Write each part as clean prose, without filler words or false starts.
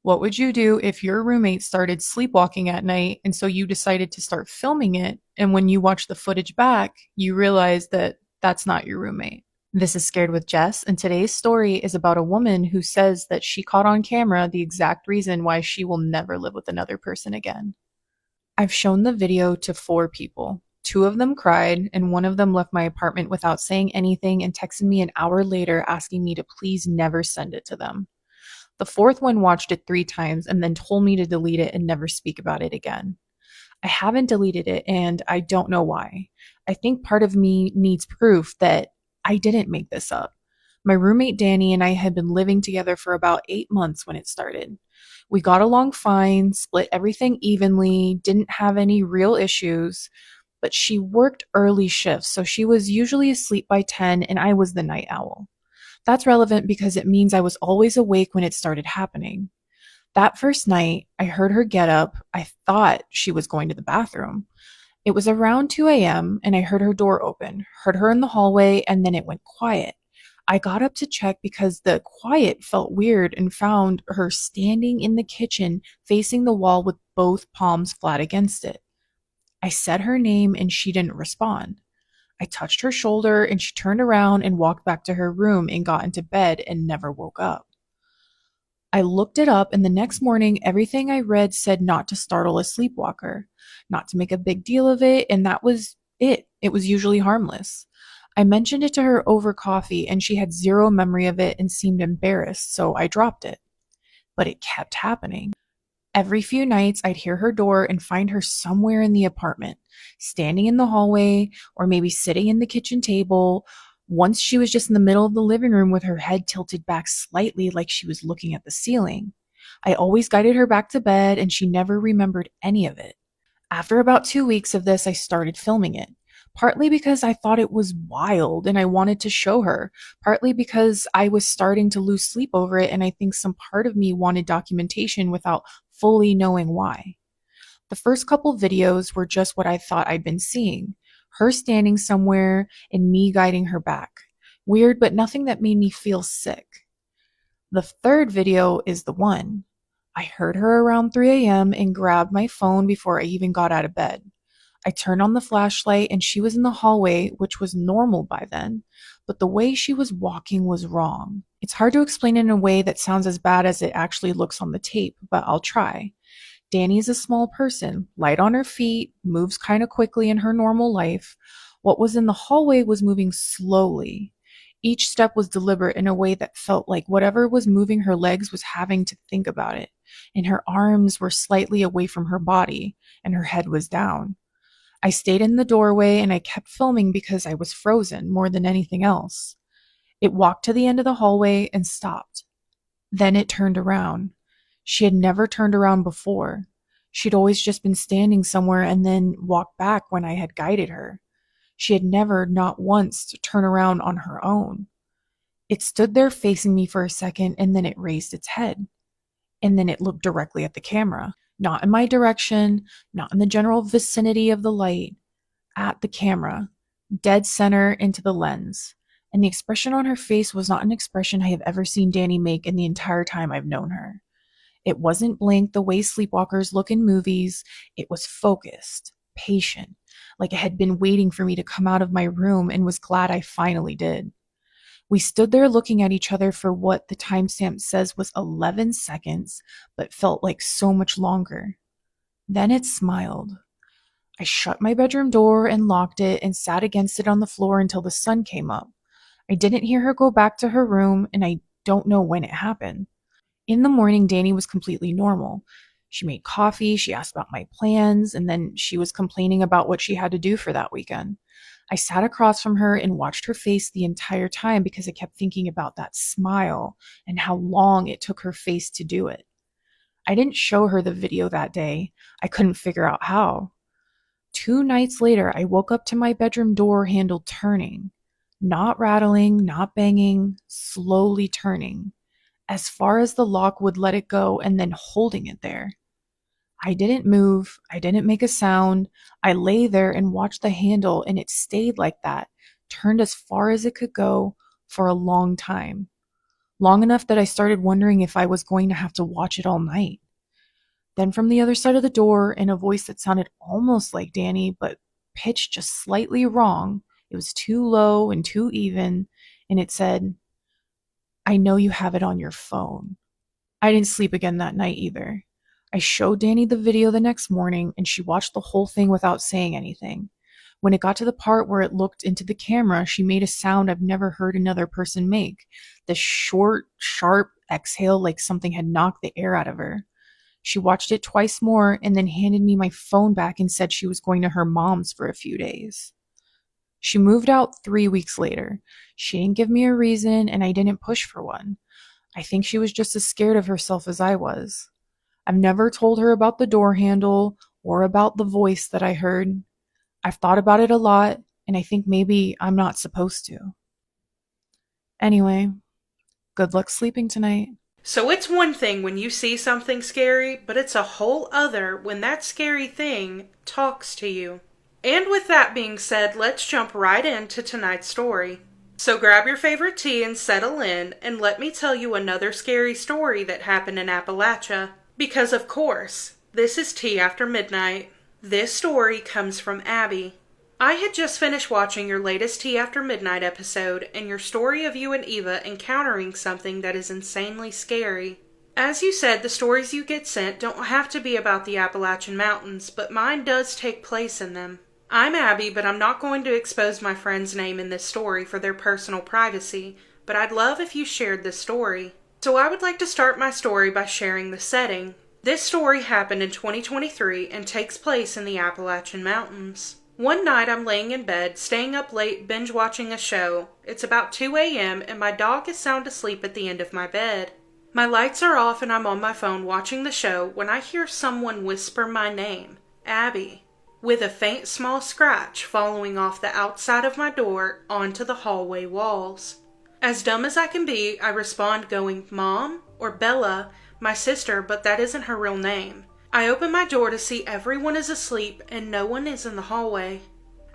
What would you do if your roommate started sleepwalking at night and so you decided to start filming it? And when you watch the footage back, you realize that that's not your roommate. This is Scared with Jess, and today's story is about a woman who says that she caught on camera the exact reason why she will never live with another person again. I've shown the video to 4 people. 2 of them cried, and one of them left my apartment without saying anything and texted me an hour later asking me to please never send it to them. The fourth one watched it 3 times and then told me to delete it and never speak about it again. I haven't deleted it and I don't know why. I think part of me needs proof that I didn't make this up. My roommate Danny and I had been living together for about 8 months when it started. We got along fine, split everything evenly, didn't have any real issues, but she worked early shifts, so she was usually asleep by 10 and I was the night owl. That's relevant because it means I was always awake when it started happening. That first night, I heard her get up. I thought she was going to the bathroom. It was around 2 a.m., and I heard her door open, heard her in the hallway, and then it went quiet. I got up to check because the quiet felt weird and found her standing in the kitchen facing the wall with both palms flat against it. I said her name and she didn't respond. I touched her shoulder and she turned around and walked back to her room and got into bed and never woke up. I looked it up, and the next morning, everything I read said not to startle a sleepwalker, not to make a big deal of it, and that was it. It was usually harmless. I mentioned it to her over coffee, and she had zero memory of it and seemed embarrassed, so I dropped it. But it kept happening. Every few nights, I'd hear her door and find her somewhere in the apartment, standing in the hallway or maybe sitting in the kitchen table. Once she was just in the middle of the living room with her head tilted back slightly like she was looking at the ceiling. I always guided her back to bed and she never remembered any of it. After about 2 weeks of this, I started filming it. Partly because I thought it was wild and I wanted to show her, partly because I was starting to lose sleep over it and I think some part of me wanted documentation without fully knowing why. The first couple videos were just what I thought I'd been seeing, her standing somewhere and me guiding her back. Weird, but nothing that made me feel sick. The third video is the one. I heard her around 3 a.m. and grabbed my phone before I even got out of bed. I turned on the flashlight and she was in the hallway, which was normal by then, but the way she was walking was wrong. It's hard to explain in a way that sounds as bad as it actually looks on the tape, but I'll try. Danny is a small person, light on her feet, moves kind of quickly in her normal life. What was in the hallway was moving slowly. Each step was deliberate in a way that felt like whatever was moving her legs was having to think about it, and her arms were slightly away from her body, and her head was down. I stayed in the doorway and I kept filming because I was frozen more than anything else. It walked to the end of the hallway and stopped. Then it turned around. She had never turned around before. She'd always just been standing somewhere and then walked back when I had guided her. She had never, not once, to turn around on her own. It stood there facing me for a second and then it raised its head. And then it looked directly at the camera. Not in my direction, not in the general vicinity of the light, at the camera, dead center into the lens. And the expression on her face was not an expression I have ever seen Danny make in the entire time I've known her. It wasn't blank the way sleepwalkers look in movies. It was focused, patient, like it had been waiting for me to come out of my room and was glad I finally did. We stood there looking at each other for what the timestamp says was 11 seconds, but felt like so much longer. Then it smiled. I shut my bedroom door and locked it and sat against it on the floor until the sun came up. I didn't hear her go back to her room, and I don't know when it happened. In the morning, Danny was completely normal. She made coffee, she asked about my plans, and then she was complaining about what she had to do for that weekend. I sat across from her and watched her face the entire time because I kept thinking about that smile and how long it took her face to do it. I didn't show her the video that day. I couldn't figure out how. 2 nights later, I woke up to my bedroom door handle turning. Not rattling, not banging, slowly turning. As far as the lock would let it go and then holding it there. I didn't move. I didn't make a sound. I lay there and watched the handle and it stayed like that, turned as far as it could go for a long time. long enough that I started wondering if I was going to have to watch it all night. Then from the other side of the door, in a voice that sounded almost like Danny, but pitched just slightly wrong, it was too low and too even, and it said, "I know you have it on your phone." I didn't sleep again that night either. I showed Danny the video the next morning, and she watched the whole thing without saying anything. When it got to the part where it looked into the camera, she made a sound I've never heard another person make. This short, sharp exhale like something had knocked the air out of her. She watched it twice more and then handed me my phone back and said she was going to her mom's for a few days. She moved out 3 weeks later. She didn't give me a reason, and I didn't push for one. I think she was just as scared of herself as I was. I've never told her about the door handle or about the voice that I heard. I've thought about it a lot, and I think maybe I'm not supposed to. Anyway, good luck sleeping tonight. So it's one thing when you see something scary, but it's a whole other when that scary thing talks to you. And with that being said, let's jump right into tonight's story. So grab your favorite tea and settle in, and let me tell you another scary story that happened in Appalachia. Because of course, this is Tea After Midnight. This story comes from Abby. I had just finished watching your latest Tea After Midnight episode and your story of you and Eva encountering something that is insanely scary. As you said, the stories you get sent don't have to be about the Appalachian Mountains, but mine does take place in them. I'm Abby, but I'm not going to expose my friend's name in this story for their personal privacy, but I'd love if you shared this story. So I would like to start my story by sharing the setting. This story happened in 2023 and takes place in the Appalachian Mountains. One night I'm laying in bed, staying up late, binge watching a show. It's about 2 a.m. and my dog is sound asleep at the end of my bed. My lights are off and I'm on my phone watching the show when I hear someone whisper my name, Abby, with a faint small scratch following off the outside of my door onto the hallway walls. As dumb as I can be, I respond going, "Mom?" or "Bella," my sister, but that isn't her real name. I open my door to see everyone is asleep and no one is in the hallway.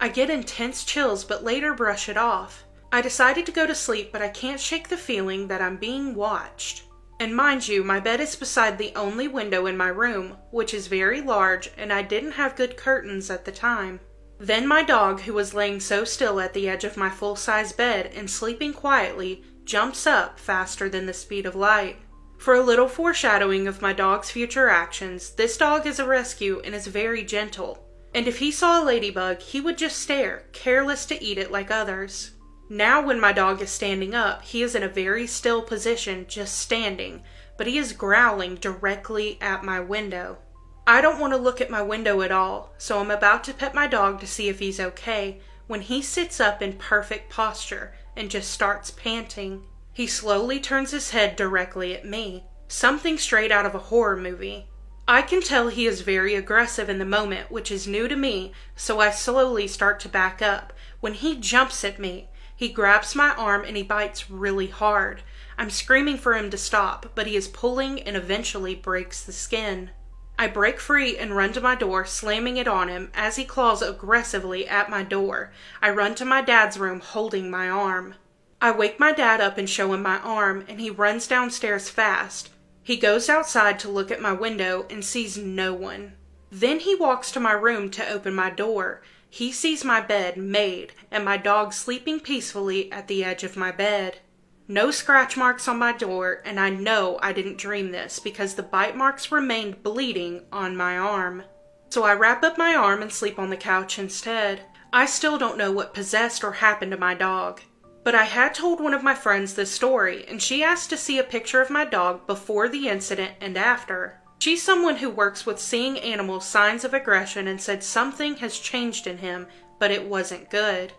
I get intense chills but later brush it off. I decided to go to sleep, but I can't shake the feeling that I'm being watched. And mind you, my bed is beside the only window in my room, which is very large, and I didn't have good curtains at the time. Then my dog, who was laying so still at the edge of my full-size bed and sleeping quietly, jumps up faster than the speed of light. For a little foreshadowing of my dog's future actions, this dog is a rescue and is very gentle. And if he saw a ladybug, he would just stare, careless to eat it like others. Now when my dog is standing up, he is in a very still position, just standing, but he is growling directly at my window. I don't want to look at my window at all, so I'm about to pet my dog to see if he's okay, when he sits up in perfect posture and just starts panting. He slowly turns his head directly at me, something straight out of a horror movie. I can tell he is very aggressive in the moment, which is new to me, so I slowly start to back up. When he jumps at me, he grabs my arm and he bites really hard. I'm screaming for him to stop, but he is pulling and eventually breaks the skin. I break free and run to my door, slamming it on him as he claws aggressively at my door. I run to my dad's room holding my arm. I wake my dad up and show him my arm, and he runs downstairs fast. He goes outside to look at my window and sees no one. Then he walks to my room to open my door. He sees my bed made and my dog sleeping peacefully at the edge of my bed. No scratch marks on my door, and I know I didn't dream this because the bite marks remained bleeding on my arm. So I wrap up my arm and sleep on the couch instead. I still don't know what possessed or happened to my dog. But I had told one of my friends this story, and she asked to see a picture of my dog before the incident and after. She's someone who works with seeing animals' signs of aggression and said something has changed in him, but it wasn't good.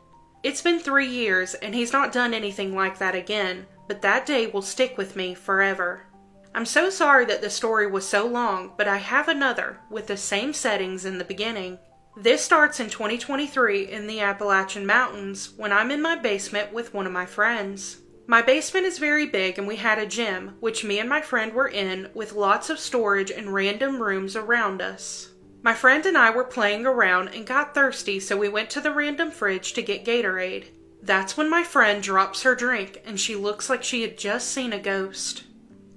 It's been 3 years, and he's not done anything like that again, but that day will stick with me forever. I'm so sorry that the story was so long, but I have another with the same settings in the beginning. This starts in 2023 in the Appalachian Mountains when I'm in my basement with one of my friends. My basement is very big and we had a gym, which me and my friend were in with lots of storage and random rooms around us. My friend and I were playing around and got thirsty, so we went to the random fridge to get Gatorade. That's when my friend drops her drink and she looks like she had just seen a ghost.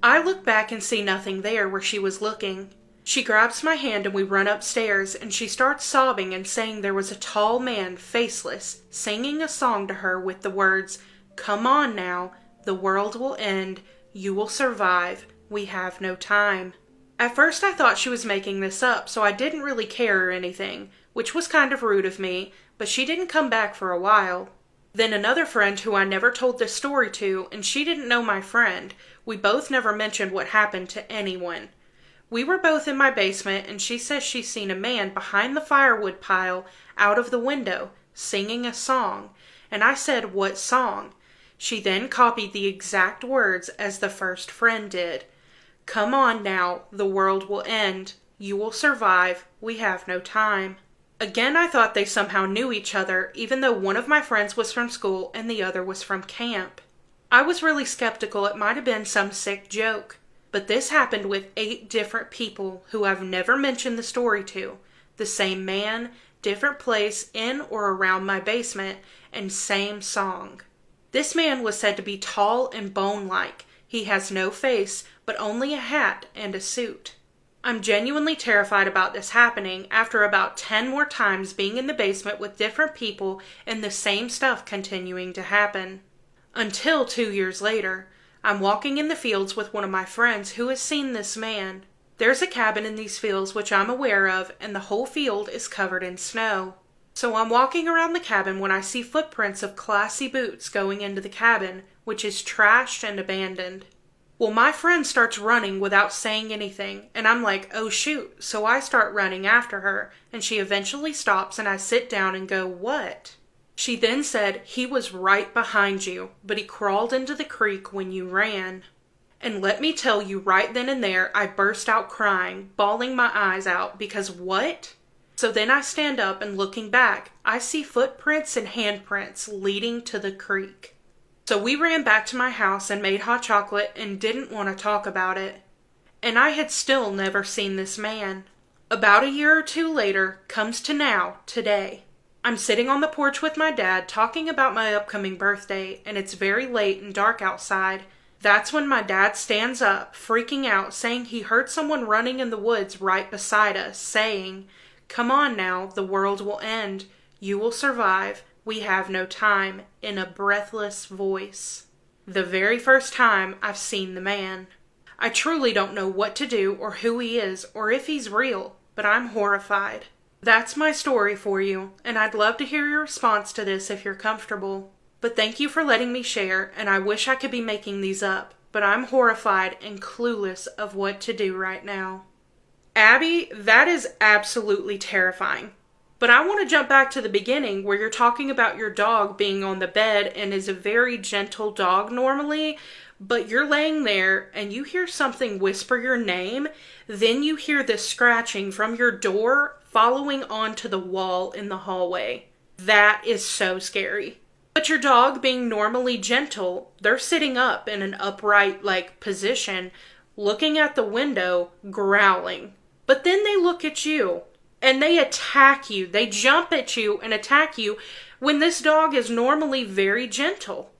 I look back and see nothing there where she was looking. She grabs my hand and we run upstairs, and she starts sobbing and saying there was a tall man, faceless, singing a song to her with the words, "Come on now, the world will end, you will survive, we have no time." At first I thought she was making this up, so I didn't really care or anything, which was kind of rude of me, but she didn't come back for a while. Then another friend who I never told this story to, and she didn't know my friend, we both never mentioned what happened to anyone. We were both in my basement, and she says she's seen a man behind the firewood pile out of the window singing a song, and I said, "What song?" She then copied the exact words as the first friend did. "Come on now, the world will end. You will survive. We have no time." Again, I thought they somehow knew each other, even though one of my friends was from school and the other was from camp. I was really skeptical it might have been some sick joke. But this happened with 8 different people who I've never mentioned the story to. The same man, different place in or around my basement, and same song. This man was said to be tall and bone-like. He has no face, but only a hat and a suit. I'm genuinely terrified about this happening after about 10 more times being in the basement with different people and the same stuff continuing to happen. Until 2 years later, I'm walking in the fields with one of my friends who has seen this man. There's a cabin in these fields which I'm aware of, and the whole field is covered in snow. So I'm walking around the cabin when I see footprints of classy boots going into the cabin, which is trashed and abandoned. Well, my friend starts running without saying anything, and I'm like, "Oh shoot," so I start running after her, and she eventually stops and I sit down and go, "What?" She then said, "He was right behind you, but he crawled into the creek when you ran." And let me tell you, right then and there, I burst out crying, bawling my eyes out, because what? So then I stand up and looking back, I see footprints and handprints leading to the creek. So we ran back to my house and made hot chocolate and didn't want to talk about it. And I had still never seen this man. About a year or 2 later, comes to now, today. I'm sitting on the porch with my dad talking about my upcoming birthday, and it's very late and dark outside. That's when my dad stands up, freaking out, saying he heard someone running in the woods right beside us, saying, "Come on now, the world will end. You will survive. We have no time," in a breathless voice. The very first time I've seen the man. I truly don't know what to do or who he is or if he's real, but I'm horrified. That's my story for you, and I'd love to hear your response to this if you're comfortable. But thank you for letting me share, and I wish I could be making these up, but I'm horrified and clueless of what to do right now. Abby, that is absolutely terrifying. But I want to jump back to the beginning where you're talking about your dog being on the bed and is a very gentle dog normally, but you're laying there and you hear something whisper your name, then you hear this scratching from your door following onto the wall in the hallway. That is so scary. But your dog being normally gentle, they're sitting up in an upright, position, looking at the window, growling. But then they look at you, and they attack you. They jump at you and attack you when this dog is normally very gentle.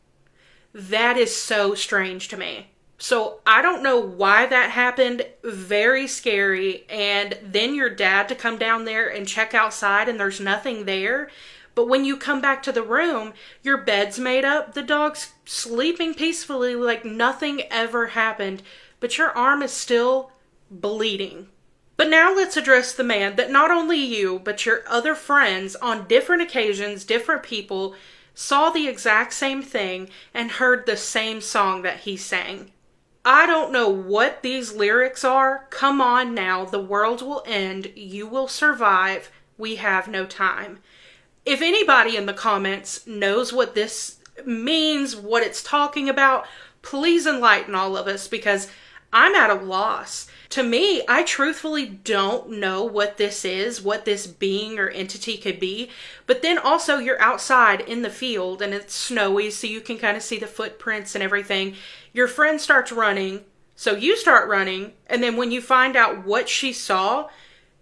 That is so strange to me. So I don't know why that happened. Very scary. And then your dad to come down there and check outside and there's nothing there. But when you come back to the room, your bed's made up. The dog's sleeping peacefully like nothing ever happened. But your arm is still bleeding. But now let's address the man that not only you, but your other friends on different occasions, different people, saw the exact same thing and heard the same song that he sang. I don't know what these lyrics are. Come on now, the world will end. You will survive. We have no time. If anybody in the comments knows what this means, what it's talking about, please enlighten all of us because I'm at a loss. To me, I truthfully don't know what this is, what this being or entity could be. But then also you're outside in the field and it's snowy so you can kind of see the footprints and everything. Your friend starts running, so you start running. And then when you find out what she saw,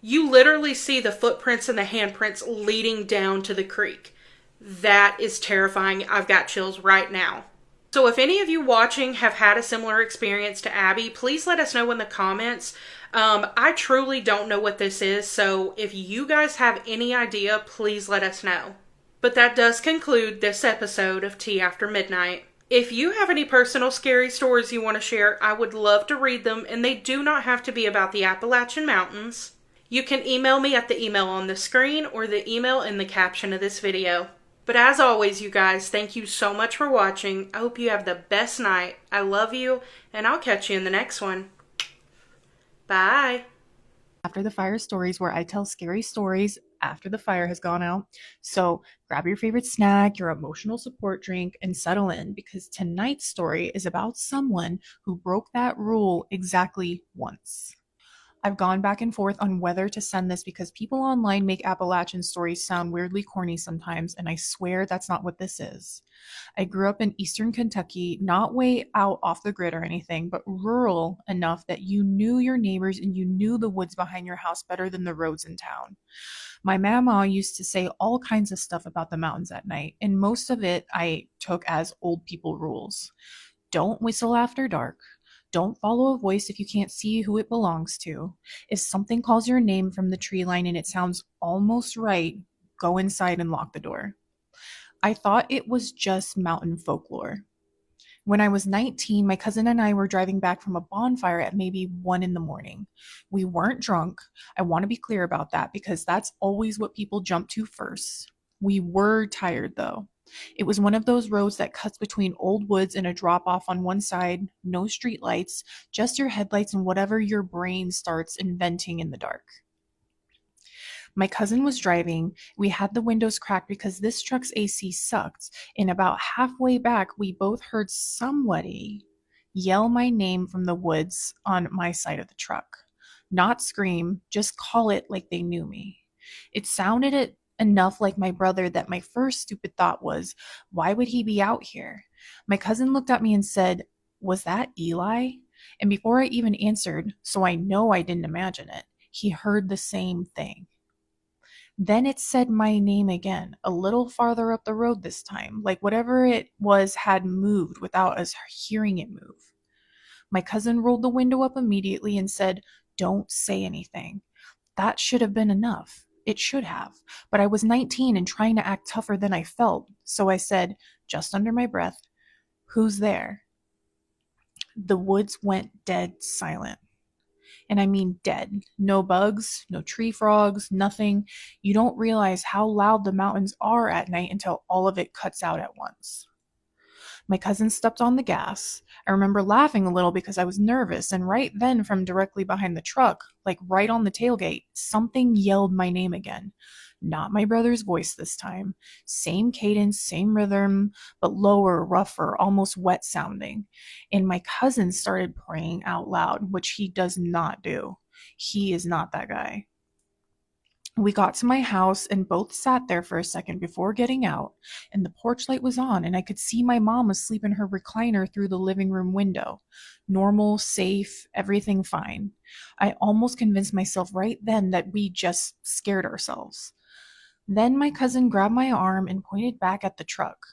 you literally see the footprints and the handprints leading down to the creek. That is terrifying. I've got chills right now. So, if any of you watching have had a similar experience to Abby, please let us know in the comments. I truly don't know what this is, so if you guys have any idea, please let us know. But that does conclude this episode of Tea After Midnight. If you have any personal scary stories you want to share, I would love to read them, and they do not have to be about the Appalachian Mountains. You can email me at the email on the screen or the email in the caption of this video. But as always, you guys, thank you so much for watching. I hope you have the best night. I love you, and I'll catch you in the next one. Bye. After the Fire stories, where I tell scary stories after the fire has gone out. So grab your favorite snack, your emotional support drink, and settle in, because tonight's story is about someone who broke that rule exactly once. I've gone back and forth on whether to send this because people online make Appalachian stories sound weirdly corny sometimes, and I swear that's not what this is. I grew up in eastern Kentucky, not way out off the grid or anything, but rural enough that you knew your neighbors and you knew the woods behind your house better than the roads in town. My mama used to say all kinds of stuff about the mountains at night, and most of it I took as old people rules. Don't whistle after dark. Don't follow a voice if you can't see who it belongs to. If something calls your name from the tree line and it sounds almost right, go inside and lock the door. I thought it was just mountain folklore. When I was 19, my cousin and I were driving back from a bonfire at maybe 1 in the morning. We weren't drunk. I want to be clear about that because that's always what people jump to first. We were tired though. It was one of those roads that cuts between old woods and a drop off on one side, no street lights, just your headlights and whatever your brain starts inventing in the dark. My cousin was driving. We had the windows cracked because this truck's AC sucked. And about halfway back, we both heard somebody yell my name from the woods on my side of the truck. Not scream, just call it like they knew me. It sounded enough like my brother that my first stupid thought was, why would he be out here? My cousin looked at me and said, was that Eli? And before I even answered, so I know I didn't imagine it, he heard the same thing. Then it said my name again, a little farther up the road this time, like whatever it was had moved without us hearing it move. My cousin rolled the window up immediately and said, don't say anything. That should have been enough. It should have. But I was 19 and trying to act tougher than I felt, so I said, just under my breath, who's there? The woods went dead silent. And I mean dead. No bugs, no tree frogs, nothing. You don't realize how loud the mountains are at night until all of it cuts out at once. My cousin stepped on the gas. I remember laughing a little because I was nervous, and right then, from directly behind the truck, like right on the tailgate, something yelled my name again. Not my brother's voice this time. Same cadence, same rhythm, but lower, rougher, almost wet sounding. And my cousin started praying out loud, which he does not do. He is not that guy. We got to my house and both sat there for a second before getting out, and the porch light was on, and I could see my mom asleep in her recliner through the living room window. Normal, safe, everything fine. I almost convinced myself right then that we just scared ourselves. Then my cousin grabbed my arm and pointed back at the truck.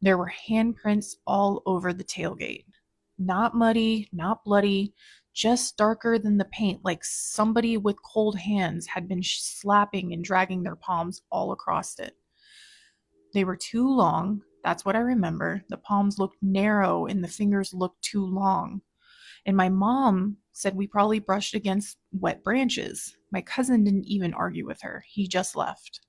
There were handprints all over the tailgate. Not muddy, not bloody, just darker than the paint, like somebody with cold hands had been slapping and dragging their palms all across it. They were too long, that's what I remember. The palms looked narrow and the fingers looked too long. And my mom said we probably brushed against wet branches. My cousin didn't even argue with her, he just left.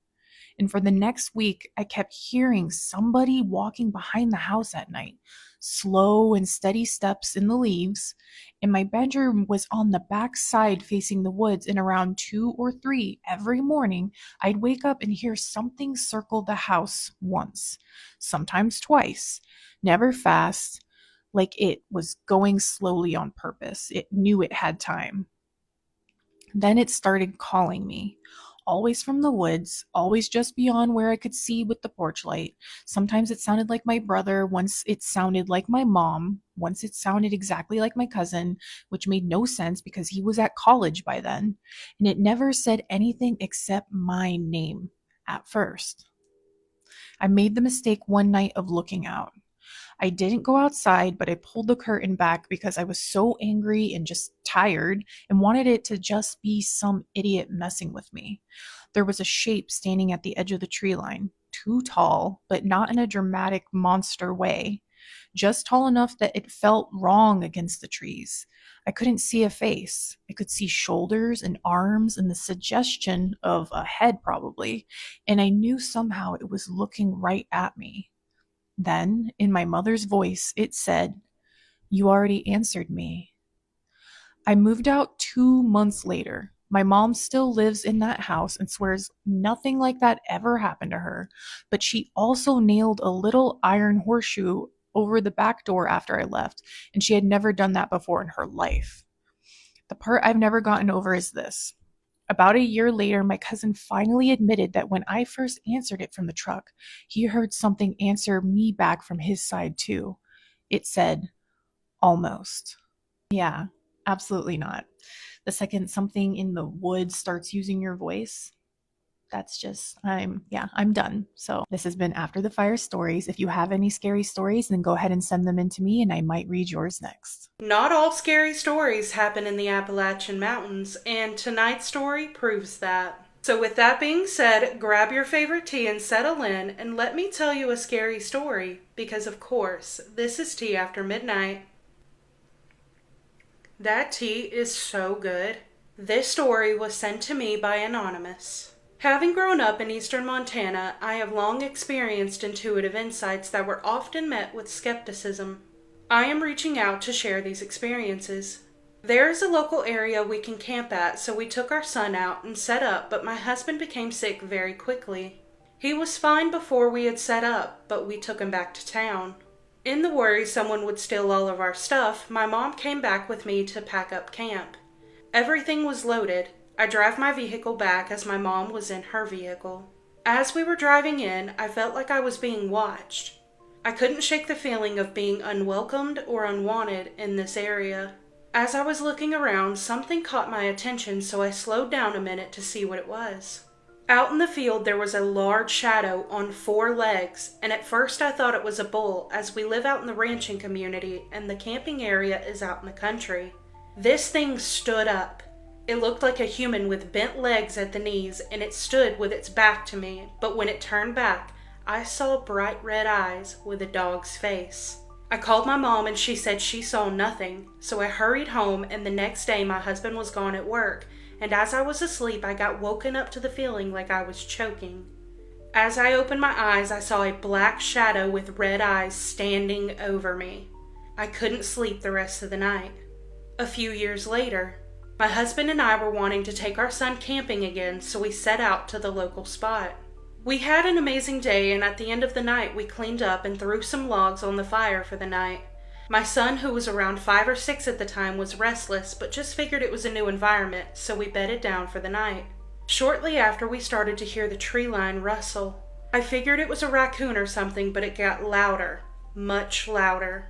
And for the next week, I kept hearing somebody walking behind the house at night, slow and steady steps in the leaves. And my bedroom was on the back side facing the woods, and around 2 or 3 every morning, I'd wake up and hear something circle the house once, sometimes twice, never fast, like it was going slowly on purpose. It knew it had time. Then it started calling me. Always from the woods, always just beyond where I could see with the porch light. Sometimes it sounded like my brother, once it sounded like my mom, once it sounded exactly like my cousin, which made no sense because he was at college by then. And it never said anything except my name at first. I made the mistake one night of looking out. I didn't go outside, but I pulled the curtain back because I was so angry and just tired and wanted it to just be some idiot messing with me. There was a shape standing at the edge of the tree line, too tall, but not in a dramatic monster way, just tall enough that it felt wrong against the trees. I couldn't see a face. I could see shoulders and arms and the suggestion of a head, probably, and I knew somehow it was looking right at me. Then, in my mother's voice, it said, "You already answered me." I moved out 2 months later. My mom still lives in that house and swears nothing like that ever happened to her, but she also nailed a little iron horseshoe over the back door after I left, and she had never done that before in her life. The part I've never gotten over is this. About a year later, my cousin finally admitted that when I first answered it from the truck, he heard something answer me back from his side too. It said, "Almost." Yeah, absolutely not. The second something in the woods starts using your voice, that's just, I'm done. So this has been After the Fire Stories. If you have any scary stories, then go ahead and send them in to me and I might read yours next. Not all scary stories happen in the Appalachian Mountains, and tonight's story proves that. So with that being said, grab your favorite tea and settle in, and let me tell you a scary story, because of course, this is Tea After Midnight. That tea is so good. This story was sent to me by Anonymous. Having grown up in eastern Montana, I have long experienced intuitive insights that were often met with skepticism. I am reaching out to share these experiences. There is a local area we can camp at, so we took our son out and set up, but my husband became sick very quickly. He was fine before we had set up, but we took him back to town. In the worry someone would steal all of our stuff, my mom came back with me to pack up camp. Everything was loaded. I drive my vehicle back as my mom was in her vehicle. As we were driving in, I felt like I was being watched. I couldn't shake the feeling of being unwelcomed or unwanted in this area. As I was looking around, something caught my attention, so I slowed down a minute to see what it was. Out in the field, there was a large shadow on 4 legs, and at first I thought it was a bull, as we live out in the ranching community and the camping area is out in the country. This thing stood up. It looked like a human with bent legs at the knees, and it stood with its back to me, but when it turned back, I saw bright red eyes with a dog's face. I called my mom and she said she saw nothing, so I hurried home, and the next day my husband was gone at work, and as I was asleep I got woken up to the feeling like I was choking. As I opened my eyes, I saw a black shadow with red eyes standing over me. I couldn't sleep the rest of the night. A few years later, my husband and I were wanting to take our son camping again, so we set out to the local spot. We had an amazing day, and at the end of the night we cleaned up and threw some logs on the fire for the night. My son, who was around 5 or 6 at the time, was restless, but just figured it was a new environment, so we bedded down for the night. Shortly after, we started to hear the tree line rustle. I figured it was a raccoon or something, but it got louder, much louder.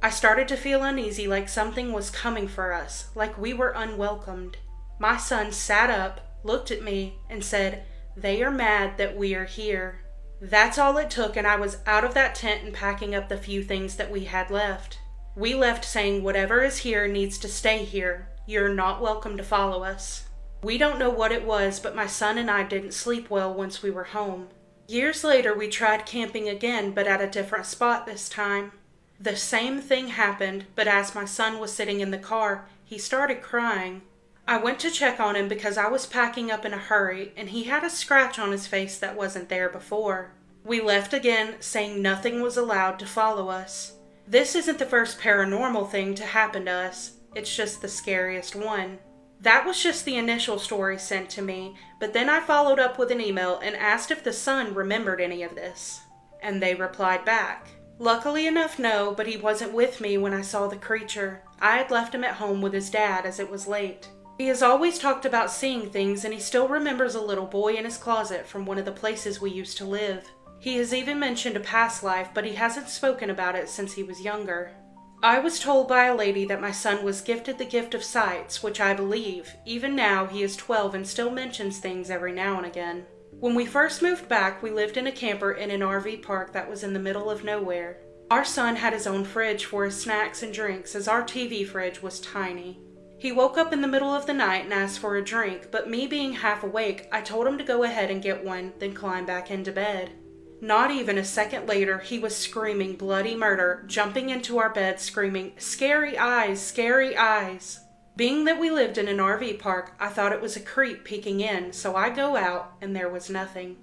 I started to feel uneasy, like something was coming for us, like we were unwelcomed. My son sat up, looked at me, and said, "They are mad that we are here." That's all it took, and I was out of that tent and packing up the few things that we had left. We left saying, "Whatever is here needs to stay here. You're not welcome to follow us." We don't know what it was, but my son and I didn't sleep well once we were home. Years later, we tried camping again, but at a different spot this time. The same thing happened, but as my son was sitting in the car, he started crying. I went to check on him because I was packing up in a hurry, and he had a scratch on his face that wasn't there before. We left again, saying nothing was allowed to follow us. This isn't the first paranormal thing to happen to us, it's just the scariest one. That was just the initial story sent to me, but then I followed up with an email and asked if the son remembered any of this. And they replied back. Luckily enough, no, but he wasn't with me when I saw the creature. I had left him at home with his dad as it was late. He has always talked about seeing things, and he still remembers a little boy in his closet from one of the places we used to live. He has even mentioned a past life, but he hasn't spoken about it since he was younger. I was told by a lady that my son was gifted the gift of sights, which I believe. Even now, he is 12 and still mentions things every now and again. When we first moved back, we lived in a camper in an RV park that was in the middle of nowhere. Our son had his own fridge for his snacks and drinks, as our TV fridge was tiny. He woke up in the middle of the night and asked for a drink, but me being half awake, I told him to go ahead and get one, then climb back into bed. Not even a second later, he was screaming bloody murder, jumping into our bed screaming, "Scary eyes, scary eyes." Being that we lived in an RV park, I thought it was a creep peeking in, so I go out, and there was nothing.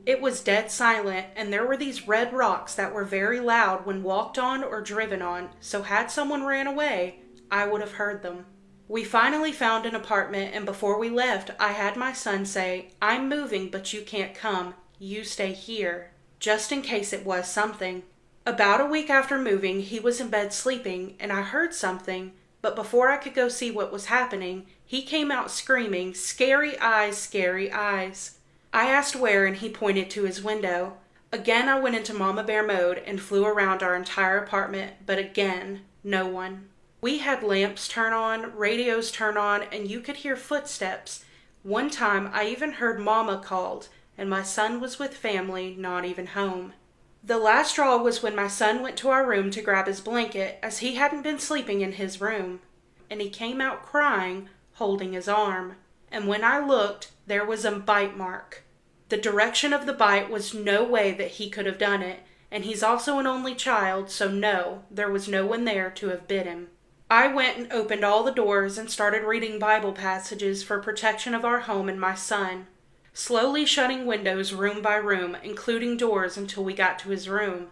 It was dead silent, and there were these red rocks that were very loud when walked on or driven on, so had someone ran away, I would have heard them. We finally found an apartment, and before we left, I had my son say, "I'm moving, but you can't come. You stay here," just in case it was something. About a week after moving, he was in bed sleeping, and I heard something, but before I could go see what was happening, he came out screaming, "Scary eyes, scary eyes." I asked where, and he pointed to his window. Again, I went into Mama Bear mode and flew around our entire apartment, but again, no one. We had lamps turn on, radios turn on, and you could hear footsteps. One time, I even heard Mama called, and my son was with family, not even home. The last straw was when my son went to our room to grab his blanket, as he hadn't been sleeping in his room, and he came out crying, holding his arm. And when I looked, there was a bite mark. The direction of the bite was no way that he could have done it, and he's also an only child, so no, there was no one there to have bit him. I went and opened all the doors and started reading Bible passages for protection of our home and my son, slowly shutting windows room by room, including doors until we got to his room.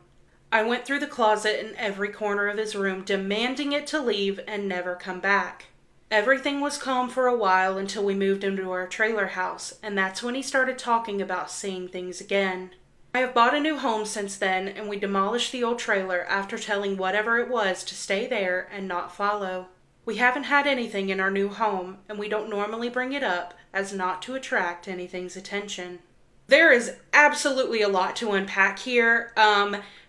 I went through the closet in every corner of his room, demanding it to leave and never come back. Everything was calm for a while until we moved into our trailer house, and that's when he started talking about seeing things again. I have bought a new home since then, and we demolished the old trailer after telling whatever it was to stay there and not follow. We haven't had anything in our new home, and we don't normally bring it up as not to attract anything's attention. There is absolutely a lot to unpack here.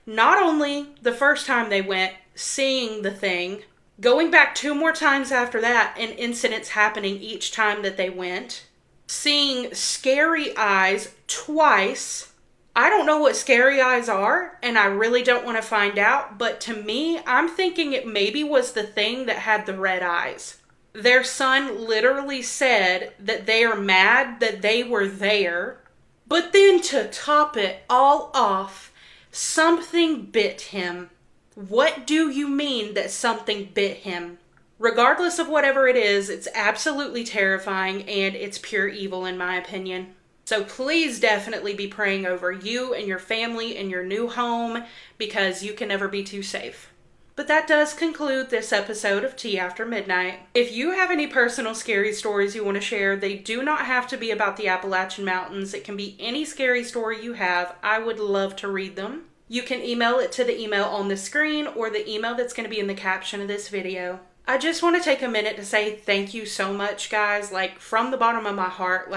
Not only the first time they went, seeing the thing, going back 2 more times after that, and incidents happening each time that they went, seeing scary eyes twice. I don't know what scary eyes are, and I really don't want to find out, but to me, I'm thinking it maybe was the thing that had the red eyes. Their son literally said that they are mad that they were there, but then to top it all off, something bit him. What do you mean that something bit him? Regardless of whatever it is, it's absolutely terrifying, and it's pure evil in my opinion. So please definitely be praying over you and your family and your new home, because you can never be too safe. But that does conclude this episode of Tea After Midnight. If you have any personal scary stories you want to share, they do not have to be about the Appalachian Mountains. It can be any scary story you have. I would love to read them. You can email it to the email on the screen or the email that's going to be in the caption of this video. I just want to take a minute to say thank you so much, guys. From the bottom of my heart,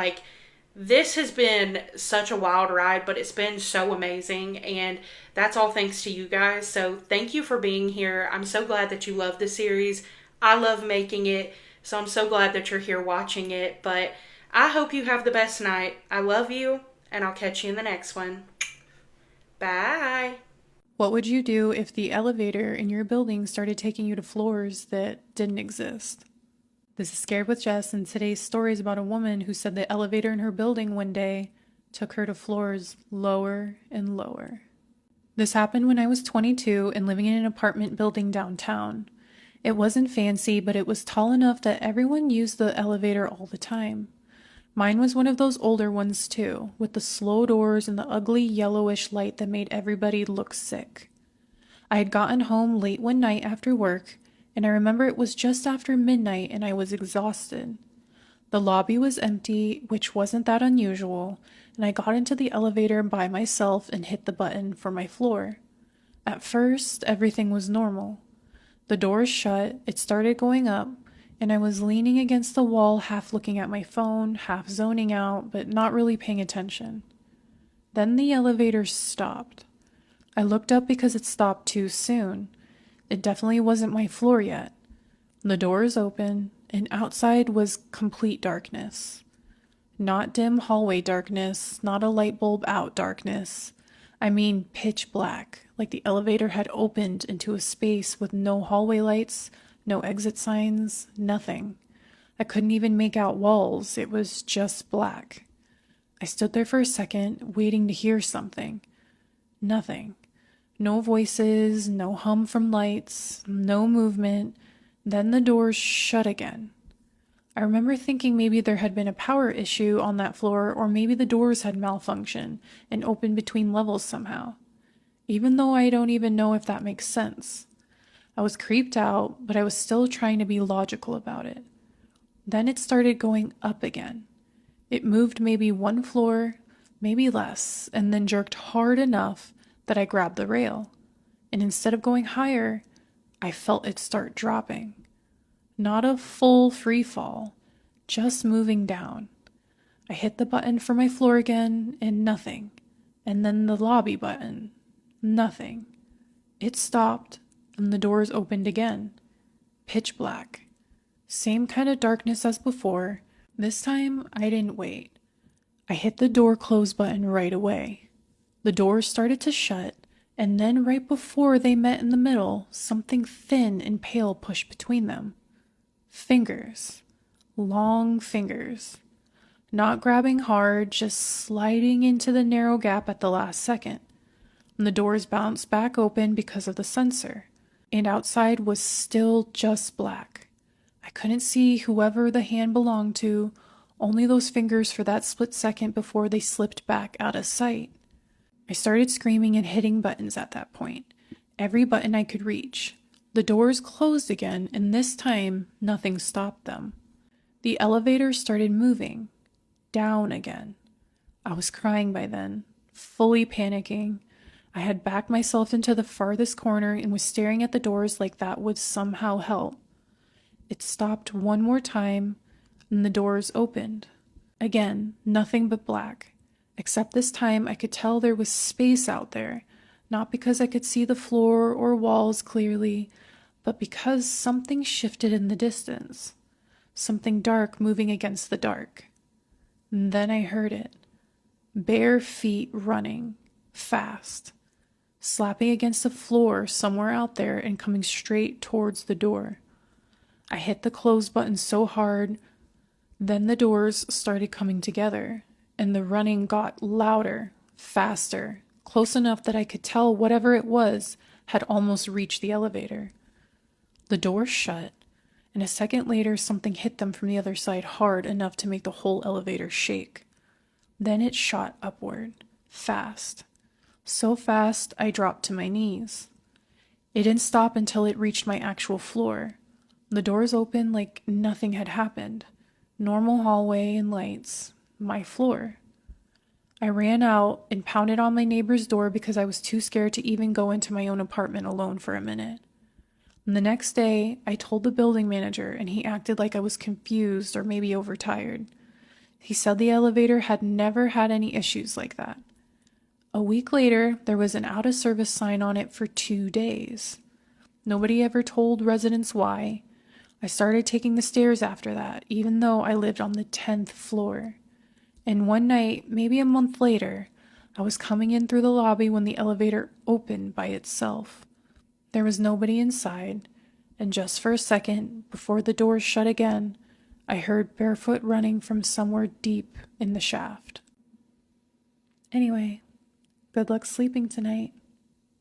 this has been such a wild ride, but it's been so amazing, and that's all thanks to you guys. So thank you for being here. I'm so glad that you love the series. I love making it, so I'm so glad that you're here watching it. But I hope you have the best night. I love you, and I'll catch you in the next one. Bye. What would you do if the elevator in your building started taking you to floors that didn't exist? This is Scared with Jess, and today's story is about a woman who said the elevator in her building one day took her to floors lower and lower. This happened when I was 22 and living in an apartment building downtown. It wasn't fancy, but it was tall enough that everyone used the elevator all the time. Mine was one of those older ones too, with the slow doors and the ugly yellowish light that made everybody look sick. I had gotten home late one night after work, and I remember it was just after midnight and I was exhausted. The lobby was empty, which wasn't that unusual, and I got into the elevator by myself and hit the button for my floor. At first, everything was normal. The doors shut, it started going up, and I was leaning against the wall, half looking at my phone, half zoning out, but not really paying attention. Then the elevator stopped. I looked up because it stopped too soon. It definitely wasn't my floor yet. The doors open, and outside was complete darkness. Not dim hallway darkness, not a light bulb out darkness. I mean pitch black, like the elevator had opened into a space with no hallway lights, no exit signs, nothing. I couldn't even make out walls, it was just black. I stood there for a second, waiting to hear something. Nothing. No voices, no hum from lights, no movement. Then the doors shut again. I remember thinking maybe there had been a power issue on that floor, or maybe the doors had malfunctioned and opened between levels somehow. Even though I don't even know if that makes sense. I was creeped out, but I was still trying to be logical about it. Then it started going up again. It moved maybe one floor, maybe less, and then jerked hard enough that I grabbed the rail. And instead of going higher, I felt it start dropping. Not a full free fall, just moving down. I hit the button for my floor again, and nothing. And then the lobby button. Nothing. It stopped, and the doors opened again. Pitch black. Same kind of darkness as before. This time, I didn't wait. I hit the door close button right away. The doors started to shut, and then right before they met in the middle, something thin and pale pushed between them. Fingers. Long fingers. Not grabbing hard, just sliding into the narrow gap at the last second. And the doors bounced back open because of the sensor, and outside was still just black. I couldn't see whoever the hand belonged to, only those fingers for that split second before they slipped back out of sight. I started screaming and hitting buttons at that point, every button I could reach. The doors closed again, and this time, nothing stopped them. The elevator started moving. Down again. I was crying by then, fully panicking. I had backed myself into the farthest corner and was staring at the doors like that would somehow help. It stopped one more time, and the doors opened. Again, nothing but black. Except this time I could tell there was space out there, not because I could see the floor or walls clearly, but because something shifted in the distance. Something dark moving against the dark. And then I heard it. Bare feet running, fast, slapping against the floor somewhere out there and coming straight towards the door. I hit the close button so hard, then the doors started coming together, and the running got louder, faster, close enough that I could tell whatever it was had almost reached the elevator. The door shut, and a second later something hit them from the other side hard enough to make the whole elevator shake. Then it shot upward, fast. So fast I dropped to my knees. It didn't stop until it reached my actual floor. The doors opened like nothing had happened. Normal hallway and lights. My floor. I ran out and pounded on my neighbor's door because I was too scared to even go into my own apartment alone for a minute. And the next day, I told the building manager, and he acted like I was confused or maybe overtired. He said the elevator had never had any issues like that. A week later, there was an out-of-service sign on it for 2 days. Nobody ever told residents why. I started taking the stairs after that, even though I lived on the 10th floor. And one night, maybe a month later, I was coming in through the lobby when the elevator opened by itself. There was nobody inside, and just for a second, before the doors shut again, I heard barefoot running from somewhere deep in the shaft. Anyway, good luck sleeping tonight.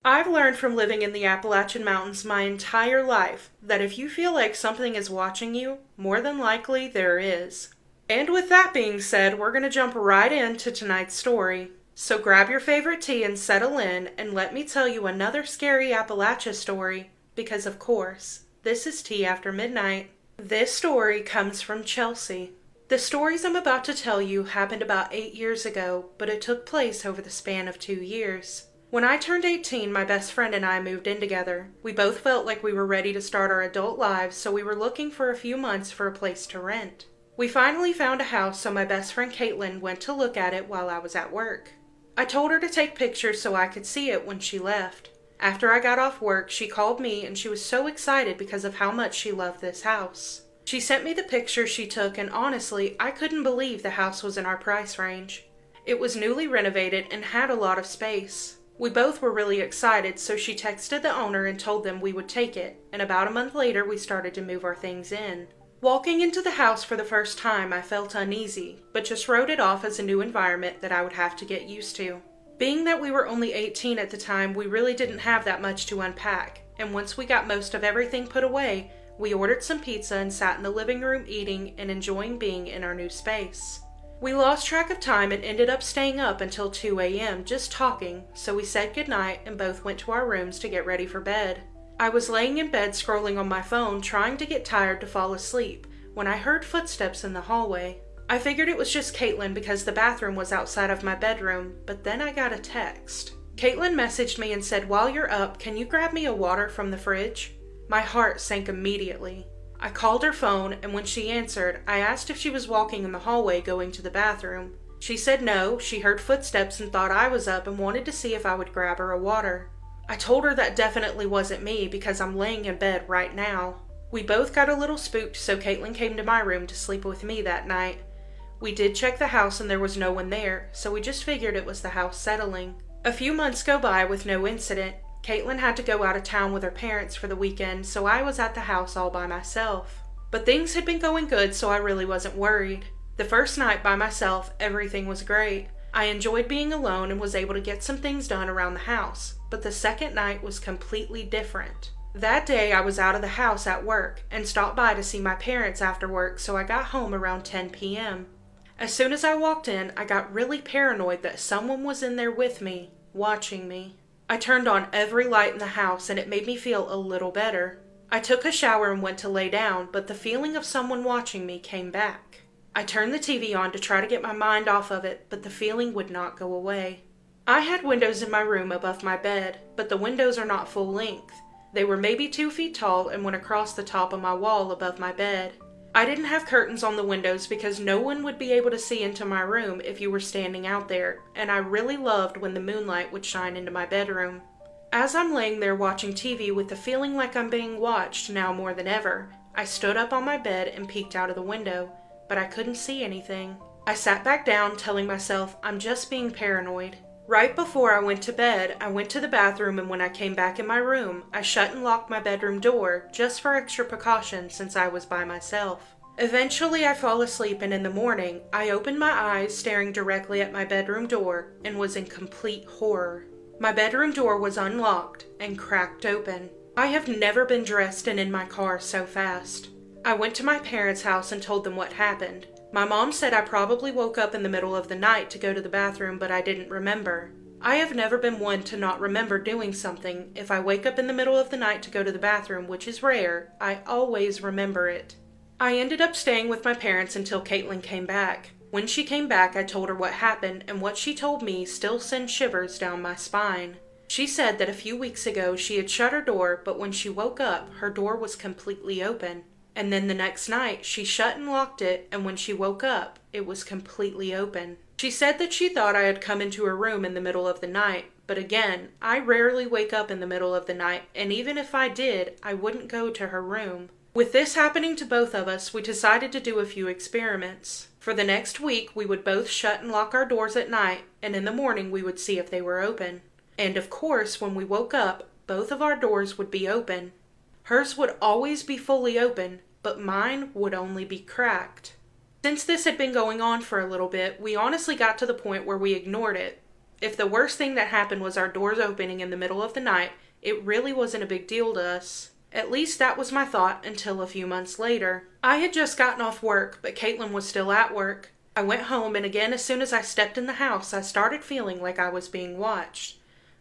I've learned from living in the Appalachian Mountains my entire life that if you feel like something is watching you, more than likely there is. And with that being said, we're going to jump right into tonight's story. So grab your favorite tea and settle in, and let me tell you another scary Appalachia story, because of course, this is Tea After Midnight. This story comes from Chelsea. The stories I'm about to tell you happened about 8 years ago, but it took place over the span of 2 years. When I turned 18, my best friend and I moved in together. We both felt like we were ready to start our adult lives, so we were looking for a few months for a place to rent. We finally found a house, so my best friend Caitlin went to look at it while I was at work. I told her to take pictures so I could see it when she left. After I got off work, she called me and she was so excited because of how much she loved this house. She sent me the pictures she took, and honestly, I couldn't believe the house was in our price range. It was newly renovated and had a lot of space. We both were really excited, so she texted the owner and told them we would take it, and about a month later we started to move our things in. Walking into the house for the first time, I felt uneasy, but just wrote it off as a new environment that I would have to get used to. Being that we were only 18 at the time, we really didn't have that much to unpack, and once we got most of everything put away, we ordered some pizza and sat in the living room eating and enjoying being in our new space. We lost track of time and ended up staying up until 2 a.m. just talking, so we said goodnight and both went to our rooms to get ready for bed. I was laying in bed scrolling on my phone trying to get tired to fall asleep when I heard footsteps in the hallway. I figured it was just Caitlin because the bathroom was outside of my bedroom, but then I got a text. Caitlin messaged me and said, "While you're up, can you grab me a water from the fridge?" My heart sank immediately. I called her phone, and when she answered, I asked if she was walking in the hallway going to the bathroom. She said no, she heard footsteps and thought I was up and wanted to see if I would grab her a water. I told her that definitely wasn't me because I'm laying in bed right now. We both got a little spooked, so Caitlin came to my room to sleep with me that night. We did check the house and there was no one there, so we just figured it was the house settling. A few months go by with no incident. Caitlin had to go out of town with her parents for the weekend, so I was at the house all by myself. But things had been going good, so I really wasn't worried. The first night by myself, everything was great. I enjoyed being alone and was able to get some things done around the house, but the second night was completely different. That day I was out of the house at work and stopped by to see my parents after work, so I got home around 10 p.m. As soon as I walked in, I got really paranoid that someone was in there with me, watching me. I turned on every light in the house and it made me feel a little better. I took a shower and went to lay down, but the feeling of someone watching me came back. I turned the TV on to try to get my mind off of it, but the feeling would not go away. I had windows in my room above my bed, but the windows are not full length. They were maybe 2 feet tall and went across the top of my wall above my bed. I didn't have curtains on the windows because no one would be able to see into my room if you were standing out there, and I really loved when the moonlight would shine into my bedroom. As I'm laying there watching TV with the feeling like I'm being watched now more than ever, I stood up on my bed and peeked out of the window, but I couldn't see anything. I sat back down telling myself I'm just being paranoid. Right before I went to bed, I went to the bathroom, and when I came back in my room, I shut and locked my bedroom door just for extra precaution since I was by myself. Eventually I fall asleep, and in the morning, I opened my eyes staring directly at my bedroom door and was in complete horror. My bedroom door was unlocked and cracked open. I have never been dressed and in my car so fast. I went to my parents' house and told them what happened. My mom said I probably woke up in the middle of the night to go to the bathroom, but I didn't remember. I have never been one to not remember doing something. If I wake up in the middle of the night to go to the bathroom, which is rare, I always remember it. I ended up staying with my parents until Caitlin came back. When she came back, I told her what happened, and what she told me still sends shivers down my spine. She said that a few weeks ago she had shut her door, but when she woke up, her door was completely open. And then the next night, she shut and locked it, and when she woke up, it was completely open. She said that she thought I had come into her room in the middle of the night, but again, I rarely wake up in the middle of the night, and even if I did, I wouldn't go to her room. With this happening to both of us, we decided to do a few experiments. For the next week, we would both shut and lock our doors at night, and in the morning we would see if they were open. And of course, when we woke up, both of our doors would be open. Hers would always be fully open, but mine would only be cracked. Since this had been going on for a little bit, we honestly got to the point where we ignored it. If the worst thing that happened was our doors opening in the middle of the night, it really wasn't a big deal to us. At least that was my thought until a few months later. I had just gotten off work, but Caitlin was still at work. I went home, and again as soon as I stepped in the house, I started feeling like I was being watched.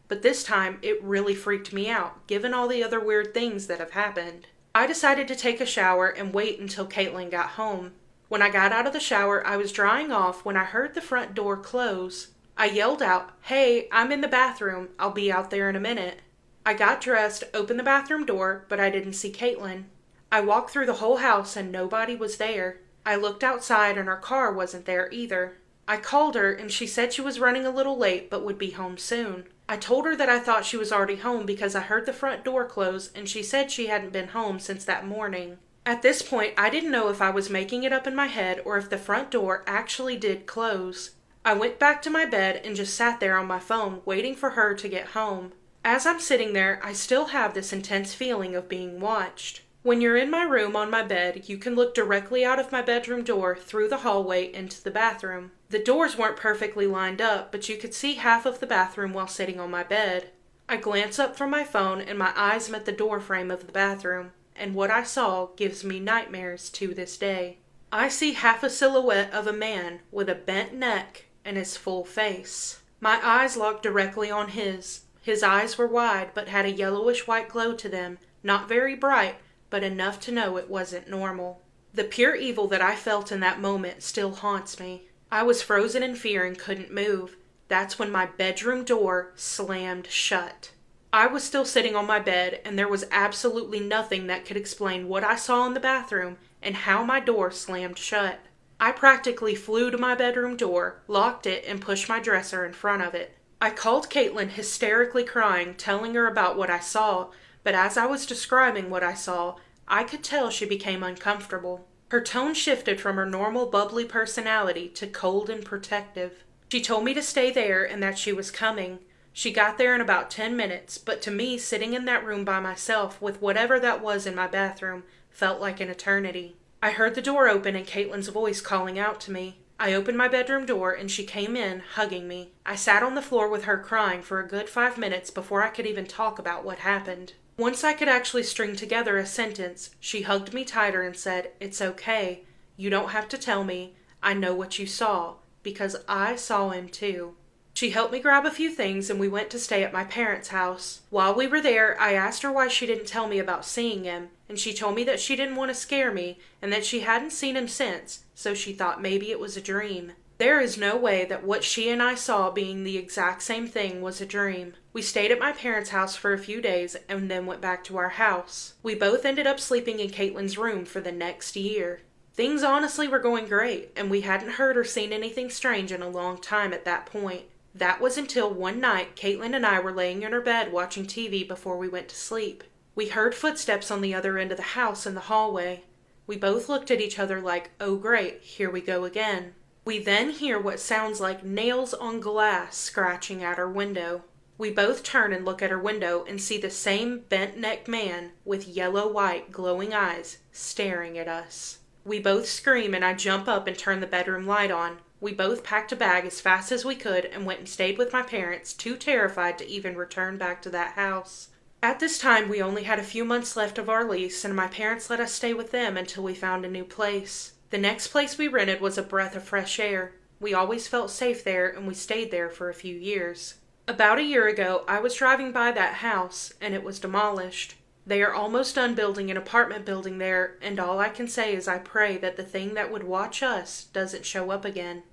But this time, it really freaked me out, given all the other weird things that have happened. I decided to take a shower and wait until Caitlin got home. When I got out of the shower, I was drying off when I heard the front door close. I yelled out, "Hey, I'm in the bathroom. I'll be out there in a minute." I got dressed, opened the bathroom door, but I didn't see Caitlin. I walked through the whole house and nobody was there. I looked outside and her car wasn't there either. I called her and she said she was running a little late but would be home soon. I told her that I thought she was already home because I heard the front door close and she said she hadn't been home since that morning. At this point, I didn't know if I was making it up in my head or if the front door actually did close. I went back to my bed and just sat there on my phone, waiting for her to get home. As I'm sitting there, I still have this intense feeling of being watched. When you're in my room on my bed, you can look directly out of my bedroom door through the hallway into the bathroom. The doors weren't perfectly lined up, but you could see half of the bathroom while sitting on my bed. I glance up from my phone and my eyes met the door frame of the bathroom, and what I saw gives me nightmares to this day. I see half a silhouette of a man with a bent neck and his full face. My eyes locked directly on his. His eyes were wide but had a yellowish white glow to them, not very bright, but enough to know it wasn't normal. The pure evil that I felt in that moment still haunts me. I was frozen in fear and couldn't move. That's when my bedroom door slammed shut. I was still sitting on my bed, and there was absolutely nothing that could explain what I saw in the bathroom and how my door slammed shut. I practically flew to my bedroom door, locked it, and pushed my dresser in front of it. I called Caitlin, hysterically crying, telling her about what I saw, but as I was describing what I saw, I could tell she became uncomfortable. Her tone shifted from her normal bubbly personality to cold and protective. She told me to stay there and that she was coming. She got there in about 10 minutes, but to me, sitting in that room by myself with whatever that was in my bathroom felt like an eternity. I heard the door open and Caitlin's voice calling out to me. I opened my bedroom door and she came in, hugging me. I sat on the floor with her crying for a good 5 minutes before I could even talk about what happened. Once I could actually string together a sentence, she hugged me tighter and said, "It's okay. You don't have to tell me. I know what you saw, because I saw him too." She helped me grab a few things and we went to stay at my parents' house. While we were there, I asked her why she didn't tell me about seeing him, and she told me that she didn't want to scare me and that she hadn't seen him since, so she thought maybe it was a dream. There is no way that what she and I saw being the exact same thing was a dream. We stayed at my parents' house for a few days and then went back to our house. We both ended up sleeping in Caitlin's room for the next year. Things honestly were going great, and we hadn't heard or seen anything strange in a long time at that point. That was until one night Caitlin and I were laying in her bed watching TV before we went to sleep. We heard footsteps on the other end of the house in the hallway. We both looked at each other like, oh great, here we go again. We then hear what sounds like nails on glass scratching at our window. We both turn and look at her window and see the same bent-necked man with yellow-white glowing eyes staring at us. We both scream and I jump up and turn the bedroom light on. We both packed a bag as fast as we could and went and stayed with my parents, too terrified to even return back to that house. At this time, we only had a few months left of our lease, and my parents let us stay with them until we found a new place. The next place we rented was a breath of fresh air. We always felt safe there, and we stayed there for a few years. About a year ago, I was driving by that house, and it was demolished. They are almost done building an apartment building there, and all I can say is I pray that the thing that would watch us doesn't show up again.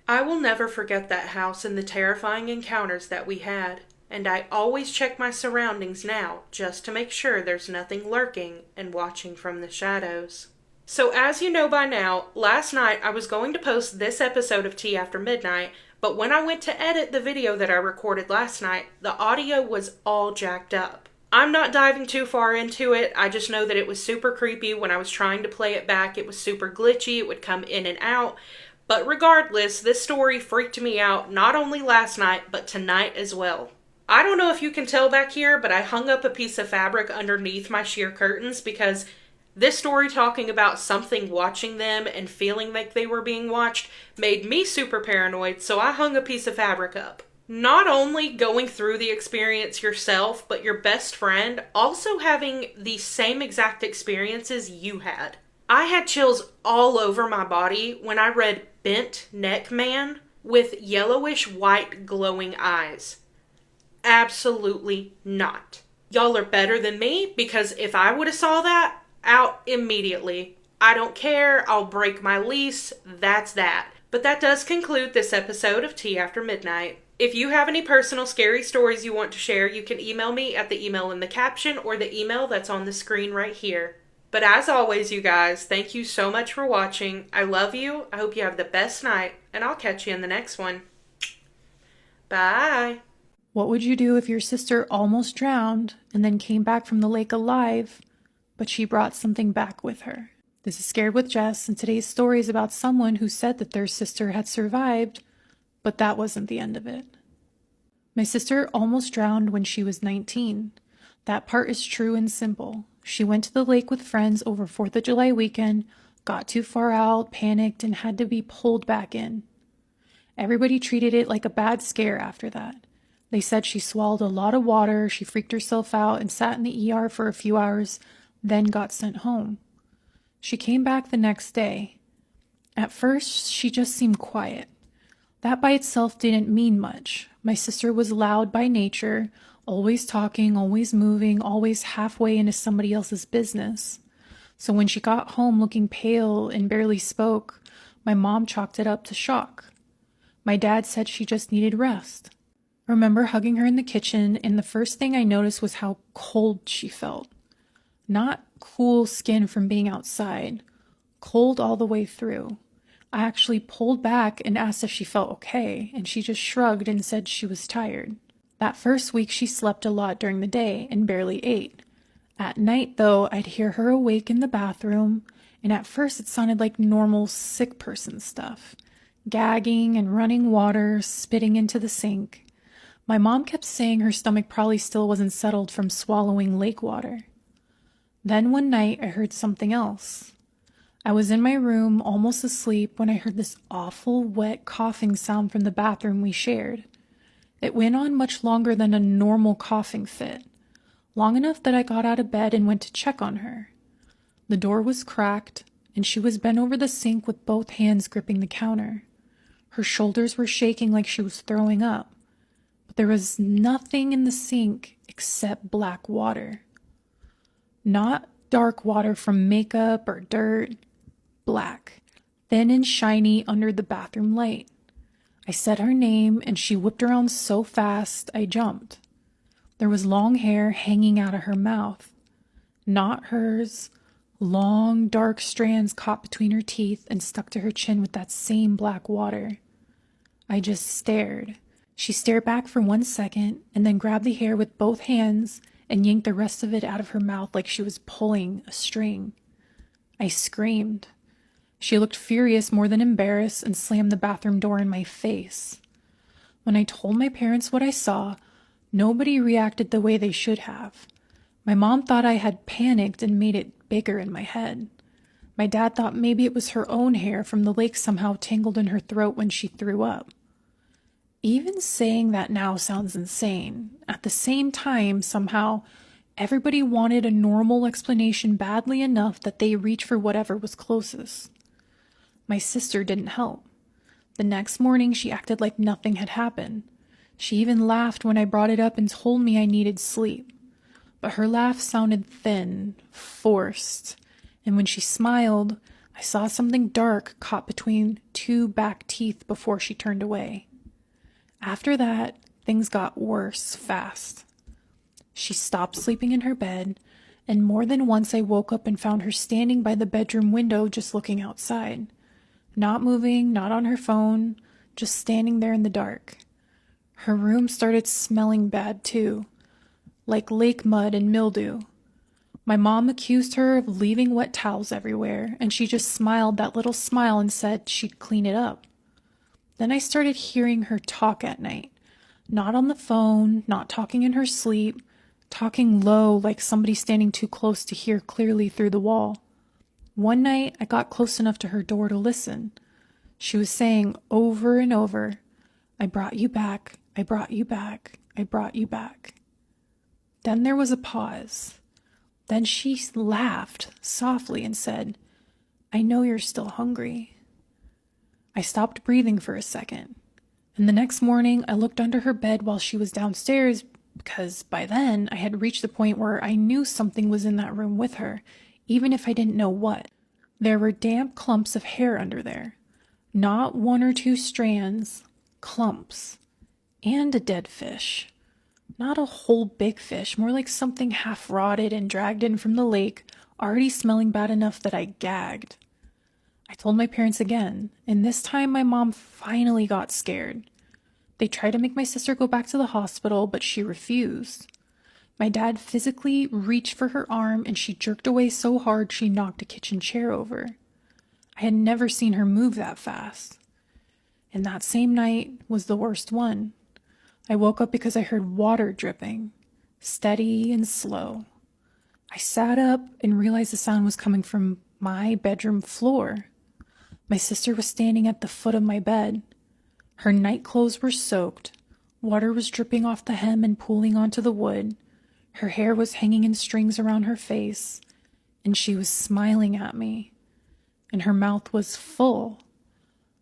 I will never forget that house and the terrifying encounters that we had, and I always check my surroundings now just to make sure there's nothing lurking and watching from the shadows. So as you know by now, last night I was going to post this episode of Tea After Midnight, but when I went to edit the video that I recorded last night, the audio was all jacked up. I'm not diving too far into it, I just know that it was super creepy. When I was trying to play it back, it was super glitchy, it would come in and out. But regardless, this story freaked me out not only last night, but tonight as well. I don't know if you can tell back here, but I hung up a piece of fabric underneath my sheer curtains because this story talking about something watching them and feeling like they were being watched made me super paranoid, so I hung a piece of fabric up. Not only going through the experience yourself, but your best friend also having the same exact experiences you had. I had chills all over my body when I read Bent Neck Man with yellowish white glowing eyes. Absolutely not. Y'all are better than me because if I would have saw that, out immediately. I don't care, I'll break my lease, that's that. But that does conclude this episode of Tea After Midnight. If you have any personal scary stories you want to share, you can email me at the email in the caption or the email that's on the screen right here. But as always, you guys, thank you so much for watching. I love you, I hope you have the best night, and I'll catch you in the next one. Bye! What would you do if your sister almost drowned and then came back from the lake alive, but she brought something back with her. This is Scared with Jess, and today's story is about someone who said that their sister had survived, but that wasn't the end of it. My sister almost drowned when she was 19. That part is true and simple. She went to the lake with friends over 4th of July weekend, got too far out, panicked, and had to be pulled back in. Everybody treated it like a bad scare after that. They said she swallowed a lot of water, she freaked herself out and sat in the ER for a few hours, then got sent home. She came back the next day. At first, she just seemed quiet. That by itself didn't mean much. My sister was loud by nature, always talking, always moving, always halfway into somebody else's business. So when she got home looking pale and barely spoke, my mom chalked it up to shock. My dad said she just needed rest. I remember hugging her in the kitchen, and the first thing I noticed was how cold she felt. Not cool skin from being outside, cold all the way through. I actually pulled back and asked if she felt okay, and she just shrugged and said she was tired. That first week she slept a lot during the day and barely ate. At night, though, I'd hear her awake in the bathroom, and at first it sounded like normal sick person stuff. Gagging and running water, spitting into the sink. My mom kept saying her stomach probably still wasn't settled from swallowing lake water. Then one night I heard something else. I was in my room, almost asleep, when I heard this awful, wet coughing sound from the bathroom we shared. It went on much longer than a normal coughing fit, long enough that I got out of bed and went to check on her. The door was cracked, and she was bent over the sink with both hands gripping the counter. Her shoulders were shaking like she was throwing up, but there was nothing in the sink except black water. Not dark water from makeup or dirt. Black, thin and shiny under the bathroom light. I said her name, and she whipped around so fast I jumped. There was long hair hanging out of her mouth. Not hers. Long, dark strands caught between her teeth and stuck to her chin with that same black water. I just stared. She stared back for 1 second and then grabbed the hair with both hands and yanked the rest of it out of her mouth like she was pulling a string. I screamed. She looked furious more than embarrassed and slammed the bathroom door in my face. When I told my parents what I saw, nobody reacted the way they should have. My mom thought I had panicked and made it bigger in my head. My dad thought maybe it was her own hair from the lake somehow tangled in her throat when she threw up. Even saying that now sounds insane. At the same time, somehow, everybody wanted a normal explanation badly enough that they reached for whatever was closest. My sister didn't help. The next morning, she acted like nothing had happened. She even laughed when I brought it up and told me I needed sleep. But her laugh sounded thin, forced, and when she smiled, I saw something dark caught between 2 back teeth before she turned away. After that, things got worse fast. She stopped sleeping in her bed, and more than once I woke up and found her standing by the bedroom window just looking outside. Not moving, not on her phone, just standing there in the dark. Her room started smelling bad too, like lake mud and mildew. My mom accused her of leaving wet towels everywhere, and she just smiled that little smile and said she'd clean it up. Then I started hearing her talk at night. Not on the phone, not talking in her sleep, talking low like somebody standing too close to hear clearly through the wall. One night, I got close enough to her door to listen. She was saying over and over, "I brought you back, I brought you back, I brought you back." Then there was a pause. Then she laughed softly and said, "I know you're still hungry." I stopped breathing for a second, and the next morning I looked under her bed while she was downstairs because by then I had reached the point where I knew something was in that room with her, even if I didn't know what. There were damp clumps of hair under there. Not 1 or 2 strands, clumps. And a dead fish. Not a whole big fish, more like something half rotted and dragged in from the lake, already smelling bad enough that I gagged. I told my parents again, and this time my mom finally got scared. They tried to make my sister go back to the hospital, but she refused. My dad physically reached for her arm and she jerked away so hard she knocked a kitchen chair over. I had never seen her move that fast. And that same night was the worst one. I woke up because I heard water dripping, steady and slow. I sat up and realized the sound was coming from my bedroom floor. My sister was standing at the foot of my bed. Her night clothes were soaked. Water was dripping off the hem and pooling onto the wood. Her hair was hanging in strings around her face, and she was smiling at me. And her mouth was full.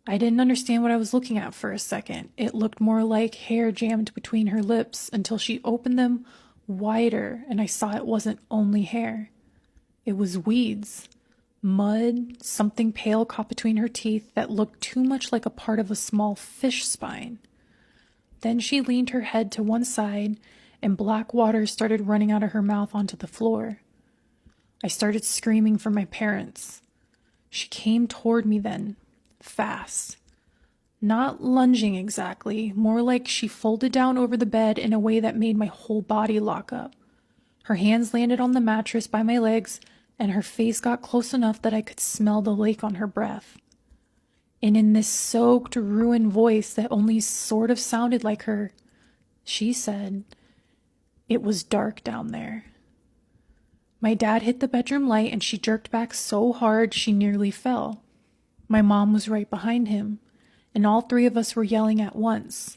I didn't understand what I was looking at for a second. It looked more like hair jammed between her lips until she opened them wider, and I saw it wasn't only hair. It was weeds. Mud, something pale caught between her teeth that looked too much like a part of a small fish spine. Then she leaned her head to one side, and black water started running out of her mouth onto the floor. I started screaming for my parents. She came toward me then, fast. Not lunging exactly, more like she folded down over the bed in a way that made my whole body lock up. Her hands landed on the mattress by my legs, and her face got close enough that I could smell the lake on her breath. And in this soaked, ruined voice that only sort of sounded like her, she said, "It was dark down there." My dad hit the bedroom light and she jerked back so hard she nearly fell. My mom was right behind him, and all three of us were yelling at once.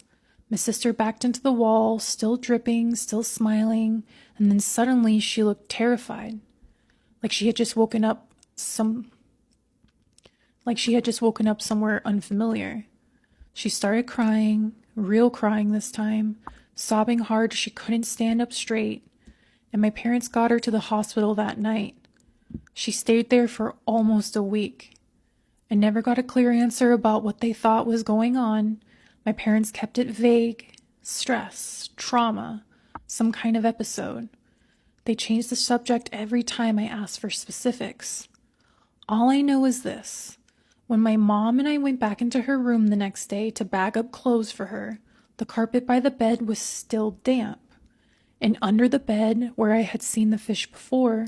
My sister backed into the wall, still dripping, still smiling, and then suddenly she looked terrified, like she had just woken up somewhere unfamiliar. She started crying, real crying this time, sobbing hard she couldn't stand up straight, and my parents got her to the hospital that night. She stayed there for almost a week. I never got a clear answer about what they thought was going on. My parents kept it vague. Stress, trauma, some kind of episode. They changed the subject every time I asked for specifics. All I know is this. When my mom and I went back into her room the next day to bag up clothes for her, the carpet by the bed was still damp. And under the bed, where I had seen the fish before,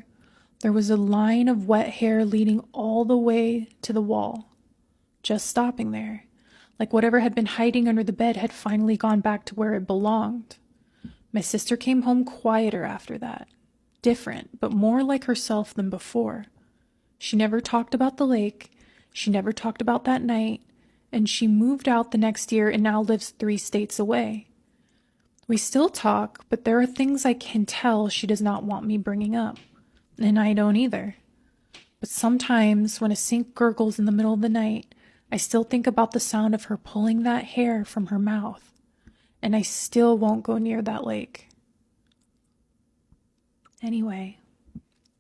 there was a line of wet hair leading all the way to the wall, just stopping there, like whatever had been hiding under the bed had finally gone back to where it belonged. My sister came home quieter after that, different, but more like herself than before. She never talked about the lake, she never talked about that night, and she moved out the next year and now lives 3 states away. We still talk, but there are things I can tell she does not want me bringing up. And I don't either. But sometimes when a sink gurgles in the middle of the night, I still think about the sound of her pulling that hair from her mouth. And I still won't go near that lake. Anyway,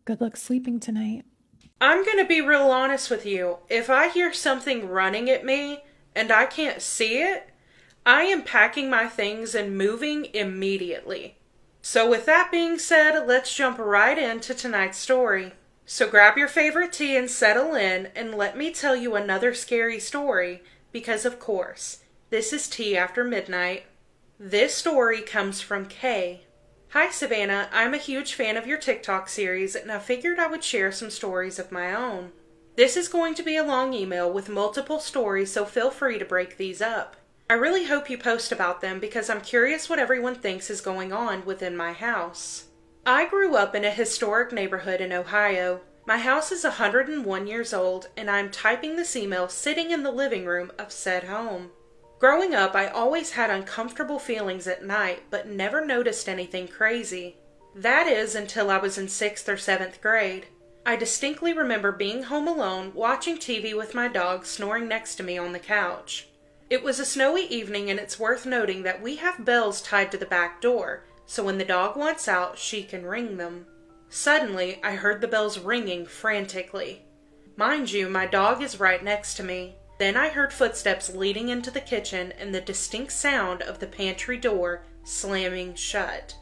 good luck sleeping tonight. I'm gonna be real honest with you. If I hear something running at me and I can't see it, I am packing my things and moving immediately. So with that being said, let's jump right into tonight's story. So grab your favorite tea and settle in, and let me tell you another scary story, because of course, this is Tea After Midnight. This story comes from Kay. Hi Savannah, I'm a huge fan of your TikTok series, and I figured I would share some stories of my own. This is going to be a long email with multiple stories, so feel free to break these up. I really hope you post about them because I'm curious what everyone thinks is going on within my house. I grew up in a historic neighborhood in Ohio. My house is 101 years old, and I'm typing this email sitting in the living room of said home. Growing up, I always had uncomfortable feelings at night, but never noticed anything crazy. That is until I was in 6th or 7th grade. I distinctly remember being home alone, watching TV with my dog snoring next to me on the couch. It was a snowy evening, and it's worth noting that we have bells tied to the back door, so when the dog wants out, she can ring them. Suddenly, I heard the bells ringing frantically. Mind you, my dog is right next to me. Then I heard footsteps leading into the kitchen and the distinct sound of the pantry door slamming shut.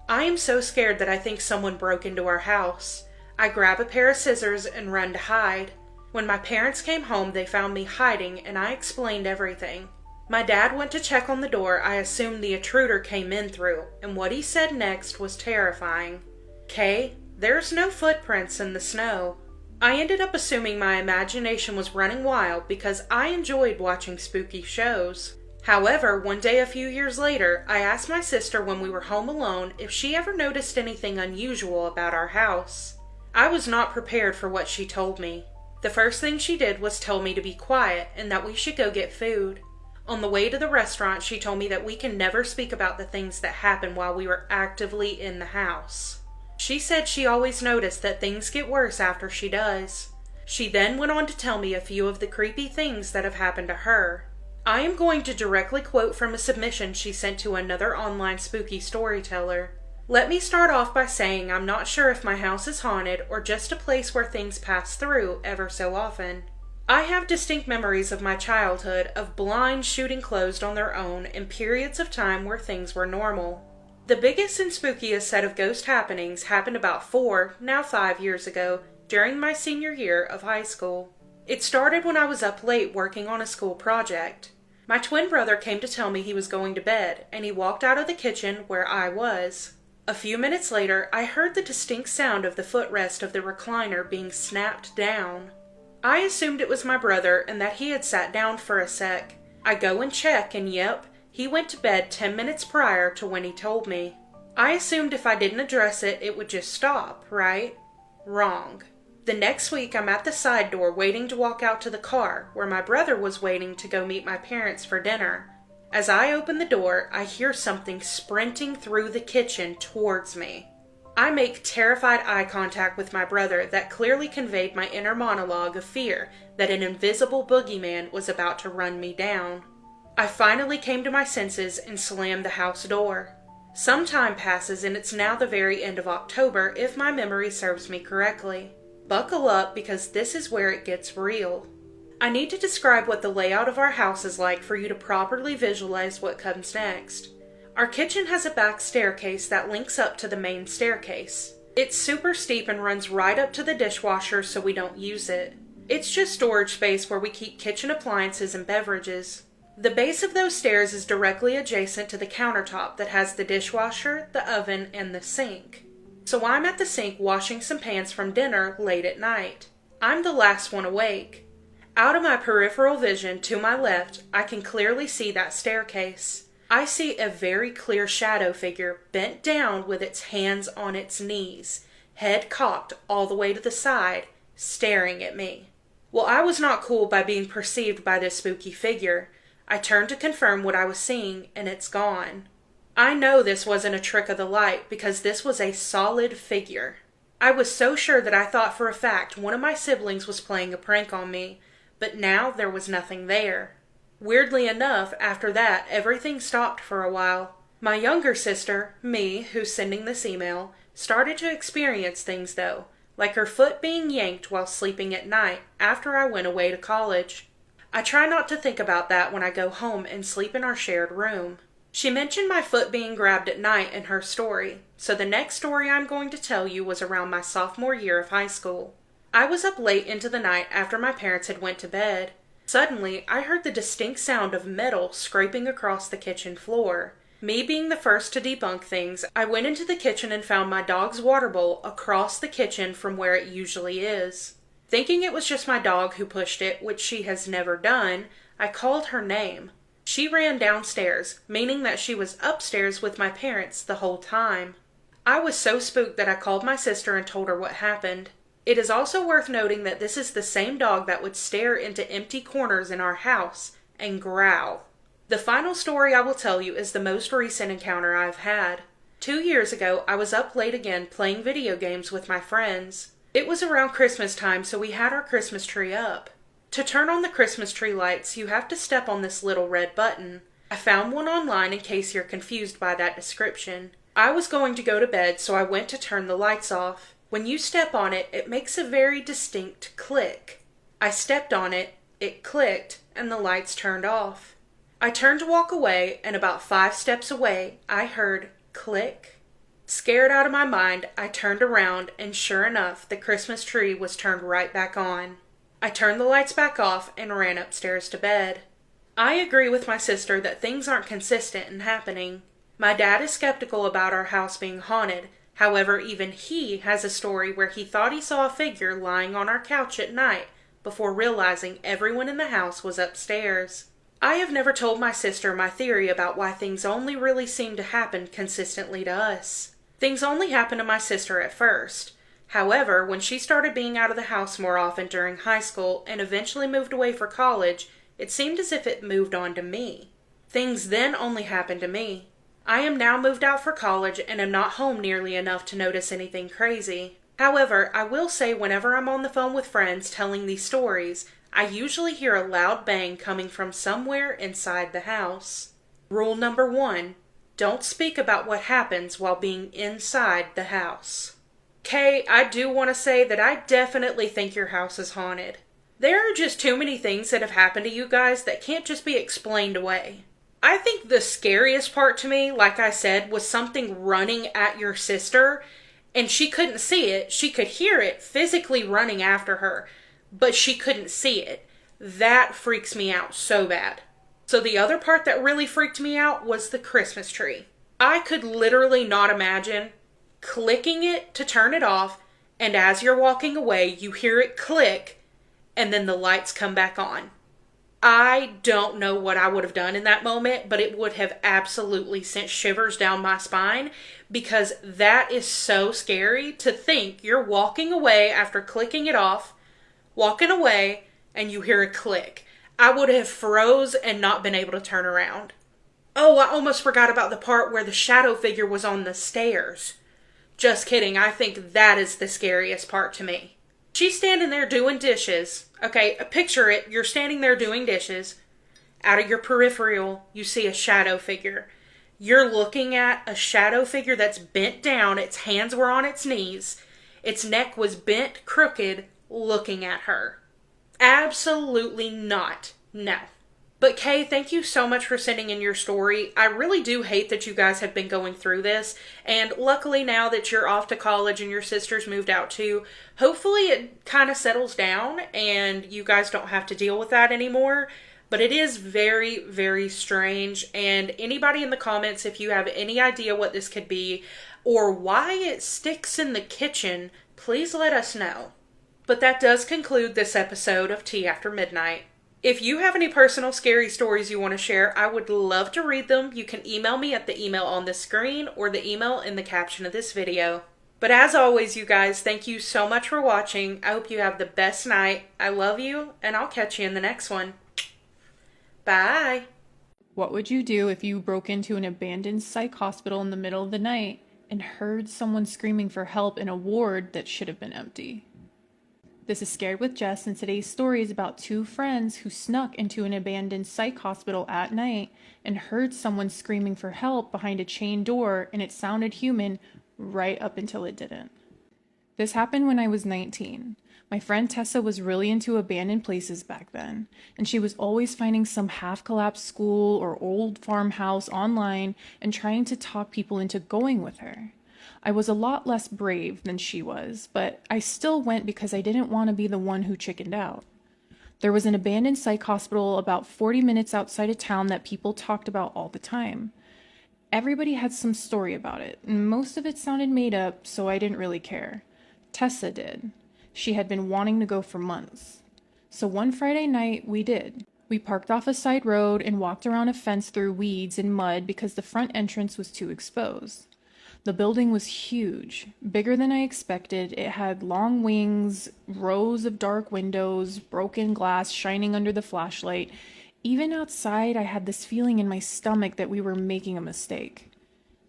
I am so scared that I think someone broke into our house. I grab a pair of scissors and run to hide. When my parents came home, they found me hiding, and I explained everything. My dad went to check on the door I assumed the intruder came in through, and what he said next was terrifying. "Kay, there's no footprints in the snow." I ended up assuming my imagination was running wild because I enjoyed watching spooky shows. However, one day a few years later, I asked my sister when we were home alone if she ever noticed anything unusual about our house. I was not prepared for what she told me. The first thing she did was tell me to be quiet and that we should go get food. On the way to the restaurant, she told me that we can never speak about the things that happen while we were actively in the house. She said she always noticed that things get worse after she does. She then went on to tell me a few of the creepy things that have happened to her. I am going to directly quote from a submission she sent to another online spooky storyteller. "Let me start off by saying I'm not sure if my house is haunted or just a place where things pass through ever so often. I have distinct memories of my childhood of blinds shooting closed on their own in periods of time where things were normal. The biggest and spookiest set of ghost happenings happened about 4, now 5 years ago, during my senior year of high school. It started when I was up late working on a school project. My twin brother came to tell me he was going to bed, and he walked out of the kitchen where I was. A few minutes later, I heard the distinct sound of the footrest of the recliner being snapped down. I assumed it was my brother and that he had sat down for a sec. I go and check, and yep, he went to bed 10 minutes prior to when he told me. I assumed if I didn't address it, it would just stop, right? Wrong. The next week, I'm at the side door waiting to walk out to the car, where my brother was waiting to go meet my parents for dinner. As I open the door, I hear something sprinting through the kitchen towards me. I make terrified eye contact with my brother that clearly conveyed my inner monologue of fear that an invisible boogeyman was about to run me down. I finally came to my senses and slammed the house door. Some time passes and it's now the very end of October if my memory serves me correctly. Buckle up because this is where it gets real. I need to describe what the layout of our house is like for you to properly visualize what comes next. Our kitchen has a back staircase that links up to the main staircase. It's super steep and runs right up to the dishwasher so we don't use it. It's just storage space where we keep kitchen appliances and beverages. The base of those stairs is directly adjacent to the countertop that has the dishwasher, the oven, and the sink. So I'm at the sink washing some pans from dinner late at night. I'm the last one awake. Out of my peripheral vision to my left, I can clearly see that staircase. I see a very clear shadow figure bent down with its hands on its knees, head cocked all the way to the side, staring at me. Well, I was not cool by being perceived by this spooky figure. I turned to confirm what I was seeing, and it's gone. I know this wasn't a trick of the light because this was a solid figure. I was so sure that I thought for a fact one of my siblings was playing a prank on me, but now there was nothing there. Weirdly enough, after that, everything stopped for a while. My younger sister, me, who's sending this email, started to experience things though, like her foot being yanked while sleeping at night after I went away to college. I try not to think about that when I go home and sleep in our shared room. She mentioned my foot being grabbed at night in her story, so the next story I'm going to tell you was around my sophomore year of high school. I was up late into the night after my parents had went to bed. Suddenly, I heard the distinct sound of metal scraping across the kitchen floor. Me being the first to debunk things, I went into the kitchen and found my dog's water bowl across the kitchen from where it usually is. Thinking it was just my dog who pushed it, which she has never done, I called her name. She ran downstairs, meaning that she was upstairs with my parents the whole time. I was so spooked that I called my sister and told her what happened. It is also worth noting that this is the same dog that would stare into empty corners in our house and growl. The final story I will tell you is the most recent encounter I've had. 2 years ago, I was up late again playing video games with my friends. It was around Christmas time, so we had our Christmas tree up. To turn on the Christmas tree lights, you have to step on this little red button. I found one online in case you're confused by that description. I was going to go to bed, so I went to turn the lights off. When you step on it, it makes a very distinct click. I stepped on it, it clicked, and the lights turned off. I turned to walk away, and about 5 steps away, I heard click. Scared out of my mind, I turned around, and sure enough, the Christmas tree was turned right back on. I turned the lights back off and ran upstairs to bed. I agree with my sister that things aren't consistent in happening. My dad is skeptical about our house being haunted. However, even he has a story where he thought he saw a figure lying on our couch at night before realizing everyone in the house was upstairs. I have never told my sister my theory about why things only really seem to happen consistently to us. Things only happen to my sister at first. However, when she started being out of the house more often during high school and eventually moved away for college, it seemed as if it moved on to me. Things then only happened to me. I am now moved out for college and am not home nearly enough to notice anything crazy. However, I will say whenever I'm on the phone with friends telling these stories, I usually hear a loud bang coming from somewhere inside the house. Rule number 1. Don't speak about what happens while being inside the house. Kay, I do want to say that I definitely think your house is haunted. There are just too many things that have happened to you guys that can't just be explained away. I think the scariest part to me, like I said, was something running at your sister, and she couldn't see it. She could hear it physically running after her, but she couldn't see it. That freaks me out so bad. So the other part that really freaked me out was the Christmas tree. I could literally not imagine clicking it to turn it off, and as you're walking away, you hear it click, and then the lights come back on. I don't know what I would have done in that moment, but it would have absolutely sent shivers down my spine because that is so scary to think you're walking away after clicking it off, walking away, and you hear a click. I would have froze and not been able to turn around. Oh, I almost forgot about the part where the shadow figure was on the stairs. Just kidding, I think that is the scariest part to me. She's standing there doing dishes. Okay, picture it. You're standing there doing dishes. Out of your peripheral, you see a shadow figure. You're looking at a shadow figure that's bent down. Its hands were on its knees. Its neck was bent crooked, looking at her. Absolutely not. No. But Kay, thank you so much for sending in your story. I really do hate that you guys have been going through this. And luckily now that you're off to college and your sister's moved out too, hopefully it kind of settles down and you guys don't have to deal with that anymore. But it is very, very strange. And anybody in the comments, if you have any idea what this could be or why it sticks in the kitchen, please let us know. But that does conclude this episode of Tea After Midnight. If you have any personal scary stories you want to share, I would love to read them. You can email me at the email on the screen or the email in the caption of this video. But as always, you guys, thank you so much for watching. I hope you have the best night. I love you, and I'll catch you in the next one. Bye. What would you do if you broke into an abandoned psych hospital in the middle of the night and heard someone screaming for help in a ward that should have been empty? This is Scared with Jess, and today's story is about two friends who snuck into an abandoned psych hospital at night and heard someone screaming for help behind a chained door, and it sounded human right up until it didn't. This happened when I was 19. My friend Tessa was really into abandoned places back then, and she was always finding some half-collapsed school or old farmhouse online and trying to talk people into going with her. I was a lot less brave than she was, but I still went because I didn't want to be the one who chickened out. There was an abandoned psych hospital about 40 minutes outside of town that people talked about all the time. Everybody had some story about it, and most of it sounded made up, so I didn't really care. Tessa did. She had been wanting to go for months. So one Friday night, we did. We parked off a side road and walked around a fence through weeds and mud because the front entrance was too exposed. The building was huge, bigger than I expected. It had long wings, rows of dark windows, broken glass shining under the flashlight. Even outside, I had this feeling in my stomach that we were making a mistake.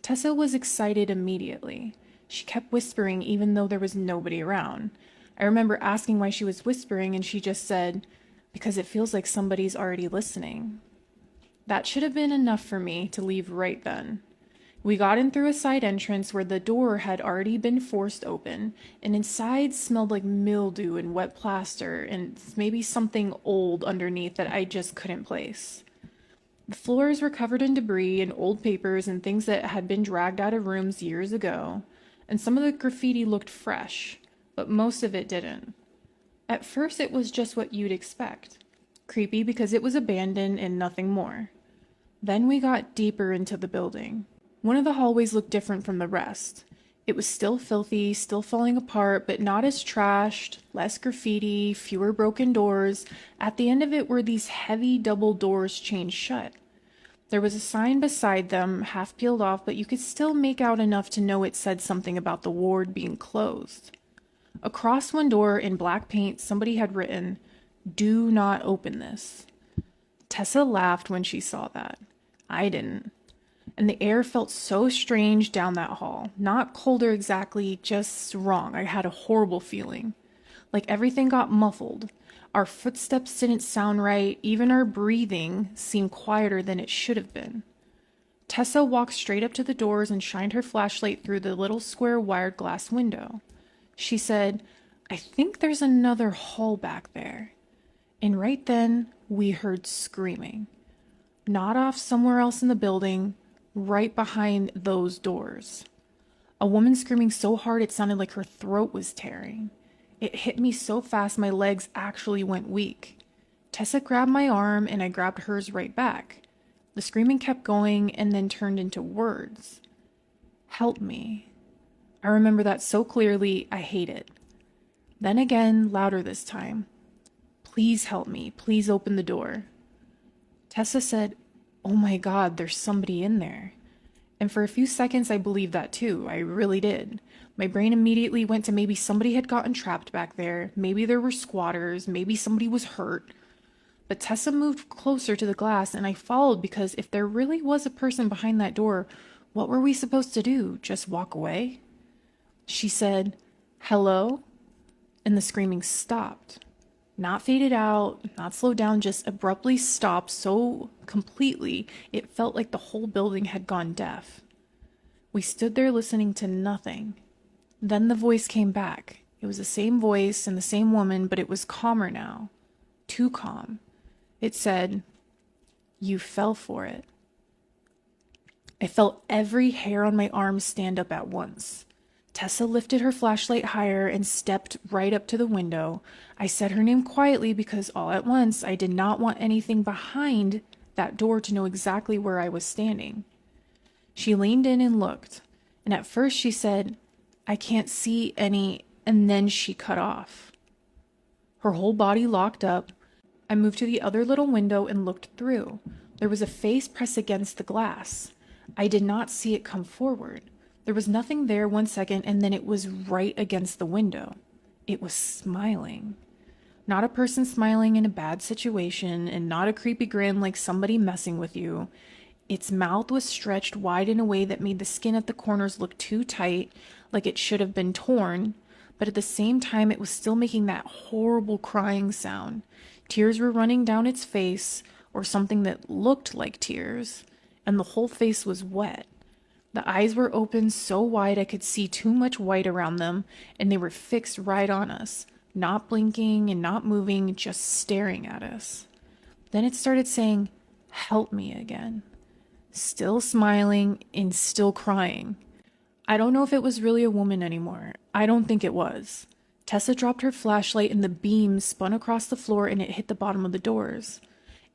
Tessa was excited immediately. She kept whispering even though there was nobody around. I remember asking why she was whispering, and she just said, "Because it feels like somebody's already listening." That should have been enough for me to leave right then. We got in through a side entrance where the door had already been forced open, and inside smelled like mildew and wet plaster and maybe something old underneath that I just couldn't place. The floors were covered in debris and old papers and things that had been dragged out of rooms years ago, and some of the graffiti looked fresh, but most of it didn't. At first it was just what you'd expect. Creepy because it was abandoned and nothing more. Then we got deeper into the building. One of the hallways looked different from the rest. It was still filthy, still falling apart, but not as trashed, less graffiti, fewer broken doors. At the end of it were these heavy double doors chained shut. There was a sign beside them, half peeled off, but you could still make out enough to know it said something about the ward being closed. Across one door in black paint, somebody had written, "Do not open this." Tessa laughed when she saw that. I didn't. And the air felt so strange down that hall. Not colder exactly, just wrong. I had a horrible feeling. Like everything got muffled. Our footsteps didn't sound right. Even our breathing seemed quieter than it should have been. Tessa walked straight up to the doors and shined her flashlight through the little square wired glass window. She said, "I think there's another hall back there." And right then, we heard screaming. Not off somewhere else in the building, right behind those doors. A woman screaming so hard it sounded like her throat was tearing. It hit me so fast my legs actually went weak. Tessa grabbed my arm and I grabbed hers right back. The screaming kept going and then turned into words. "Help me." I remember that so clearly, I hate it. Then again, louder this time. "Please help me. Please open the door." Tessa said, "Oh my God, there's somebody in there." And for a few seconds, I believed that too. I really did. My brain immediately went to maybe somebody had gotten trapped back there. Maybe there were squatters. Maybe somebody was hurt. But Tessa moved closer to the glass and I followed because if there really was a person behind that door, what were we supposed to do? Just walk away? She said, "Hello?" And the screaming stopped. Not faded out, not slowed down, just abruptly stopped so completely it felt like the whole building had gone deaf. We stood there listening to nothing. Then the voice came back. It was the same voice and the same woman, but it was calmer now. Too calm. It said, "You fell for it." I felt every hair on my arm stand up at once. Tessa lifted her flashlight higher and stepped right up to the window. I said her name quietly because all at once I did not want anything behind that door to know exactly where I was standing. She leaned in and looked, and at first she said, "I can't see any," and then she cut off. Her whole body locked up. I moved to the other little window and looked through. There was a face pressed against the glass. I did not see it come forward. There was nothing there 1 second, and then it was right against the window. It was smiling. Not a person smiling in a bad situation, and not a creepy grin like somebody messing with you. Its mouth was stretched wide in a way that made the skin at the corners look too tight, like it should have been torn, but at the same time it was still making that horrible crying sound. Tears were running down its face, or something that looked like tears, and the whole face was wet. The eyes were open so wide I could see too much white around them, and they were fixed right on us, not blinking and not moving, just staring at us. Then it started saying, "Help me" again. Still smiling and still crying. I don't know if it was really a woman anymore. I don't think it was. Tessa dropped her flashlight and the beam spun across the floor and it hit the bottom of the doors.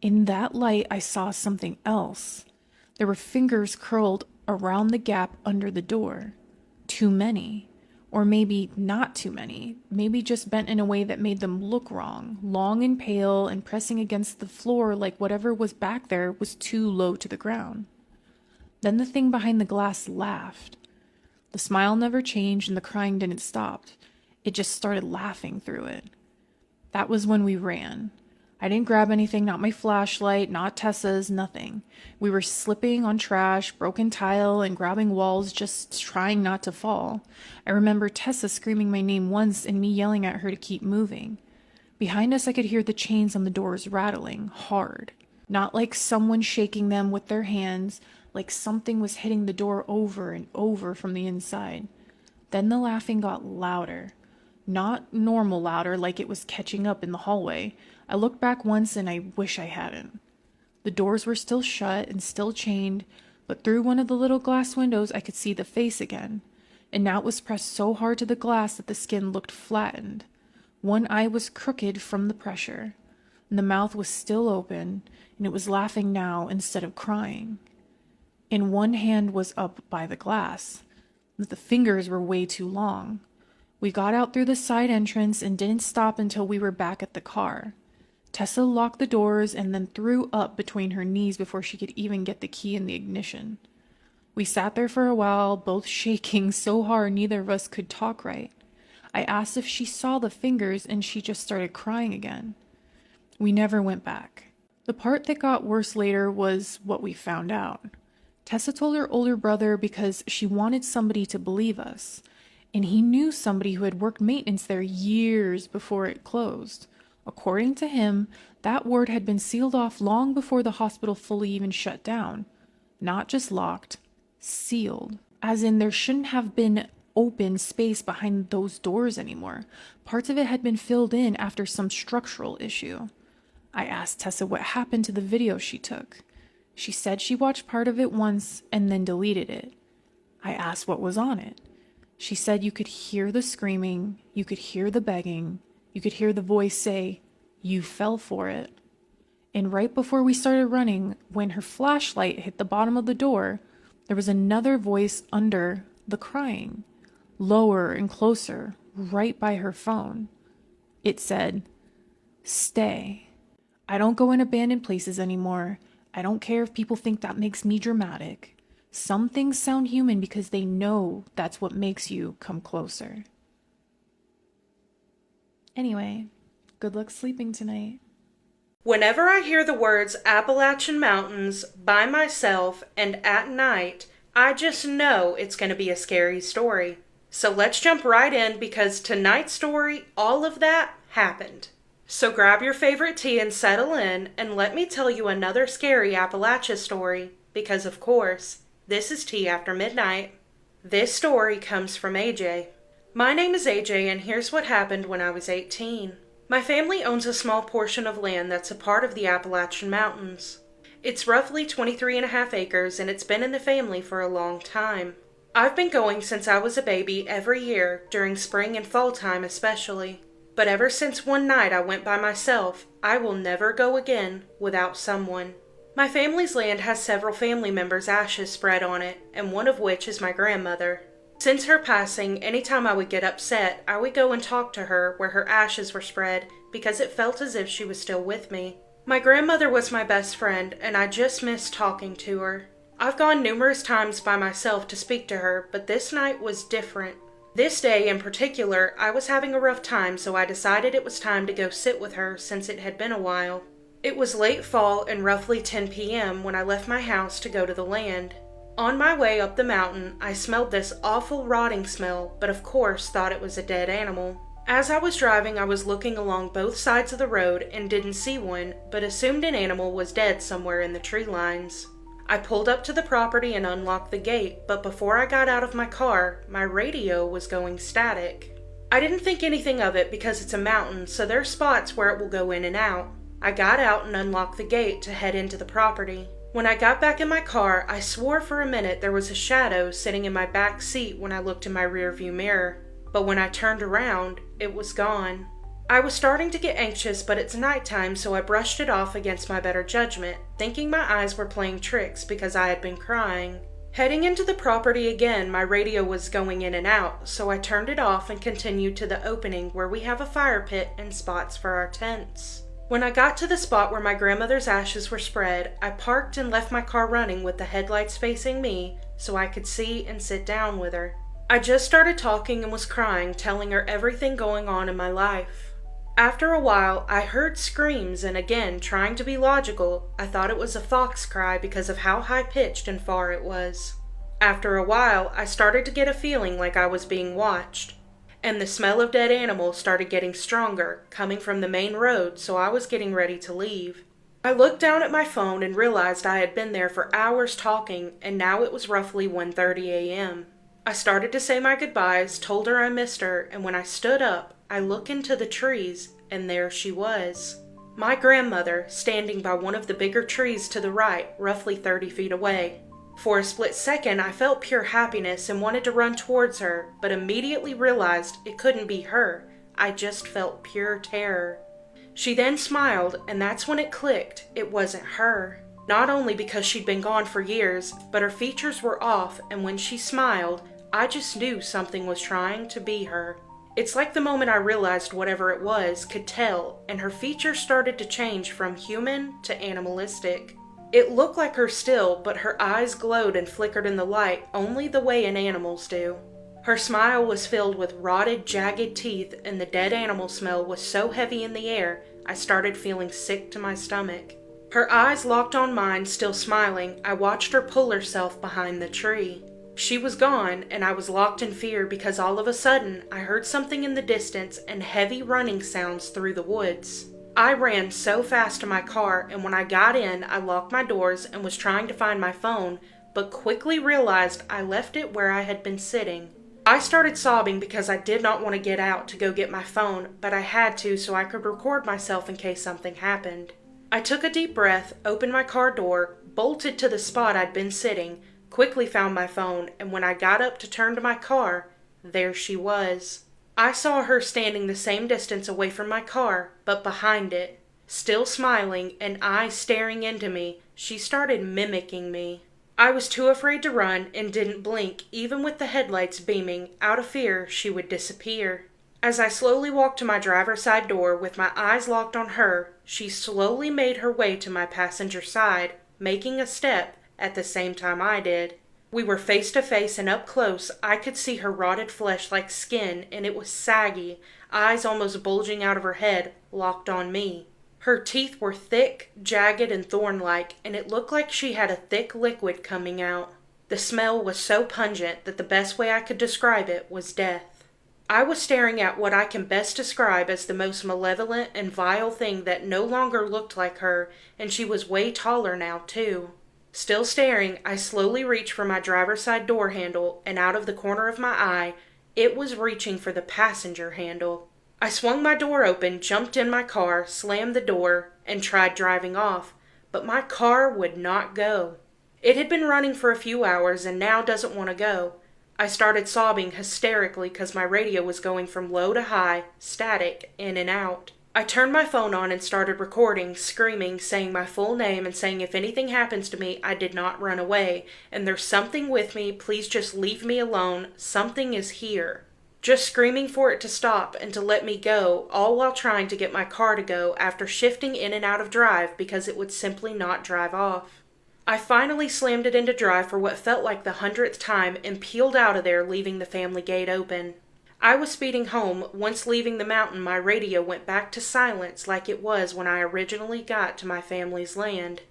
In that light, I saw something else. There were fingers curled around the gap under the door. Too many. Or maybe not too many. Maybe just bent in a way that made them look wrong. Long and pale and pressing against the floor like whatever was back there was too low to the ground. Then the thing behind the glass laughed. The smile never changed and the crying didn't stop. It just started laughing through it. That was when we ran. I didn't grab anything, not my flashlight, not Tessa's, nothing. We were slipping on trash, broken tile, and grabbing walls, just trying not to fall. I remember Tessa screaming my name once and me yelling at her to keep moving. Behind us, I could hear the chains on the doors rattling, hard. Not like someone shaking them with their hands, like something was hitting the door over and over from the inside. Then the laughing got louder. Not normal louder, like it was catching up in the hallway. I looked back once and I wish I hadn't. The doors were still shut and still chained, but through one of the little glass windows I could see the face again, and now it was pressed so hard to the glass that the skin looked flattened. One eye was crooked from the pressure. and the mouth was still open, and it was laughing now instead of crying. And one hand was up by the glass, but the fingers were way too long. We got out through the side entrance and didn't stop until we were back at the car. Tessa locked the doors and then threw up between her knees before she could even get the key in the ignition. We sat there for a while, both shaking so hard neither of us could talk right. I asked if she saw the fingers, and she just started crying again. We never went back. The part that got worse later was what we found out. Tessa told her older brother because she wanted somebody to believe us, and he knew somebody who had worked maintenance there years before it closed. According to him, that ward had been sealed off long before the hospital fully even shut down. Not just locked, sealed. As in, there shouldn't have been open space behind those doors anymore. Parts of it had been filled in after some structural issue. I asked Tessa what happened to the video she took. She said she watched part of it once and then deleted it. I asked what was on it. She said you could hear the screaming, you could hear the begging, you could hear the voice say, "You fell for it." And right before we started running, when her flashlight hit the bottom of the door, there was another voice under the crying, lower and closer, right by her phone. It said, "Stay. I don't go in abandoned places anymore. I don't care if people think that makes me dramatic. Some things sound human because they know that's what makes you come closer." Anyway, good luck sleeping tonight. Whenever I hear the words Appalachian Mountains, by myself, and at night, I just know it's going to be a scary story. So let's jump right in because tonight's story, all of that happened. So grab your favorite tea and settle in, and let me tell you another scary Appalachia story, because of course, this is Tea After Midnight. This story comes from AJ. My name is AJ, and here's what happened when I was 18. My family owns a small portion of land that's a part of the Appalachian Mountains. It's roughly 23.5 acres, and it's been in the family for a long time. I've been going since I was a baby every year, during spring and fall time especially. But ever since one night I went by myself, I will never go again without someone. My family's land has several family members' ashes spread on it, and one of which is my grandmother. Since her passing, anytime I would get upset, I would go and talk to her where her ashes were spread because it felt as if she was still with me. My grandmother was my best friend, and I just missed talking to her. I've gone numerous times by myself to speak to her, but this night was different. This day in particular, I was having a rough time, so I decided it was time to go sit with her since it had been a while. It was late fall and roughly 10 p.m. when I left my house to go to the land. On my way up the mountain, I smelled this awful rotting smell, but of course thought it was a dead animal. As I was driving, I was looking along both sides of the road and didn't see one, but assumed an animal was dead somewhere in the tree lines. I pulled up to the property and unlocked the gate, but before I got out of my car, my radio was going static. I didn't think anything of it because it's a mountain, so there are spots where it will go in and out. I got out and unlocked the gate to head into the property. When I got back in my car, I swore for a minute there was a shadow sitting in my back seat when I looked in my rearview mirror, but when I turned around, it was gone. I was starting to get anxious, but it's nighttime, so I brushed it off against my better judgment, thinking my eyes were playing tricks because I had been crying. Heading into the property again, my radio was going in and out, so I turned it off and continued to the opening where we have a fire pit and spots for our tents. When I got to the spot where my grandmother's ashes were spread, I parked and left my car running with the headlights facing me so I could see and sit down with her. I just started talking and was crying, telling her everything going on in my life. After a while, I heard screams, and again, trying to be logical, I thought it was a fox cry because of how high-pitched and far it was. After a while, I started to get a feeling like I was being watched, and the smell of dead animals started getting stronger, coming from the main road, so I was getting ready to leave. I looked down at my phone and realized I had been there for hours talking, and now it was roughly 1:30 a.m. I started to say my goodbyes, told her I missed her, and when I stood up, I looked into the trees, and there she was. My grandmother, standing by one of the bigger trees to the right, roughly 30 feet away. For a split second, I felt pure happiness and wanted to run towards her, but immediately realized it couldn't be her. I just felt pure terror. She then smiled, and that's when it clicked. It wasn't her. Not only because she'd been gone for years, but her features were off, and when she smiled, I just knew something was trying to be her. It's like the moment I realized whatever it was could tell, and her features started to change from human to animalistic. It looked like her still, but her eyes glowed and flickered in the light only the way an animal's do. Her smile was filled with rotted, jagged teeth, and the dead animal smell was so heavy in the air, I started feeling sick to my stomach. Her eyes locked on mine, still smiling. I watched her pull herself behind the tree. She was gone, and I was locked in fear because all of a sudden I heard something in the distance and heavy running sounds through the woods. I ran so fast to my car, and when I got in, I locked my doors and was trying to find my phone, but quickly realized I left it where I had been sitting. I started sobbing because I did not want to get out to go get my phone, but I had to so I could record myself in case something happened. I took a deep breath, opened my car door, bolted to the spot I'd been sitting, quickly found my phone, and when I got up to turn to my car, there she was. I saw her standing the same distance away from my car, but behind it. Still smiling and eyes staring into me, she started mimicking me. I was too afraid to run and didn't blink, even with the headlights beaming, out of fear she would disappear. As I slowly walked to my driver's side door with my eyes locked on her, she slowly made her way to my passenger side, making a step at the same time I did. We were face to face and up close. I could see her rotted flesh like skin, and it was saggy, eyes almost bulging out of her head, locked on me. Her teeth were thick, jagged, and thorn-like, and it looked like she had a thick liquid coming out. The smell was so pungent that the best way I could describe it was death. I was staring at what I can best describe as the most malevolent and vile thing that no longer looked like her, and she was way taller now, too. Still staring, I slowly reached for my driver's side door handle, and out of the corner of my eye, it was reaching for the passenger handle. I swung my door open, jumped in my car, slammed the door, and tried driving off, but my car would not go. It had been running for a few hours and now doesn't want to go. I started sobbing hysterically because my radio was going from low to high, static, in and out. I turned my phone on and started recording, screaming, saying my full name and saying if anything happens to me, I did not run away, and there's something with me, please just leave me alone, something is here. Just screaming for it to stop and to let me go, all while trying to get my car to go after shifting in and out of drive because it would simply not drive off. I finally slammed it into drive for what felt like the 100th time and peeled out of there, leaving the family gate open. I was speeding home. Once leaving the mountain, my radio went back to silence like it was when I originally got to my family's land.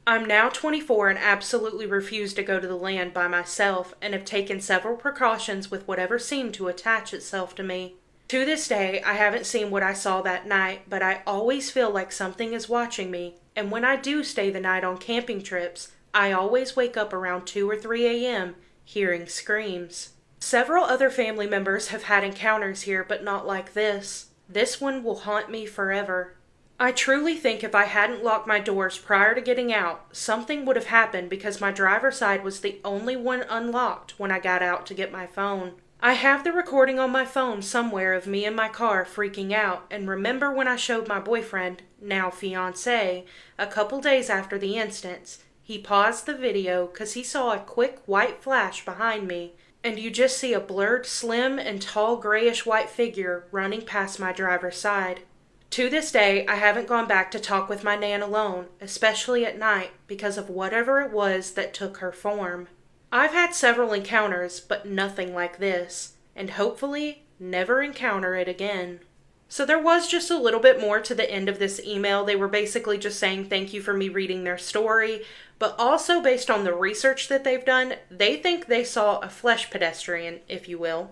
I'm now 24 and absolutely refuse to go to the land by myself and have taken several precautions with whatever seemed to attach itself to me. To this day, I haven't seen what I saw that night, but I always feel like something is watching me, and when I do stay the night on camping trips, I always wake up around 2 or 3 a.m. hearing screams. Several other family members have had encounters here, but not like this. This one will haunt me forever. I truly think if I hadn't locked my doors prior to getting out, something would have happened because my driver's side was the only one unlocked when I got out to get my phone. I have the recording on my phone somewhere of me in my car freaking out, and remember when I showed my boyfriend, now fiancé, a couple days after the instance. He paused the video because he saw a quick white flash behind me, and you just see a blurred, slim, and tall grayish-white figure running past my driver's side. To this day, I haven't gone back to talk with my Nan alone, especially at night, because of whatever it was that took her form. I've had several encounters, but nothing like this, and hopefully never encounter it again. So there was just a little bit more to the end of this email. They were basically just saying thank you for me reading their story, but also based on the research that they've done, they think they saw a flesh pedestrian, if you will.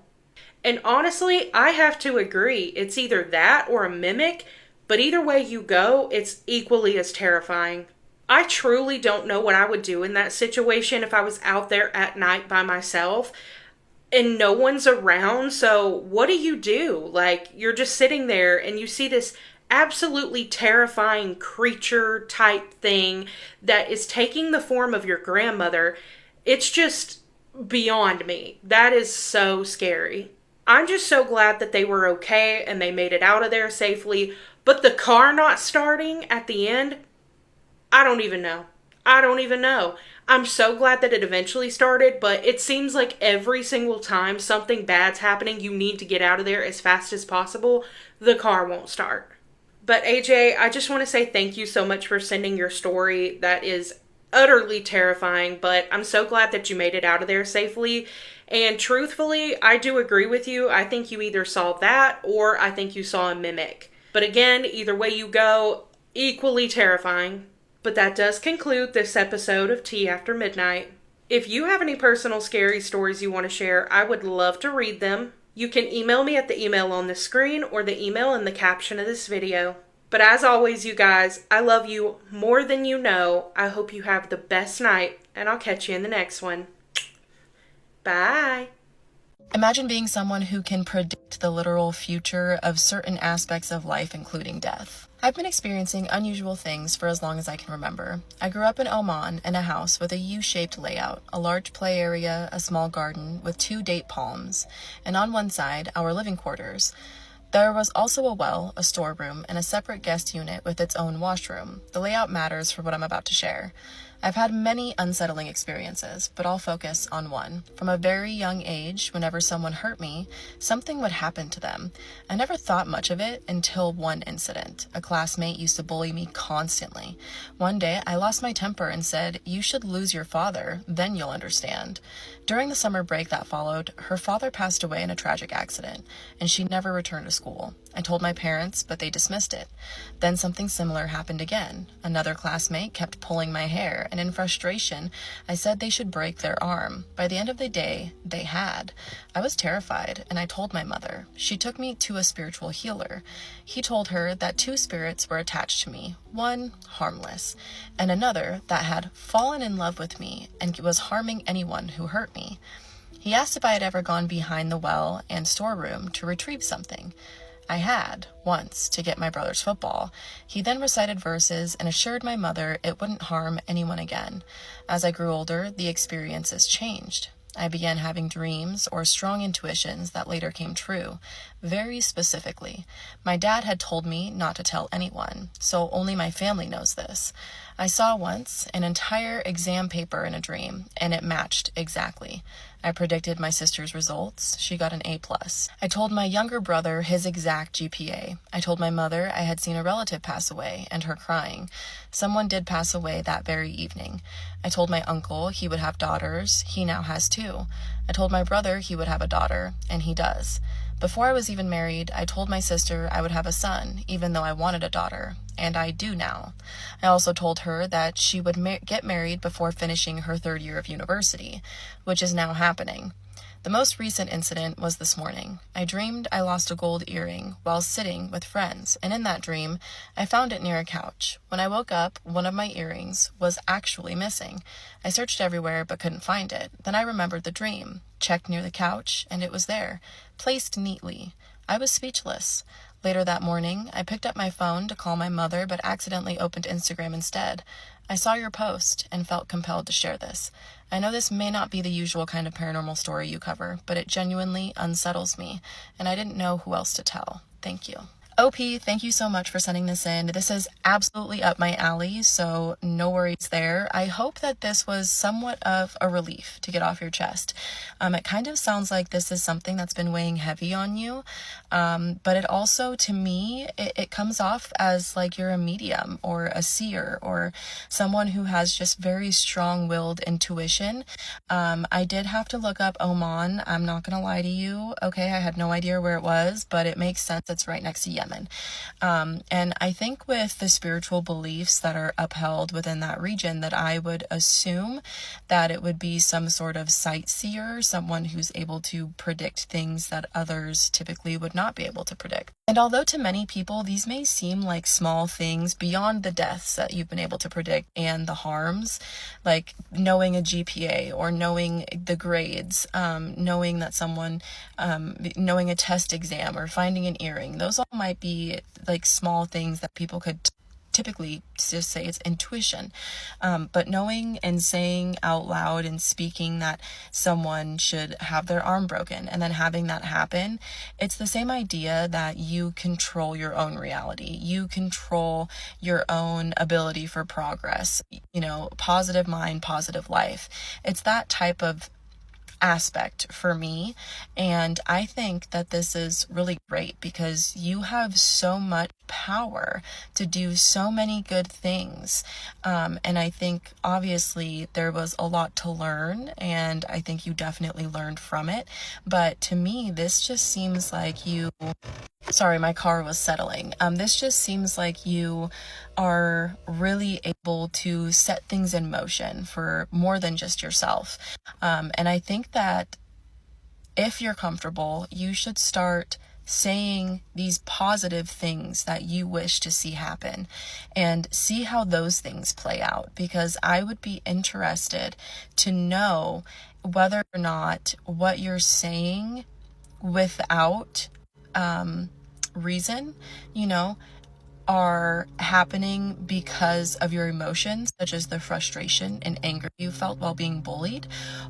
And honestly, I have to agree. It's either that or a mimic, but either way you go, it's equally as terrifying. I truly don't know what I would do in that situation if I was out there at night by myself and no one's around. So what do? Like, you're just sitting there and you see this absolutely terrifying creature type thing that is taking the form of your grandmother. It's just beyond me. That is so scary. I'm just so glad that they were okay and they made it out of there safely. But the car not starting at the end, I don't even know. I don't even know. I'm so glad that it eventually started, but it seems like every single time something bad's happening, you need to get out of there as fast as possible, the car won't start. But AJ, I just want to say thank you so much for sending your story. That is utterly terrifying, but I'm so glad that you made it out of there safely. And truthfully, I do agree with you. I think you either saw that or I think you saw a mimic. But again, either way you go, equally terrifying. But that does conclude this episode of Tea After Midnight. If you have any personal scary stories you want to share, I would love to read them. You can email me at the email on the screen or the email in the caption of this video. But as always, you guys, I love you more than you know. I hope you have the best night, and I'll catch you in the next one. Bye. Imagine being someone who can predict the literal future of certain aspects of life, including death. I've been experiencing unusual things for as long as I can remember. I grew up in Oman in a house with a U-shaped layout, a large play area, a small garden with 2 date palms, and on one side, our living quarters. There was also a well, a storeroom, and a separate guest unit with its own washroom. The layout matters for what I'm about to share. I've had many unsettling experiences, but I'll focus on one. From a very young age, whenever someone hurt me, something would happen to them. I never thought much of it until one incident. A classmate used to bully me constantly. One day, I lost my temper and said, "You should lose your father, then you'll understand." During the summer break that followed, her father passed away in a tragic accident, and she never returned to school. I told my parents, but they dismissed it. Then something similar happened again. Another classmate kept pulling my hair, and in frustration, I said they should break their arm. By the end of the day, they had. I was terrified, and I told my mother. She took me to a spiritual healer. He told her that 2 spirits were attached to me, one harmless, and another that had fallen in love with me and was harming anyone who hurt me. He asked if I had ever gone behind the well and storeroom to retrieve something. I had, once, to get my brother's football. He then recited verses and assured my mother it wouldn't harm anyone again. As I grew older, the experiences changed. I began having dreams or strong intuitions that later came true. Very specifically, my dad had told me not to tell anyone, so only my family knows this. I saw once an entire exam paper in a dream, and it matched exactly. I predicted my sister's results. She got an A+. I told my younger brother his exact GPA. I told my mother I had seen a relative pass away and her crying. Someone did pass away that very evening. I told my uncle he would have daughters. He now has 2. I told my brother he would have a daughter, and he does. Before I was even married, I told my sister I would have a son, even though I wanted a daughter, and I do now. I also told her that she would get married before finishing her 3rd year of university, which is now happening. The most recent incident was this morning. I dreamed I lost a gold earring while sitting with friends, and in that dream, I found it near a couch. When I woke up, one of my earrings was actually missing. I searched everywhere but couldn't find it. Then I remembered the dream, checked near the couch, and it was there, placed neatly. I was speechless. Later that morning, I picked up my phone to call my mother but accidentally opened Instagram instead. I saw your post and felt compelled to share this. I know this may not be the usual kind of paranormal story you cover, but it genuinely unsettles me, and I didn't know who else to tell. Thank you. OP, thank you so much for sending this in. This is absolutely up my alley, so no worries there. I hope that this was somewhat of a relief to get off your chest. It kind of sounds like this is something that's been weighing heavy on you, but it also, to me, it comes off as like you're a medium or a seer or someone who has just very strong-willed intuition. I did have to look up Oman. I'm not gonna lie to you. Okay, I had no idea where it was, but it makes sense. It's right next to Yemen. And I think with the spiritual beliefs that are upheld within that region, that I would assume that it would be some sort of sightseer, someone who's able to predict things that others typically would not be able to predict. And although to many people these may seem like small things beyond the deaths that you've been able to predict and the harms, like knowing a GPA or knowing the grades, knowing that someone, knowing a test exam or finding an earring, those all might be like small things that people could typically just say it's intuition. But knowing and saying out loud and speaking that someone should have their arm broken and then having that happen, it's the same idea that you control your own reality. You control your own ability for progress, positive mind, positive life. It's that type of aspect for me, and I think that this is really great because you have so much power to do so many good things, and I think obviously there was a lot to learn, and I think you definitely learned from it, but to me this just seems like you sorry, my car was settling. This just seems like you are really able to set things in motion for more than just yourself. And I think that if you're comfortable, you should start saying these positive things that you wish to see happen and see how those things play out, because I would be interested to know whether or not what you're saying without reason, are happening because of your emotions, such as the frustration and anger you felt while being bullied,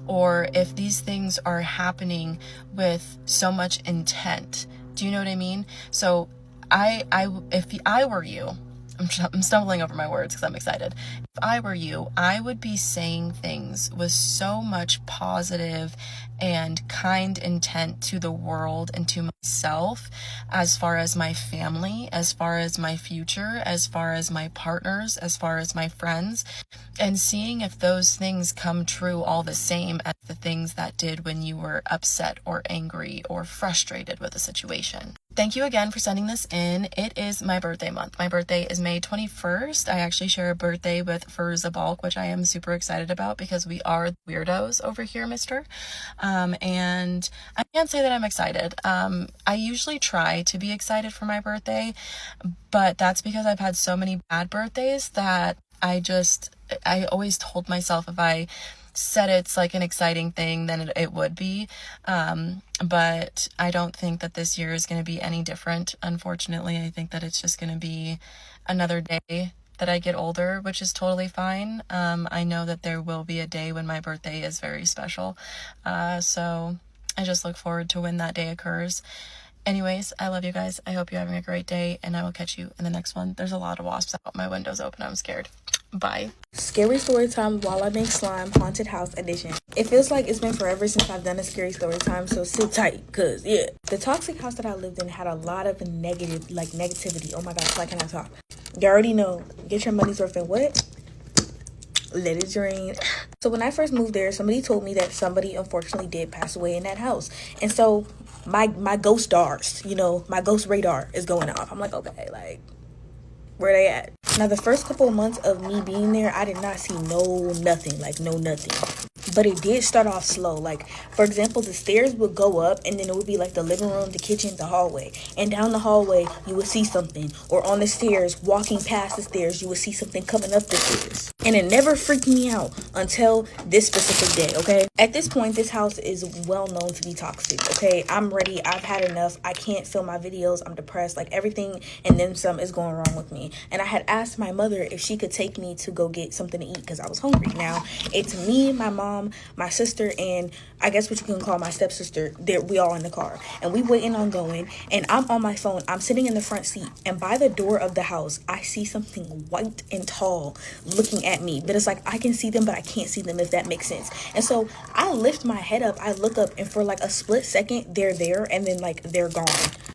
or if these things are happening with so much intent. Do you know what I mean? So if I were you, I'm stumbling over my words because I'm excited. If I were you, I would be saying things with so much positive and kind intent to the world and to myself, as far as my family, as far as my future, as far as my partners, as far as my friends, and seeing if those things come true all the same as the things that did when you were upset or angry or frustrated with a situation. Thank you again for sending this in. It is my birthday month. My birthday is May 21st. I actually share a birthday with Firuza Balk, which I am super excited about because we are weirdos over here, mister. And I can't say that I'm excited. I usually try to be excited for my birthday, but that's because I've had so many bad birthdays that I always told myself if I said it's like an exciting thing, then it would be. But I don't think that this year is going to be any different. Unfortunately, I think that it's just going to be another day that I get older, which is totally fine. I know that there will be a day when my birthday is very special. So I just look forward to when that day occurs. Anyways, I love you guys. I hope you're having a great day, and I will catch you in the next one. There's a lot of wasps out. My window's open. I'm scared. Bye. Scary story time while I make slime, haunted house edition. It feels like it's been forever since I've done a scary story time, so sit tight, cause yeah. The toxic house that I lived in had a lot of negativity. Oh my gosh, why can't I talk? You already know. Get your money's worth in what? Let it drain. So when I first moved there, somebody told me that somebody unfortunately did pass away in that house. And so my ghost stars, my ghost radar is going off. I'm like, okay, like, where they at? Now, the first couple of months of me being there, I did not see no nothing. But it did start off slow. Like, for example, the stairs would go up, and then it would be like the living room, the kitchen, the hallway. And down the hallway, you would see something. Or on the stairs, walking past the stairs, you would see something coming up the stairs. And it never freaked me out until this specific day, okay? At this point, this house is well known to be toxic, okay? I'm ready. I've had enough. I can't film my videos. I'm depressed. Like, everything and then some is going wrong with me. And I had asked my mother if she could take me to go get something to eat because I was hungry. Now, it's me, my mom, my sister, and I guess what you can call my stepsister. We all in the car, and we waiting on going, and I'm on my phone. I'm sitting in the front seat, and by the door of the house, I see something white and tall looking at me, but it's like I can see them, but I can't see them, if that makes sense. And so I lift my head up, I look up, and for like a split second, they're there, and then like they're gone.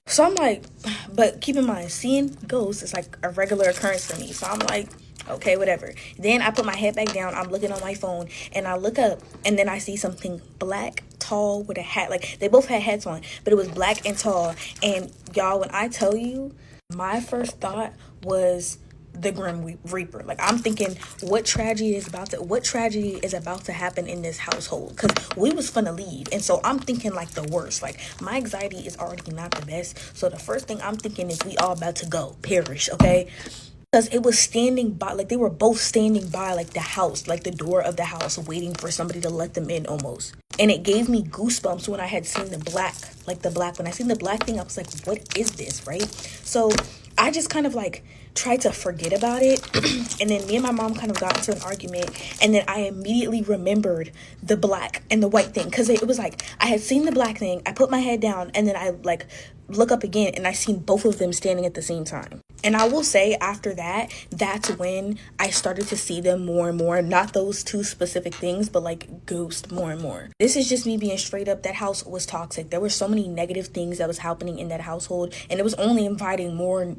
So I'm like, but keep in mind, seeing ghosts is like a regular occurrence for me. So I'm like, okay, whatever. Then I put my head back down. I'm looking on my phone, and I look up, and then I see something black, tall, with a hat. Like, they both had hats on, but it was black and tall. And y'all, when I tell you, my first thought was the Grim Reaper. Like, I'm thinking, what tragedy is about to happen in this household? Because we was finna leave, and so I'm thinking like the worst. Like, my anxiety is already not the best, so the first thing I'm thinking is we all about to go perish, okay? Because it was standing by, like, they were both standing by, like, the house, like, the door of the house, waiting for somebody to let them in, almost. And it gave me goosebumps when I had seen the black, when I seen the black thing, I was like, what is this, right? So I just kind of like tried to forget about it. And then me and my mom kind of got into an argument. And then I immediately remembered the black and the white thing. Because it was like, I had seen the black thing. I put my head down. And then I like look up again. And I seen both of them standing at the same time. And I will say after that, that's when I started to see them more and more. Not those two specific things, but like ghost more and more. This is just me being straight up. That house was toxic. There were so many negative things that was happening in that household. And it was only inviting more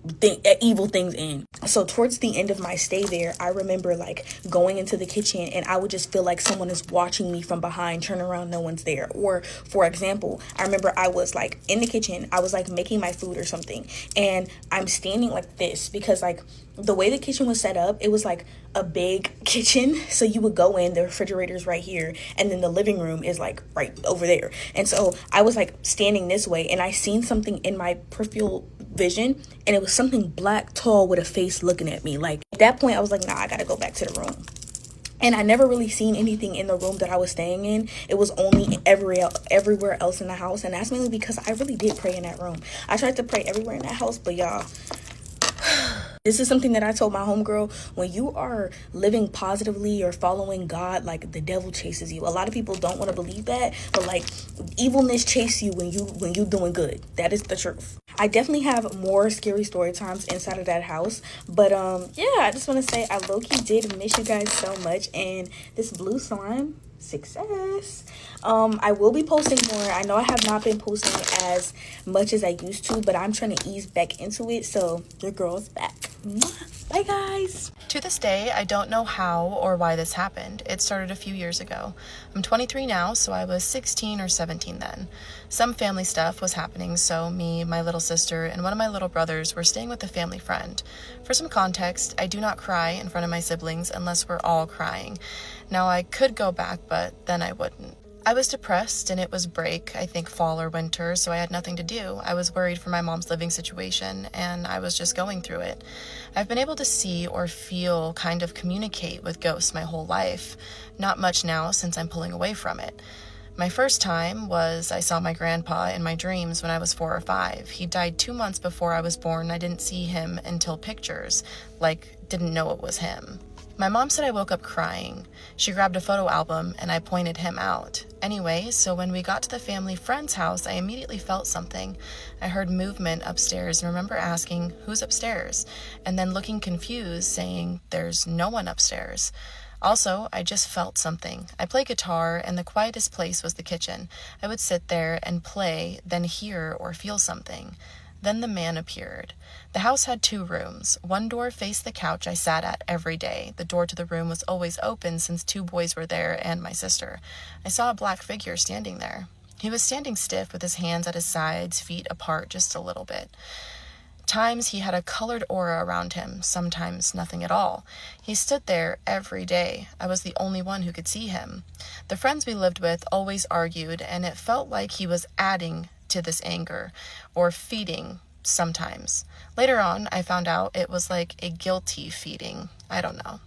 evil things in. So towards the end of my stay there, I remember like going into the kitchen and I would just feel like someone is watching me from behind, turn around, no one's there. Or for example, I remember I was like in the kitchen, I was like making my food or something. And I'm standing like this because like the way the kitchen was set up, it was like a big kitchen. So you would go in, the refrigerator's right here, and then the living room is like right over there. And so I was like standing this way and I seen something in my peripheral vision, and it was something black, tall, with a face looking at me. Like at that point I was like, nah, I gotta go back to the room. And I never really seen anything in the room that I was staying in. It was only everywhere else in the house. And that's mainly because I really did pray in that room. I tried to pray everywhere in that house, but y'all, this is something that I told my homegirl. When you are living positively or following God, like the devil chases you. A lot of people don't want to believe that, but like evilness chases you when you doing good. That is the truth. I definitely have more scary story times inside of that house. But yeah, I just want to say I low-key did miss you guys so much. And this blue slime, success. I will be posting more. I know I have not been posting as much as I used to, but I'm trying to ease back into it. So your girl's back. Mwah. Bye guys. To this day, I don't know how or why this happened. It started a few years ago. I'm 23 now, so I was 16 or 17 then. Some family stuff was happening, so me, my little sister, and one of my little brothers were staying with a family friend. For some context, I do not cry in front of my siblings unless we're all crying. Now, I could go back, but then I wouldn't. I was depressed, and it was break, I think fall or winter, so I had nothing to do. I was worried for my mom's living situation, and I was just going through it. I've been able to see or feel, kind of communicate with ghosts my whole life. Not much now since I'm pulling away from it. My first time was I saw my grandpa in my dreams when I was 4 or 5. He died 2 months before I was born. I didn't see him until pictures, like didn't know it was him. My mom said I woke up crying. She grabbed a photo album and I pointed him out. Anyway, so when we got to the family friend's house, I immediately felt something. I heard movement upstairs and remember asking, "Who's upstairs?" And then looking confused, saying, "There's no one upstairs." Also, I just felt something. I play guitar, and the quietest place was the kitchen. I would sit there and play, then hear or feel something. Then the man appeared. The house had 2 rooms. One door faced the couch I sat at every day. The door to the room was always open since 2 boys were there and my sister. I saw a black figure standing there. He was standing stiff with his hands at his sides, feet apart just a little bit. Times he had a colored aura around him, sometimes nothing at all. He stood there every day. I was the only one who could see him. The friends we lived with always argued, and it felt like he was adding to this anger, or feeding sometimes. Later on, I found out it was like a guilty feeding. I don't know.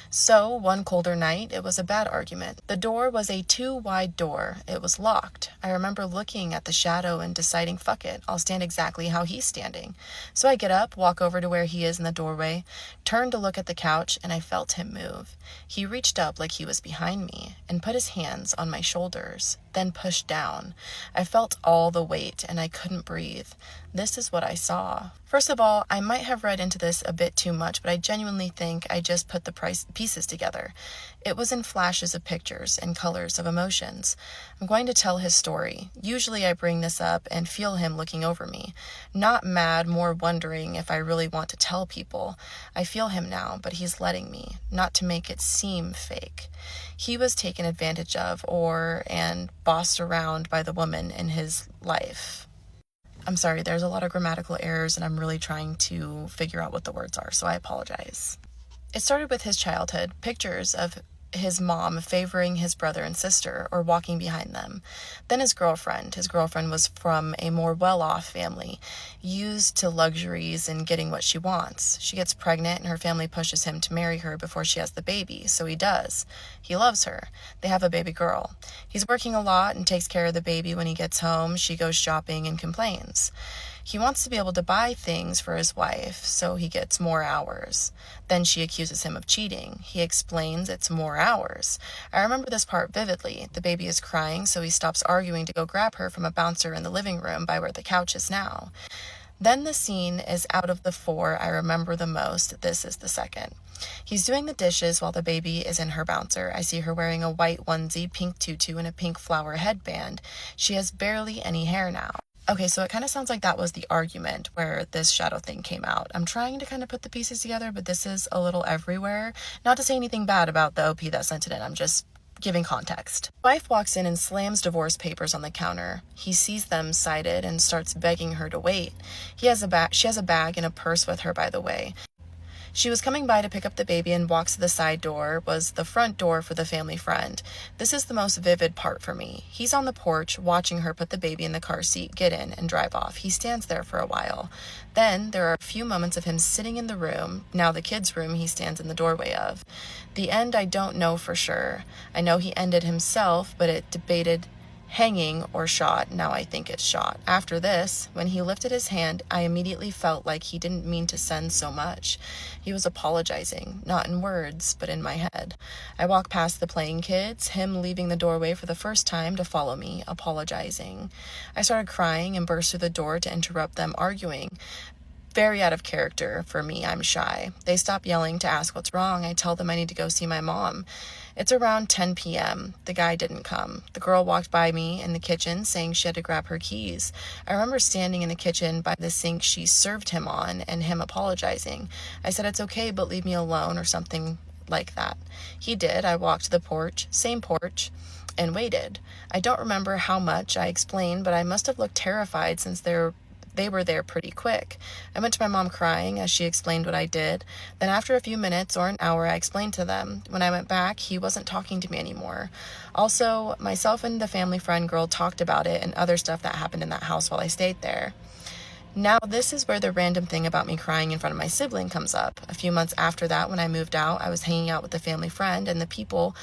So, one colder night, it was a bad argument. The door was a 2-wide door. It was locked. I remember looking at the shadow and deciding, fuck it, I'll stand exactly how he's standing. So I get up, walk over to where he is in the doorway, turned to look at the couch, and I felt him move. He reached up like he was behind me and put his hands on my shoulders, then pushed down. I felt all the weight and I couldn't breathe. This is what I saw. First of all, I might have read into this a bit too much, but I genuinely think I just put the pieces together. It was in flashes of pictures and colors of emotions. I'm going to tell his story. Usually I bring this up and feel him looking over me. Not mad, more wondering if I really want to tell people. I feel him now, but he's letting me, not to make it seem fake. He was taken advantage of and bossed around by the woman in his life. I'm sorry, there's a lot of grammatical errors and I'm really trying to figure out what the words are, so I apologize. It started with his childhood, pictures of his mom favoring his brother and sister or walking behind them. Then his girlfriend. His girlfriend was from a more well-off family, used to luxuries and getting what she wants. She gets pregnant and her family pushes him to marry her before she has the baby, so he does. He loves her. They have a baby girl. He's working a lot and takes care of the baby when he gets home. She goes shopping and complains. He wants to be able to buy things for his wife, so he gets more hours. Then she accuses him of cheating. He explains it's more hours. I remember this part vividly. The baby is crying, so he stops arguing to go grab her from a bouncer in the living room by where the couch is now. Then the scene is out of the 4 I remember the most. This is the second. He's doing the dishes while the baby is in her bouncer. I see her wearing a white onesie, pink tutu, and a pink flower headband. She has barely any hair now. Okay, so it kind of sounds like that was the argument where this shadow thing came out. I'm trying to kind of put the pieces together, but this is a little everywhere. Not to say anything bad about the OP that sent it in. I'm just giving context. Wife walks in and slams divorce papers on the counter. He sees them cited and starts begging her to wait. She has a bag and a purse with her, by the way. She was coming by to pick up the baby and walks to the side door, was the front door for the family friend. This is the most vivid part for me. He's on the porch watching her put the baby in the car seat, get in, and drive off. He stands there for a while. Then there are a few moments of him sitting in the room, now the kids' room he stands in the doorway of. The end I don't know for sure. I know he ended himself, but it debated hanging or shot. Now I think it's shot. After this, when he lifted his hand, I immediately felt like he didn't mean to send so much. He was apologizing, not in words, but in my head. I walk past the playing kids, him leaving the doorway for the first time to follow me, apologizing. I started crying and burst through the door to interrupt them arguing. Very out of character for me, I'm shy. They stop yelling to ask what's wrong. I tell them I need to go see my mom. It's around 10 p.m. The guy didn't come. The girl walked by me in the kitchen saying she had to grab her keys. I remember standing in the kitchen by the sink she served him on and him apologizing. I said, "It's okay, but leave me alone," or something like that. He did. I walked to the porch, same porch, and waited. I don't remember how much I explained, but I must have looked terrified since they were there pretty quick. I went to my mom crying as she explained what I did. Then after a few minutes or an hour, I explained to them. When I went back, he wasn't talking to me anymore. Also, myself and the family friend girl talked about it and other stuff that happened in that house while I stayed there. Now, this is where the random thing about me crying in front of my sibling comes up. A few months after that, when I moved out, I was hanging out with the family friend and the people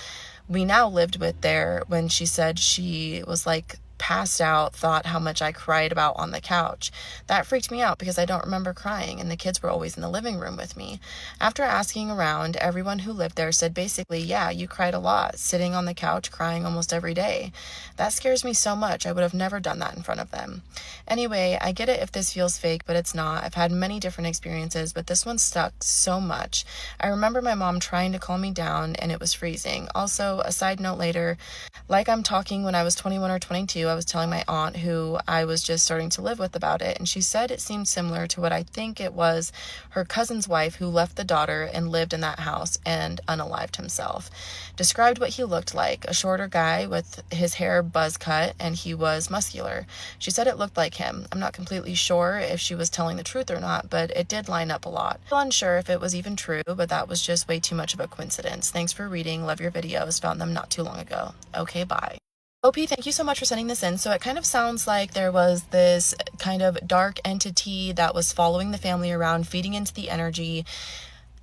we now lived with there when she said she was like passed out, thought how much I cried about on the couch. That freaked me out because I don't remember crying, and the kids were always in the living room with me. After asking around, everyone who lived there said basically, yeah, you cried a lot, sitting on the couch crying almost every day. That scares me so much. I would have never done that in front of them. Anyway, I get it if this feels fake, but it's not. I've had many different experiences, but this one stuck so much. I remember my mom trying to calm me down, and it was freezing. Also, a side note later, like I'm talking when I was 21 or 22, I was telling my aunt who I was just starting to live with about it, and she said it seemed similar to what I think it was her cousin's wife who left the daughter and lived in that house and unalived himself. Described what he looked like, a shorter guy with his hair buzz cut, and he was muscular. She said it looked like him. I'm not completely sure if she was telling the truth or not, but it did line up a lot. Still unsure if it was even true, but that was just way too much of a coincidence. Thanks for reading. Love your videos. Found them not too long ago. Okay, bye. OP, thank you so much for sending this in. So it kind of sounds like there was this kind of dark entity that was following the family around, feeding into the energy.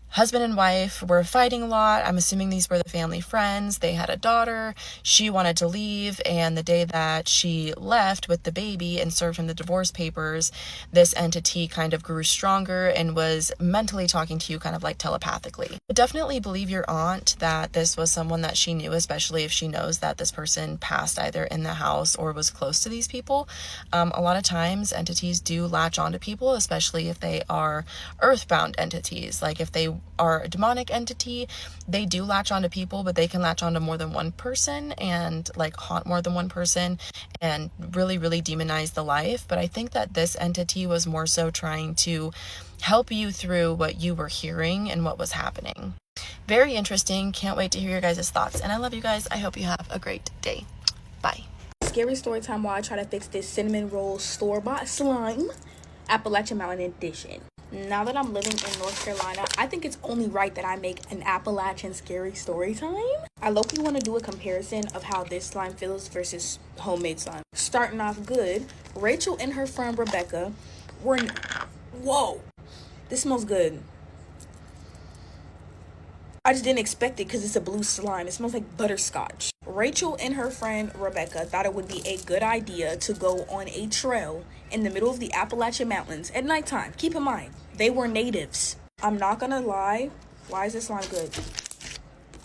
Husband and wife were fighting a lot. I'm assuming these were the family friends. They had a daughter. She wanted to leave, and the day that she left with the baby and served him the divorce papers, this entity kind of grew stronger and was mentally talking to you kind of like telepathically. But definitely believe your aunt that this was someone that she knew, especially if she knows that this person passed either in the house or was close to these people. A lot of times entities do latch onto people, especially if they are earthbound entities. Like if they are a demonic entity, they do latch onto people, but they can latch onto more than one person and like haunt more than one person and really, really demonize the life. But I think that this entity was more so trying to help you through what you were hearing and what was happening. Very interesting. Can't wait to hear your guys' thoughts. And I love you guys. I hope you have a great day. Bye. Scary story time while I try to fix this cinnamon roll store-bought slime, Appalachian Mountain edition. Now that I'm living in North Carolina, I think it's only right that I make an Appalachian scary story time. I low-key want to do a comparison of how this slime feels versus homemade slime. Starting off good, Rachel and her friend Rebecca were... Whoa! This smells good. I just didn't expect it because it's a blue slime. It smells like butterscotch. Rachel and her friend Rebecca thought it would be a good idea to go on a trail in the middle of the Appalachian Mountains at nighttime. Keep in mind, they were natives. I'm not gonna lie. Why is this slime good?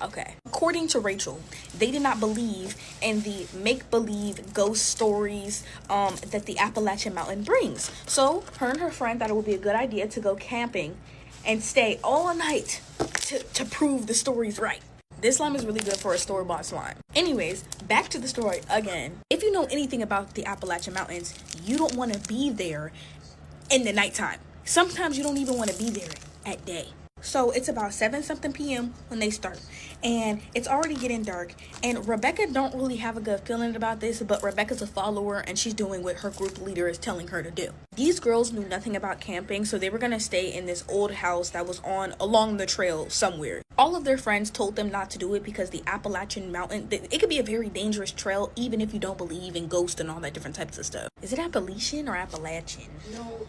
Okay. According to Rachel, they did not believe in the make-believe ghost stories that the Appalachian Mountain brings. So her and her friend thought it would be a good idea to go camping and stay all night to prove the stories right. This slime is really good for a store-bought slime. Anyways, back to the story again. If you know anything about the Appalachian Mountains, you don't want to be there in the nighttime. Sometimes you don't even want to be there at day. So it's about 7-something p.m. when they start, and it's already getting dark, and Rebecca don't really have a good feeling about this, but Rebecca's a follower and she's doing what her group leader is telling her to do. These girls knew nothing about camping, so they were going to stay in this old house that was along the trail somewhere. All of their friends told them not to do it because the Appalachian Mountain, it could be a very dangerous trail even if you don't believe in ghosts and all that different types of stuff. Is it Appalachian or Appalachian? No.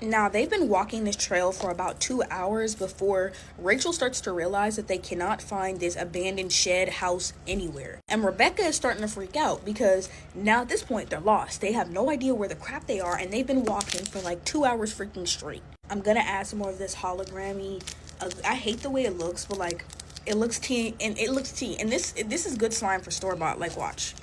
Now, they've been walking this trail for about 2 hours before Rachel starts to realize that they cannot find this abandoned shed house anywhere. And Rebecca is starting to freak out because now at this point they're lost. They have no idea where the crap they are, and they've been walking for like 2 hours freaking straight. I'm gonna add some more of this hologrammy. I hate the way it looks, but like it looks tea, and it looks tea. And this is good slime for store-bought. Like, watch.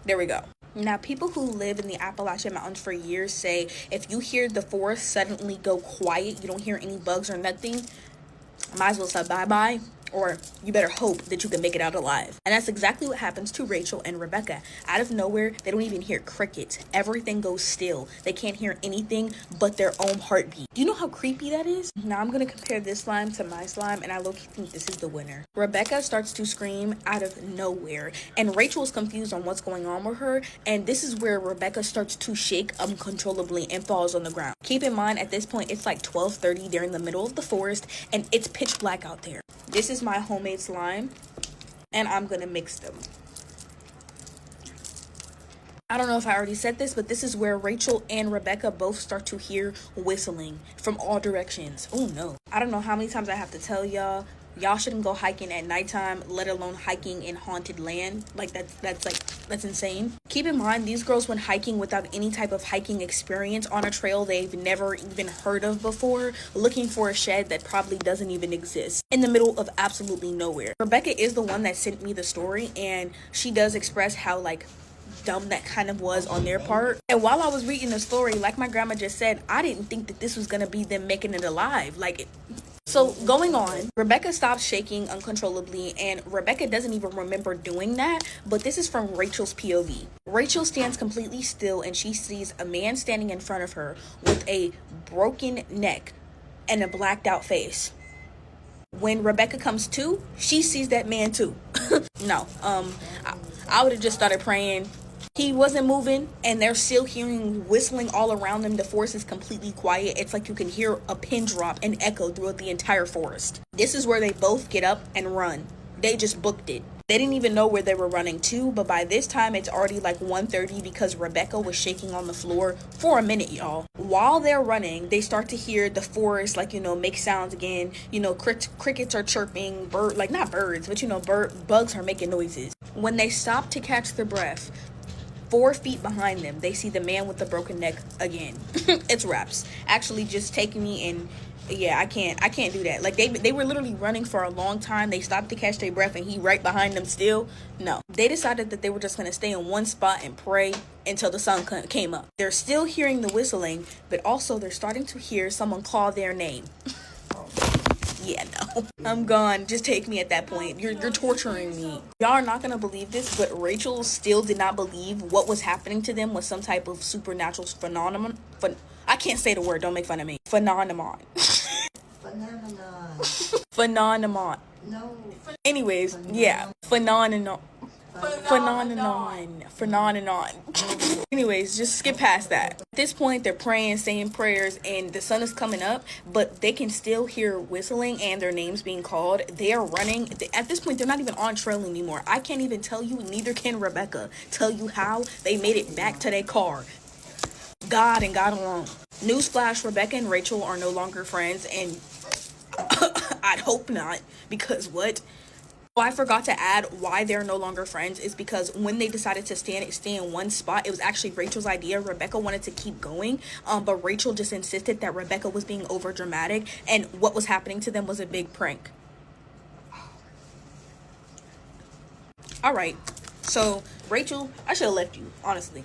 There we go. Now, people who live in the Appalachian Mountains for years say if you hear the forest suddenly go quiet, you don't hear any bugs or nothing, might as well say bye-bye, or you better hope that you can make it out alive. And that's exactly what happens to Rachel and Rebecca. Out of nowhere, they don't even hear crickets. Everything goes still. They can't hear anything but their own heartbeat. Do you know how creepy that is? Now I'm gonna compare this slime to my slime, and I low-key think this is the winner. Rebecca starts to scream out of nowhere, and Rachel's confused on what's going on with her, and this is where Rebecca starts to shake uncontrollably and falls on the ground. Keep in mind, at this point, it's like 12:30. They're in the middle of the forest, and it's pitch black out there. This is my homemade slime, and I'm gonna mix them. I don't know if I already said this, but this is where Rachel and Rebecca both start to hear whistling from all directions. Oh no. I don't know how many times I have to tell y'all shouldn't go hiking at nighttime, let alone hiking in haunted land. Like that's insane. Keep in mind, these girls went hiking without any type of hiking experience on a trail they've never even heard of before, looking for a shed that probably doesn't even exist in the middle of absolutely nowhere. Rebecca is the one that sent me the story, and she does express how like dumb that kind of was on their part. And while I was reading the story, like my grandma just said, I didn't think that this was gonna be them making it alive. So going on, Rebecca stops shaking uncontrollably, and Rebecca doesn't even remember doing that, but this is from Rachel's POV. Rachel stands completely still, and she sees a man standing in front of her with a broken neck and a blacked out face. When Rebecca comes to, she sees that man too. No, I would have just started praying. He wasn't moving, and they're still hearing whistling all around them. The forest is completely quiet. It's like you can hear a pin drop and echo throughout the entire forest. This is where they both get up and run. They just booked it. They didn't even know where they were running to, but by this time it's already like 1:30 because Rebecca was shaking on the floor for a minute, y'all. While they're running, they start to hear the forest, make sounds again. Crickets are chirping, not birds, but bugs are making noises. When they stop to catch their breath, 4 feet behind them, they see the man with the broken neck again. It's wraps. Actually, just take me and yeah, I can't do that. Like they were literally running for a long time. They stopped to catch their breath, and he right behind them still. No, they decided that they were just gonna stay in one spot and pray until the sun came up. They're still hearing the whistling, but also they're starting to hear someone call their name. Yeah, no, I'm gone. Just take me at that point. You're torturing me. Y'all are not gonna believe this, but Rachel still did not believe what was happening to them was some type of supernatural phenomenon. I can't say the word. Don't make fun of me. Phenomenon. Phenomenon. No. Anyways, yeah. Phenomenon. Anyways, just skip past that. At this point, they're praying, saying prayers, and the sun is coming up, but they can still hear whistling and their names being called. They are running. At this point, they're not even on trail anymore. I can't even tell you, neither can Rebecca, tell you how they made it back to their car. God and God alone. Newsflash, Rebecca and Rachel are no longer friends, and I'd hope not, because what? Well, I forgot to add why they're no longer friends is because when they decided to stay in one spot, it was actually Rachel's idea. Rebecca wanted to keep going, but Rachel just insisted that Rebecca was being over dramatic, and what was happening to them was a big prank. All right, so Rachel, I should have left you, honestly.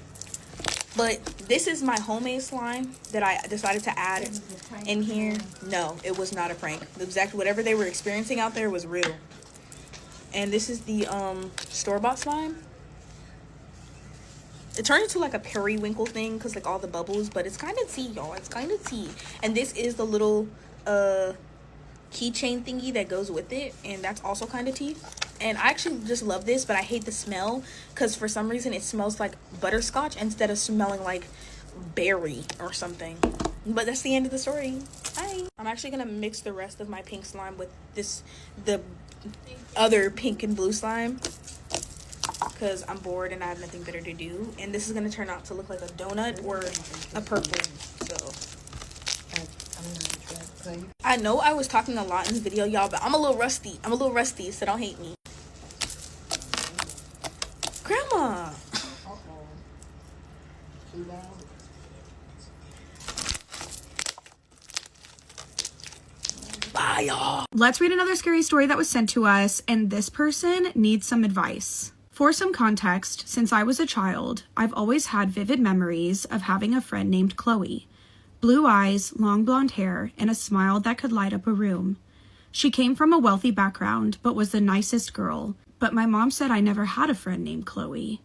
But this is my homemade slime that I decided to add in here. No, it was not a prank. Exactly whatever they were experiencing out there was real. And this is the store-bought slime. It turned into like a periwinkle thing because like all the bubbles, but it's kind of tea, y'all. It's kind of tea. And this is the little keychain thingy that goes with it, and that's also kind of tea. And I actually just love this, but I hate the smell because for some reason it smells like butterscotch instead of smelling like berry or something. But that's the end of the story. Bye. I'm actually gonna mix the rest of my pink slime with the other pink and blue slime because I'm bored and I have nothing better to do. And this is gonna turn out to look like a donut or a purple. So I know I was talking a lot in this video, y'all, but I'm a little rusty, so don't hate me. Grandma. Bye, y'all. Let's read another scary story that was sent to us, and this person needs some advice. For some context, since I was a child, I've always had vivid memories of having a friend named Chloe. Blue eyes, long blonde hair, and a smile that could light up a room. She came from a wealthy background, but was the nicest girl, but my mom said I never had a friend named Chloe.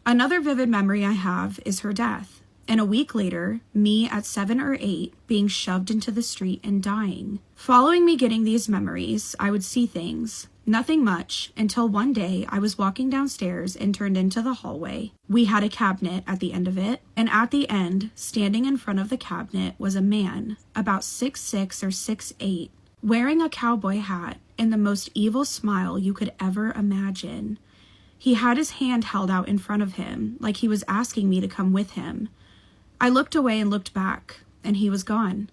Another vivid memory I have is her death, and a week later, me at 7 or 8 being shoved into the street and dying. Following me getting these memories, I would see things. Nothing much, until one day I was walking downstairs and turned into the hallway. We had a cabinet at the end of it, and at the end, standing in front of the cabinet, was a man, about 6'6" or 6'8", wearing a cowboy hat and the most evil smile you could ever imagine. He had his hand held out in front of him, like he was asking me to come with him. I looked away and looked back, and he was gone.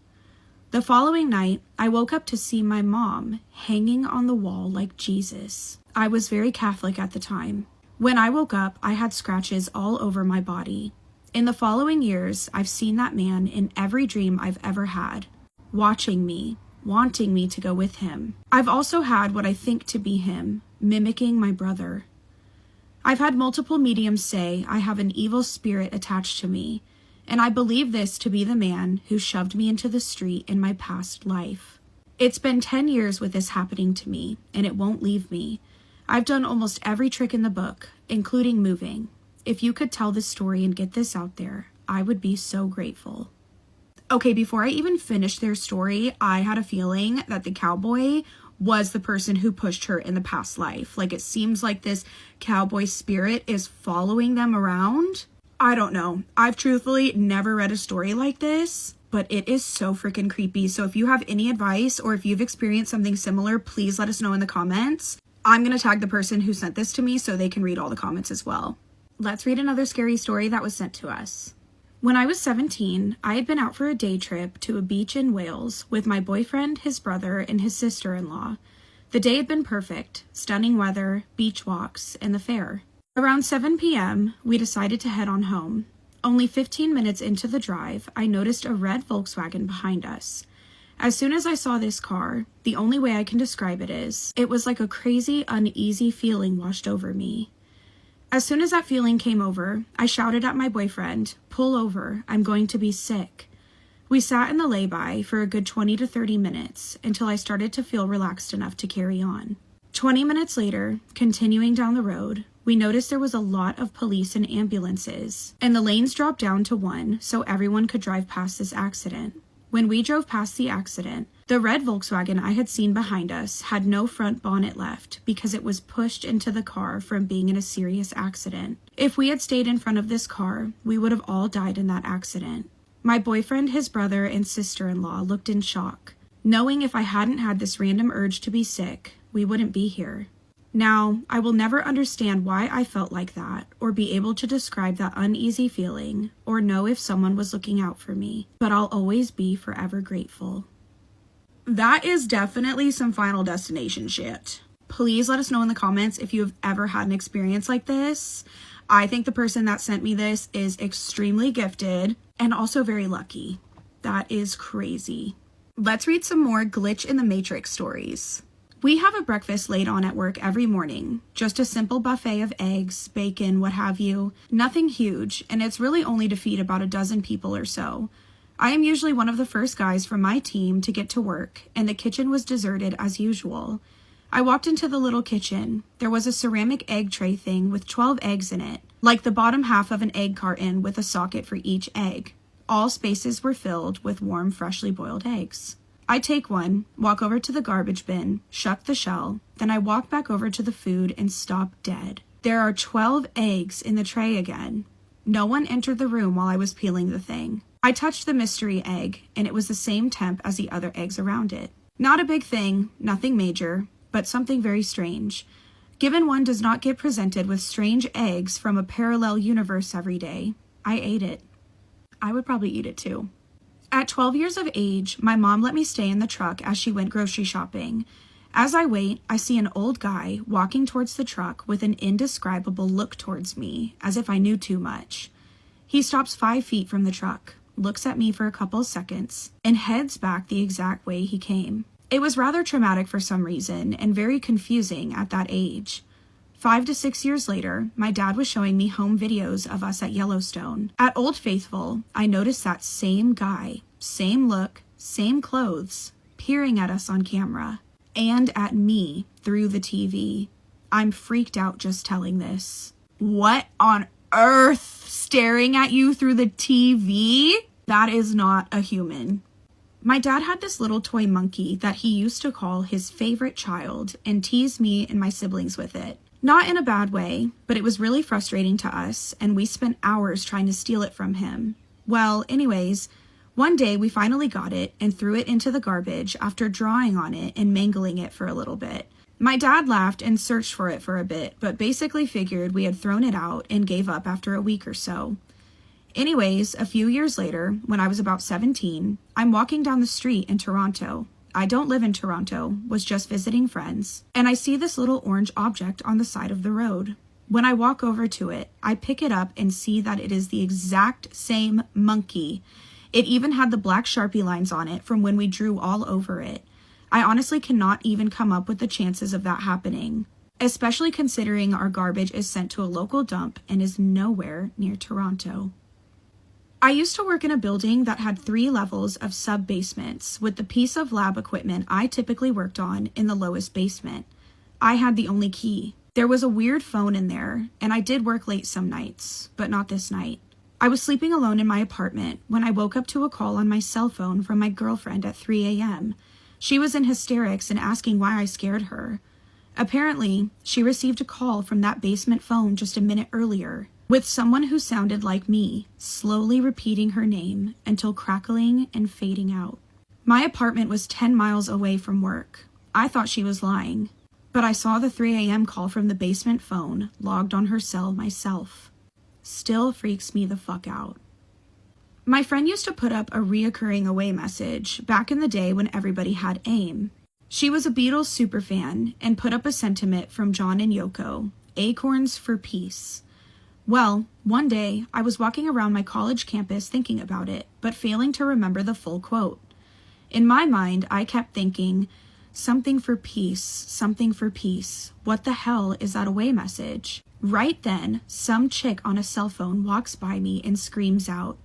The following night, I woke up to see my mom hanging on the wall like Jesus. I was very Catholic at the time. When I woke up, I had scratches all over my body. In the following years, I've seen that man in every dream I've ever had, watching me, wanting me to go with him. I've also had what I think to be him, mimicking my brother. I've had multiple mediums say I have an evil spirit attached to me, and I believe this to be the man who shoved me into the street in my past life. It's been 10 years with this happening to me, and it won't leave me. I've done almost every trick in the book, including moving. If you could tell this story and get this out there, I would be so grateful. Okay, before I even finished their story, I had a feeling that the cowboy was the person who pushed her in the past life. Like, it seems like this cowboy spirit is following them around. I don't know. I've truthfully never read a story like this, but it is so freaking creepy. So if you have any advice or if you've experienced something similar, please let us know in the comments. I'm going to tag the person who sent this to me so they can read all the comments as well. Let's read another scary story that was sent to us. When I was 17, I had been out for a day trip to a beach in Wales with my boyfriend, his brother, and his sister-in-law. The day had been perfect, stunning weather, beach walks, and the fair. Around 7 p.m., we decided to head on home. Only 15 minutes into the drive, I noticed a red Volkswagen behind us. As soon as I saw this car, the only way I can describe it is, it was like a crazy, uneasy feeling washed over me. As soon as that feeling came over, I shouted at my boyfriend, "Pull over, I'm going to be sick." We sat in the lay-by for a good 20 to 30 minutes until I started to feel relaxed enough to carry on. 20 minutes later, continuing down the road, we noticed there was a lot of police and ambulances, and the lanes dropped down to one so everyone could drive past this accident. When we drove past the accident, the red Volkswagen I had seen behind us had no front bonnet left because it was pushed into the car from being in a serious accident. If we had stayed in front of this car, we would have all died in that accident. My boyfriend, his brother, and sister-in-law looked in shock, knowing if I hadn't had this random urge to be sick, we wouldn't be here. Now, I will never understand why I felt like that, or be able to describe that uneasy feeling, or know if someone was looking out for me, but I'll always be forever grateful. That is definitely some Final Destination shit. Please let us know in the comments if you have ever had an experience like this. I think the person that sent me this is extremely gifted and also very lucky. That is crazy. Let's read some more Glitch in the Matrix stories. We have a breakfast laid on at work every morning. Just a simple buffet of eggs, bacon, what have you. Nothing huge, and it's really only to feed about a dozen people or so. I am usually one of the first guys from my team to get to work, and the kitchen was deserted as usual. I walked into the little kitchen. There was a ceramic egg tray thing with 12 eggs in it, like the bottom half of an egg carton with a socket for each egg. All spaces were filled with warm, freshly boiled eggs. I take one, walk over to the garbage bin, shuck the shell, then I walk back over to the food and stop dead. There are 12 eggs in the tray again. No one entered the room while I was peeling the thing. I touched the mystery egg, and it was the same temp as the other eggs around it. Not a big thing, nothing major, but something very strange. Given one does not get presented with strange eggs from a parallel universe every day, I ate it. I would probably eat it too. At 12 years of age, my mom let me stay in the truck as she went grocery shopping. As I wait, I see an old guy walking towards the truck with an indescribable look towards me, as if I knew too much. He stops 5 feet from the truck, looks at me for a couple seconds, and heads back the exact way he came. It was rather traumatic for some reason and very confusing at that age. 5 to 6 years later, my dad was showing me home videos of us at Yellowstone. At Old Faithful, I noticed that same guy, same look, same clothes, peering at us on camera, and at me through the TV. I'm freaked out just telling this. What on earth? Staring at you through the TV? That is not a human. My dad had this little toy monkey that he used to call his favorite child and tease me and my siblings with it. Not in a bad way, but it was really frustrating to us, and we spent hours trying to steal it from him. Well, anyways, one day we finally got it and threw it into the garbage after drawing on it and mangling it for a little bit. My dad laughed and searched for it for a bit, but basically figured we had thrown it out and gave up after a week or so. Anyways, a few years later, when I was about 17, I'm walking down the street in Toronto. I don't live in Toronto, was just visiting friends, and I see this little orange object on the side of the road. When I walk over to it, I pick it up and see that it is the exact same monkey. It even had the black Sharpie lines on it from when we drew all over it. I honestly cannot even come up with the chances of that happening, especially considering our garbage is sent to a local dump and is nowhere near Toronto. I used to work in a building that had 3 levels of sub-basements, with the piece of lab equipment I typically worked on in the lowest basement. I had the only key. There was a weird phone in there, and I did work late some nights, but not this night. I was sleeping alone in my apartment when I woke up to a call on my cell phone from my girlfriend at 3 a.m. She was in hysterics and asking why I scared her. Apparently, she received a call from that basement phone just a minute earlier, with someone who sounded like me, slowly repeating her name until crackling and fading out. My apartment was 10 miles away from work. I thought she was lying, but I saw the 3 a.m. call from the basement phone logged on her cell myself. Still freaks me the fuck out. My friend used to put up a reoccurring away message back in the day when everybody had AIM. She was a Beatles superfan and put up a sentiment from John and Yoko, Acorns for Peace. Well, one day, I was walking around my college campus thinking about it, but failing to remember the full quote. In my mind, I kept thinking, something for peace, something for peace. What the hell is that away message? Right then, some chick on a cell phone walks by me and screams out,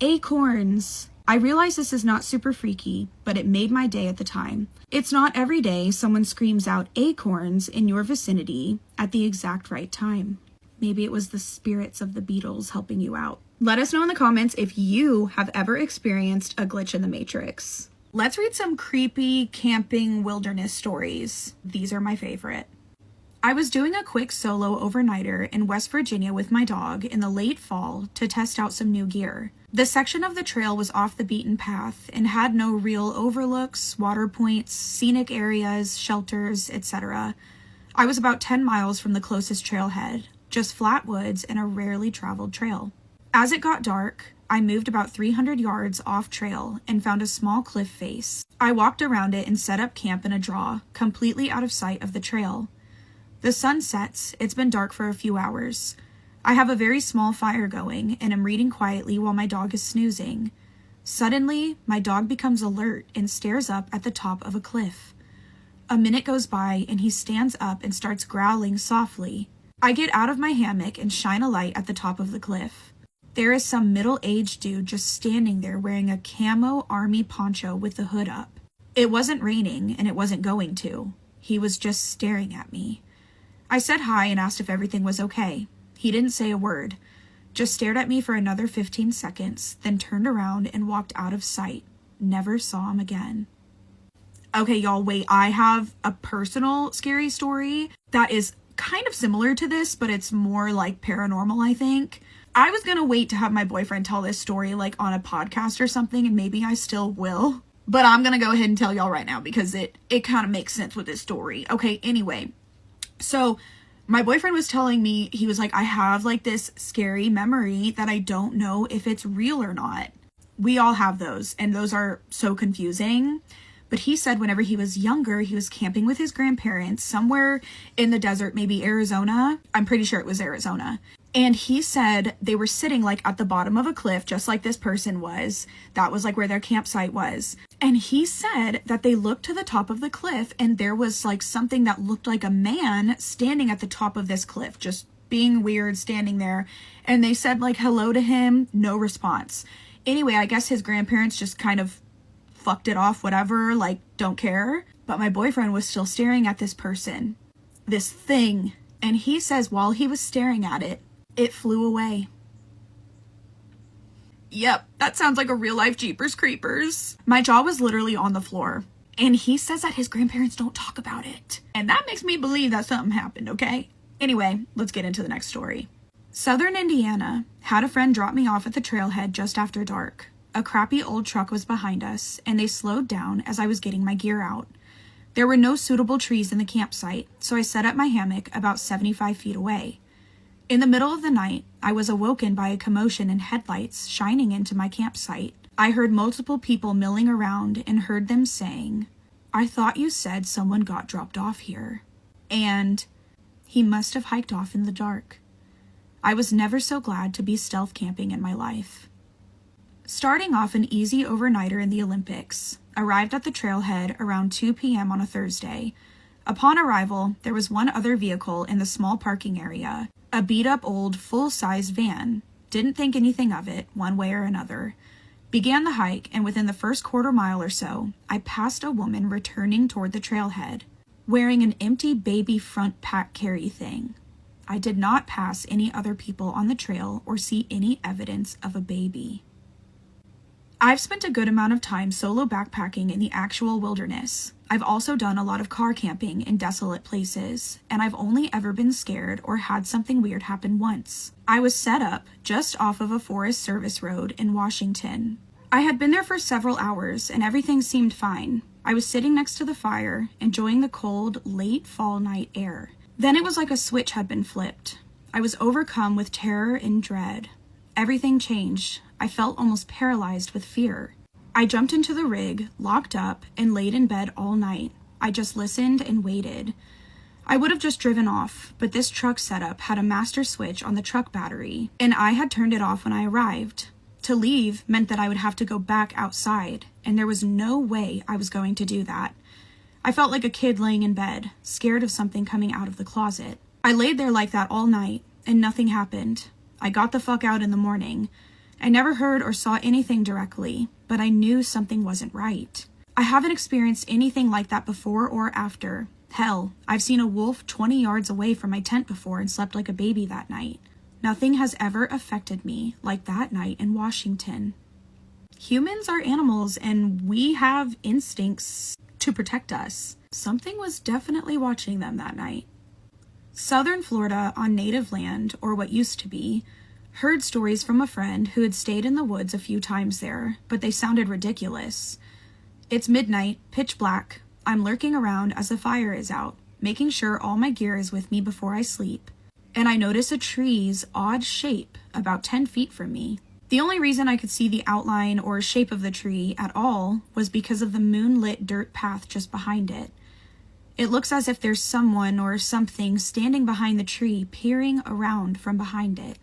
Acorns! I realize this is not super freaky, but it made my day at the time. It's not every day someone screams out acorns in your vicinity at the exact right time. Maybe it was the spirits of the Beatles helping you out. Let us know in the comments if you have ever experienced a glitch in the Matrix. Let's read some creepy camping wilderness stories. These are my favorite. I was doing a quick solo overnighter in West Virginia with my dog in the late fall to test out some new gear. The section of the trail was off the beaten path and had no real overlooks, water points, scenic areas, shelters, etc. I was about 10 miles from the closest trailhead, just flat woods and a rarely traveled trail. As it got dark, I moved about 300 yards off trail and found a small cliff face. I walked around it and set up camp in a draw, completely out of sight of the trail. The sun sets. It's been dark for a few hours. I have a very small fire going and am reading quietly while my dog is snoozing. Suddenly, my dog becomes alert and stares up at the top of a cliff. A minute goes by and he stands up and starts growling softly. I get out of my hammock and shine a light at the top of the cliff. There is some middle-aged dude just standing there wearing a camo army poncho with the hood up. It wasn't raining and it wasn't going to. He was just staring at me. I said hi and asked if everything was okay. He didn't say a word, just stared at me for another 15 seconds, then turned around and walked out of sight. Never saw him again. Okay, y'all, wait, I have a personal scary story that is kind of similar to this, but it's more like paranormal, I think. I was gonna wait to have my boyfriend tell this story like on a podcast or something, and maybe I still will. But I'm gonna go ahead and tell y'all right now because it kind of makes sense with this story. Okay, anyway. So my boyfriend was telling me, he was like, I have like this scary memory that I don't know if it's real or not. We all have those, and those are so confusing. But he said whenever he was younger, he was camping with his grandparents somewhere in the desert, maybe Arizona. I'm pretty sure it was Arizona. And he said they were sitting like at the bottom of a cliff, just like this person was. That was like where their campsite was. And he said that they looked to the top of the cliff and there was like something that looked like a man standing at the top of this cliff, just being weird, standing there. And they said like hello to him, no response. Anyway, I guess his grandparents just kind of fucked it off, whatever, like don't care. But my boyfriend was still staring at this person, this thing. And he says while he was staring at it, it flew away. Yep, that sounds like a real life Jeepers Creepers. My jaw was literally on the floor. And he says that his grandparents don't talk about it. And that makes me believe that something happened, okay? Anyway, let's get into the next story. Southern Indiana had a friend drop me off at the trailhead just after dark. A crappy old truck was behind us, and they slowed down as I was getting my gear out. There were no suitable trees in the campsite, so I set up my hammock about 75 feet away. In the middle of the night, I was awoken by a commotion and headlights shining into my campsite. I heard multiple people milling around and heard them saying, "I thought you said someone got dropped off here." And, "He must have hiked off in the dark." I was never so glad to be stealth camping in my life. Starting off an easy overnighter in the Olympics, arrived at the trailhead around 2 p.m. on a Thursday. Upon arrival, there was one other vehicle in the small parking area, a beat-up old full-size van. Didn't think anything of it, one way or another. Began the hike, and within the first quarter mile or so, I passed a woman returning toward the trailhead, wearing an empty baby front pack carry thing. I did not pass any other people on the trail or see any evidence of a baby. I've spent a good amount of time solo backpacking in the actual wilderness. I've also done a lot of car camping in desolate places, and I've only ever been scared or had something weird happen once. I was set up just off of a Forest Service road in Washington. I had been there for several hours, and everything seemed fine. I was sitting next to the fire, enjoying the cold, late fall night air. Then it was like a switch had been flipped. I was overcome with terror and dread. Everything changed. I felt almost paralyzed with fear. I jumped into the rig, locked up, and laid in bed all night. I just listened and waited. I would have just driven off, but this truck setup had a master switch on the truck battery, and I had turned it off when I arrived. To leave meant that I would have to go back outside, and there was no way I was going to do that. I felt like a kid laying in bed, scared of something coming out of the closet. I laid there like that all night, and nothing happened. I got the fuck out in the morning. I never heard or saw anything directly, but I knew something wasn't right. I haven't experienced anything like that before or after. Hell, I've seen a wolf 20 yards away from my tent before and slept like a baby that night. Nothing has ever affected me like that night in Washington. Humans are animals, and we have instincts to protect us. Something was definitely watching them that night. Southern Florida on native land, or what used to be, heard stories from a friend who had stayed in the woods a few times there, but they sounded ridiculous. It's midnight, pitch black. I'm lurking around as the fire is out. making sure all my gear is with me before I sleep, and I notice a tree's odd shape about 10 feet from me. The only reason I could see the outline or shape of the tree at all was because of the moonlit dirt path just behind it. It looks as if there's someone or something standing behind the tree, peering around from behind it.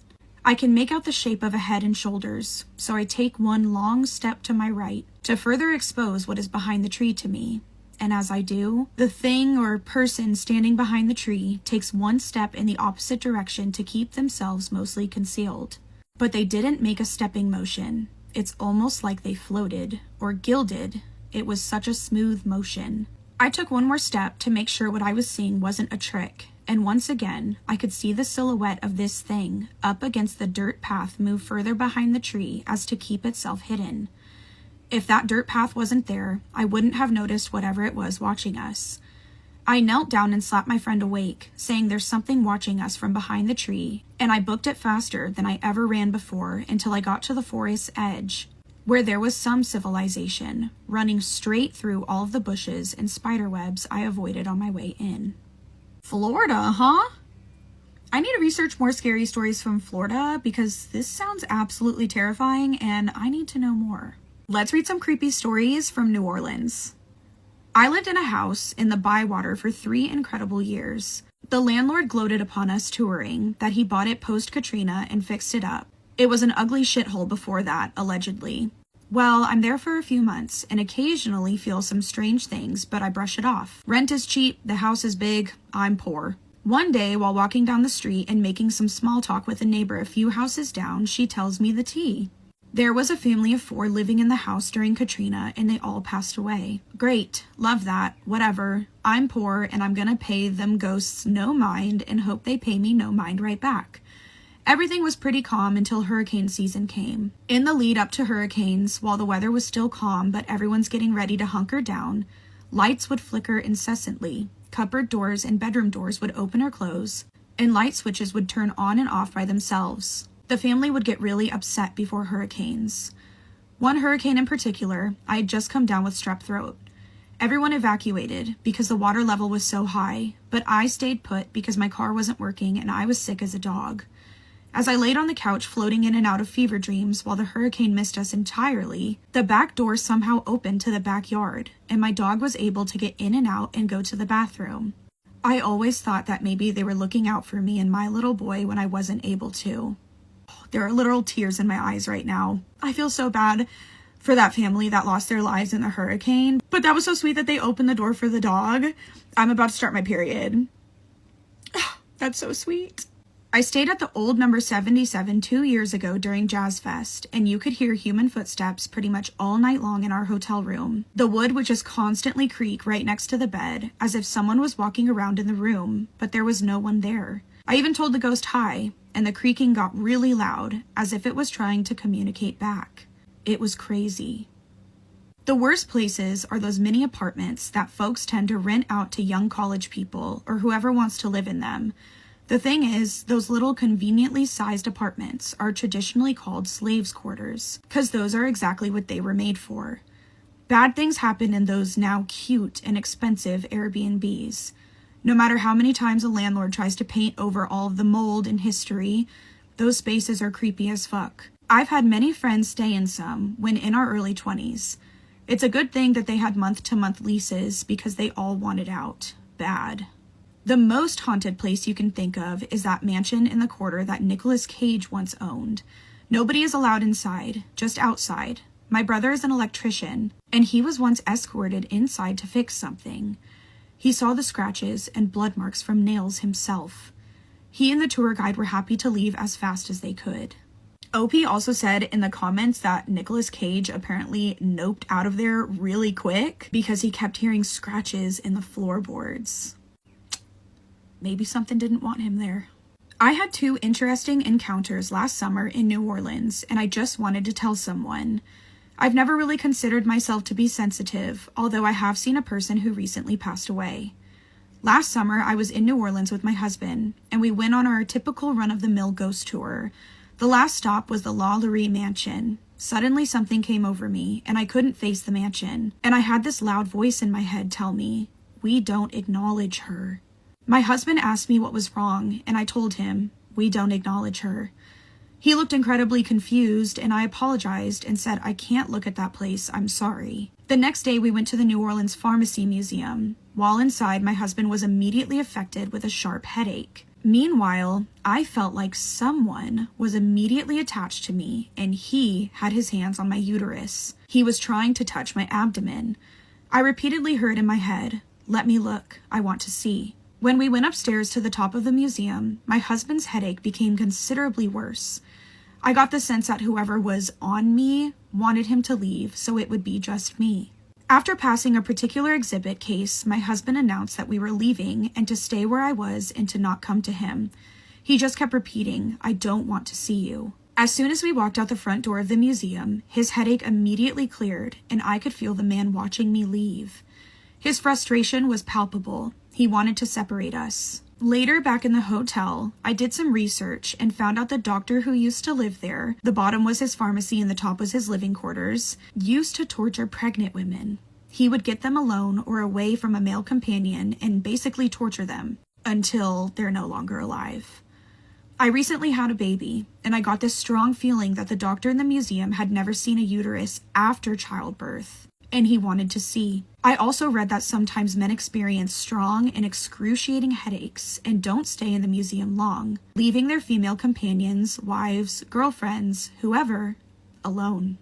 I can make out the shape of a head and shoulders, so I take one long step to my right to further expose what is behind the tree to me. And as I do, the thing or person standing behind the tree takes one step in the opposite direction to keep themselves mostly concealed. But they didn't make a stepping motion. It's almost like they floated or gilded. It was such a smooth motion. I took one more step to make sure what I was seeing wasn't a trick, and once again, I could see the silhouette of this thing up against the dirt path move further behind the tree as to keep itself hidden. If that dirt path wasn't there, I wouldn't have noticed whatever it was watching us. I knelt down and slapped my friend awake, saying there's something watching us from behind the tree, and I booked it faster than I ever ran before until I got to the forest's edge, where there was some civilization, running straight through all of the bushes and spider webs I avoided on my way in. Florida, huh? I need to research more scary stories from Florida because this sounds absolutely terrifying and I need to know more. Let's read some creepy stories from New Orleans. I lived in a house in the Bywater for 3 incredible years. The landlord gloated upon us touring that he bought it post-Katrina and fixed it up. It was an ugly shithole before that, allegedly. Well, I'm there for a few months and occasionally feel some strange things, but I brush it off. Rent is cheap, the house is big, I'm poor. One day, while walking down the street and making some small talk with a neighbor a few houses down, she tells me the tea. There was a family of 4 living in the house during Katrina and they all passed away. Great, love that, whatever. I'm poor and I'm gonna pay them ghosts no mind and hope they pay me no mind right back. Everything was pretty calm until hurricane season came. In the lead up to hurricanes, while the weather was still calm but everyone's getting ready to hunker down, lights would flicker incessantly, cupboard doors and bedroom doors would open or close, and light switches would turn on and off by themselves. The family would get really upset before hurricanes. One hurricane in particular, I had just come down with strep throat. Everyone evacuated because the water level was so high, but I stayed put because my car wasn't working and I was sick as a dog. As I laid on the couch floating in and out of fever dreams while the hurricane missed us entirely, the back door somehow opened to the backyard, and my dog was able to get in and out and go to the bathroom. I always thought that maybe they were looking out for me and my little boy when I wasn't able to. There are literal tears in my eyes right now. I feel so bad for that family that lost their lives in the hurricane, but that was so sweet that they opened the door for the dog. I'm about to start my period. That's so sweet. I stayed at the old number 77 2 years ago during Jazz Fest, and you could hear human footsteps pretty much all night long in our hotel room. The wood would just constantly creak right next to the bed, as if someone was walking around in the room, but there was no one there. I even told the ghost hi, and the creaking got really loud, as if it was trying to communicate back. It was crazy. The worst places are those mini apartments that folks tend to rent out to young college people or whoever wants to live in them. The thing is, those little conveniently sized apartments are traditionally called slaves' quarters, because those are exactly what they were made for. Bad things happen in those now cute and expensive Airbnbs. No matter how many times a landlord tries to paint over all of the mold and history, those spaces are creepy as fuck. I've had many friends stay in some when in our early 20s. It's a good thing that they had month-to-month leases because they all wanted out. Bad. The most haunted place you can think of is that mansion in the quarter that Nicolas Cage once owned. Nobody is allowed inside, just outside. My brother is an electrician, and he was once escorted inside to fix something. He saw the scratches and blood marks from nails himself. He and the tour guide were happy to leave as fast as they could. OP also said in the comments that Nicolas Cage apparently noped out of there really quick because he kept hearing scratches in the floorboards. Maybe something didn't want him there. I had 2 interesting encounters last summer in New Orleans, and I just wanted to tell someone. I've never really considered myself to be sensitive, although I have seen a person who recently passed away. Last summer, I was in New Orleans with my husband, and we went on our typical run-of-the-mill ghost tour. The last stop was the La Laurie Mansion. Suddenly something came over me, and I couldn't face the mansion, and I had this loud voice in my head tell me, "We don't acknowledge her." My husband asked me what was wrong, and I told him, "We don't acknowledge her." He looked incredibly confused, and I apologized and said, "I can't look at that place, I'm sorry." The next day, we went to the New Orleans Pharmacy Museum. While inside, my husband was immediately affected with a sharp headache. Meanwhile, I felt like someone was immediately attached to me, and he had his hands on my uterus. He was trying to touch my abdomen. I repeatedly heard in my head, "Let me look, I want to see." When we went upstairs to the top of the museum, my husband's headache became considerably worse. I got the sense that whoever was on me wanted him to leave, so it would be just me. After passing a particular exhibit case, my husband announced that we were leaving and to stay where I was and to not come to him. He just kept repeating, "I don't want to see you." As soon as we walked out the front door of the museum, his headache immediately cleared, and I could feel the man watching me leave. His frustration was palpable. He wanted to separate us. Later, back in the hotel, I did some research and found out the doctor who used to live there, the bottom was his pharmacy and the top was his living quarters, used to torture pregnant women. He would get them alone or away from a male companion and basically torture them until they're no longer alive. I recently had a baby, and I got this strong feeling that the doctor in the museum had never seen a uterus after childbirth, and he wanted to see. I also read that sometimes men experience strong and excruciating headaches and don't stay in the museum long, leaving their female companions, wives, girlfriends, whoever, alone.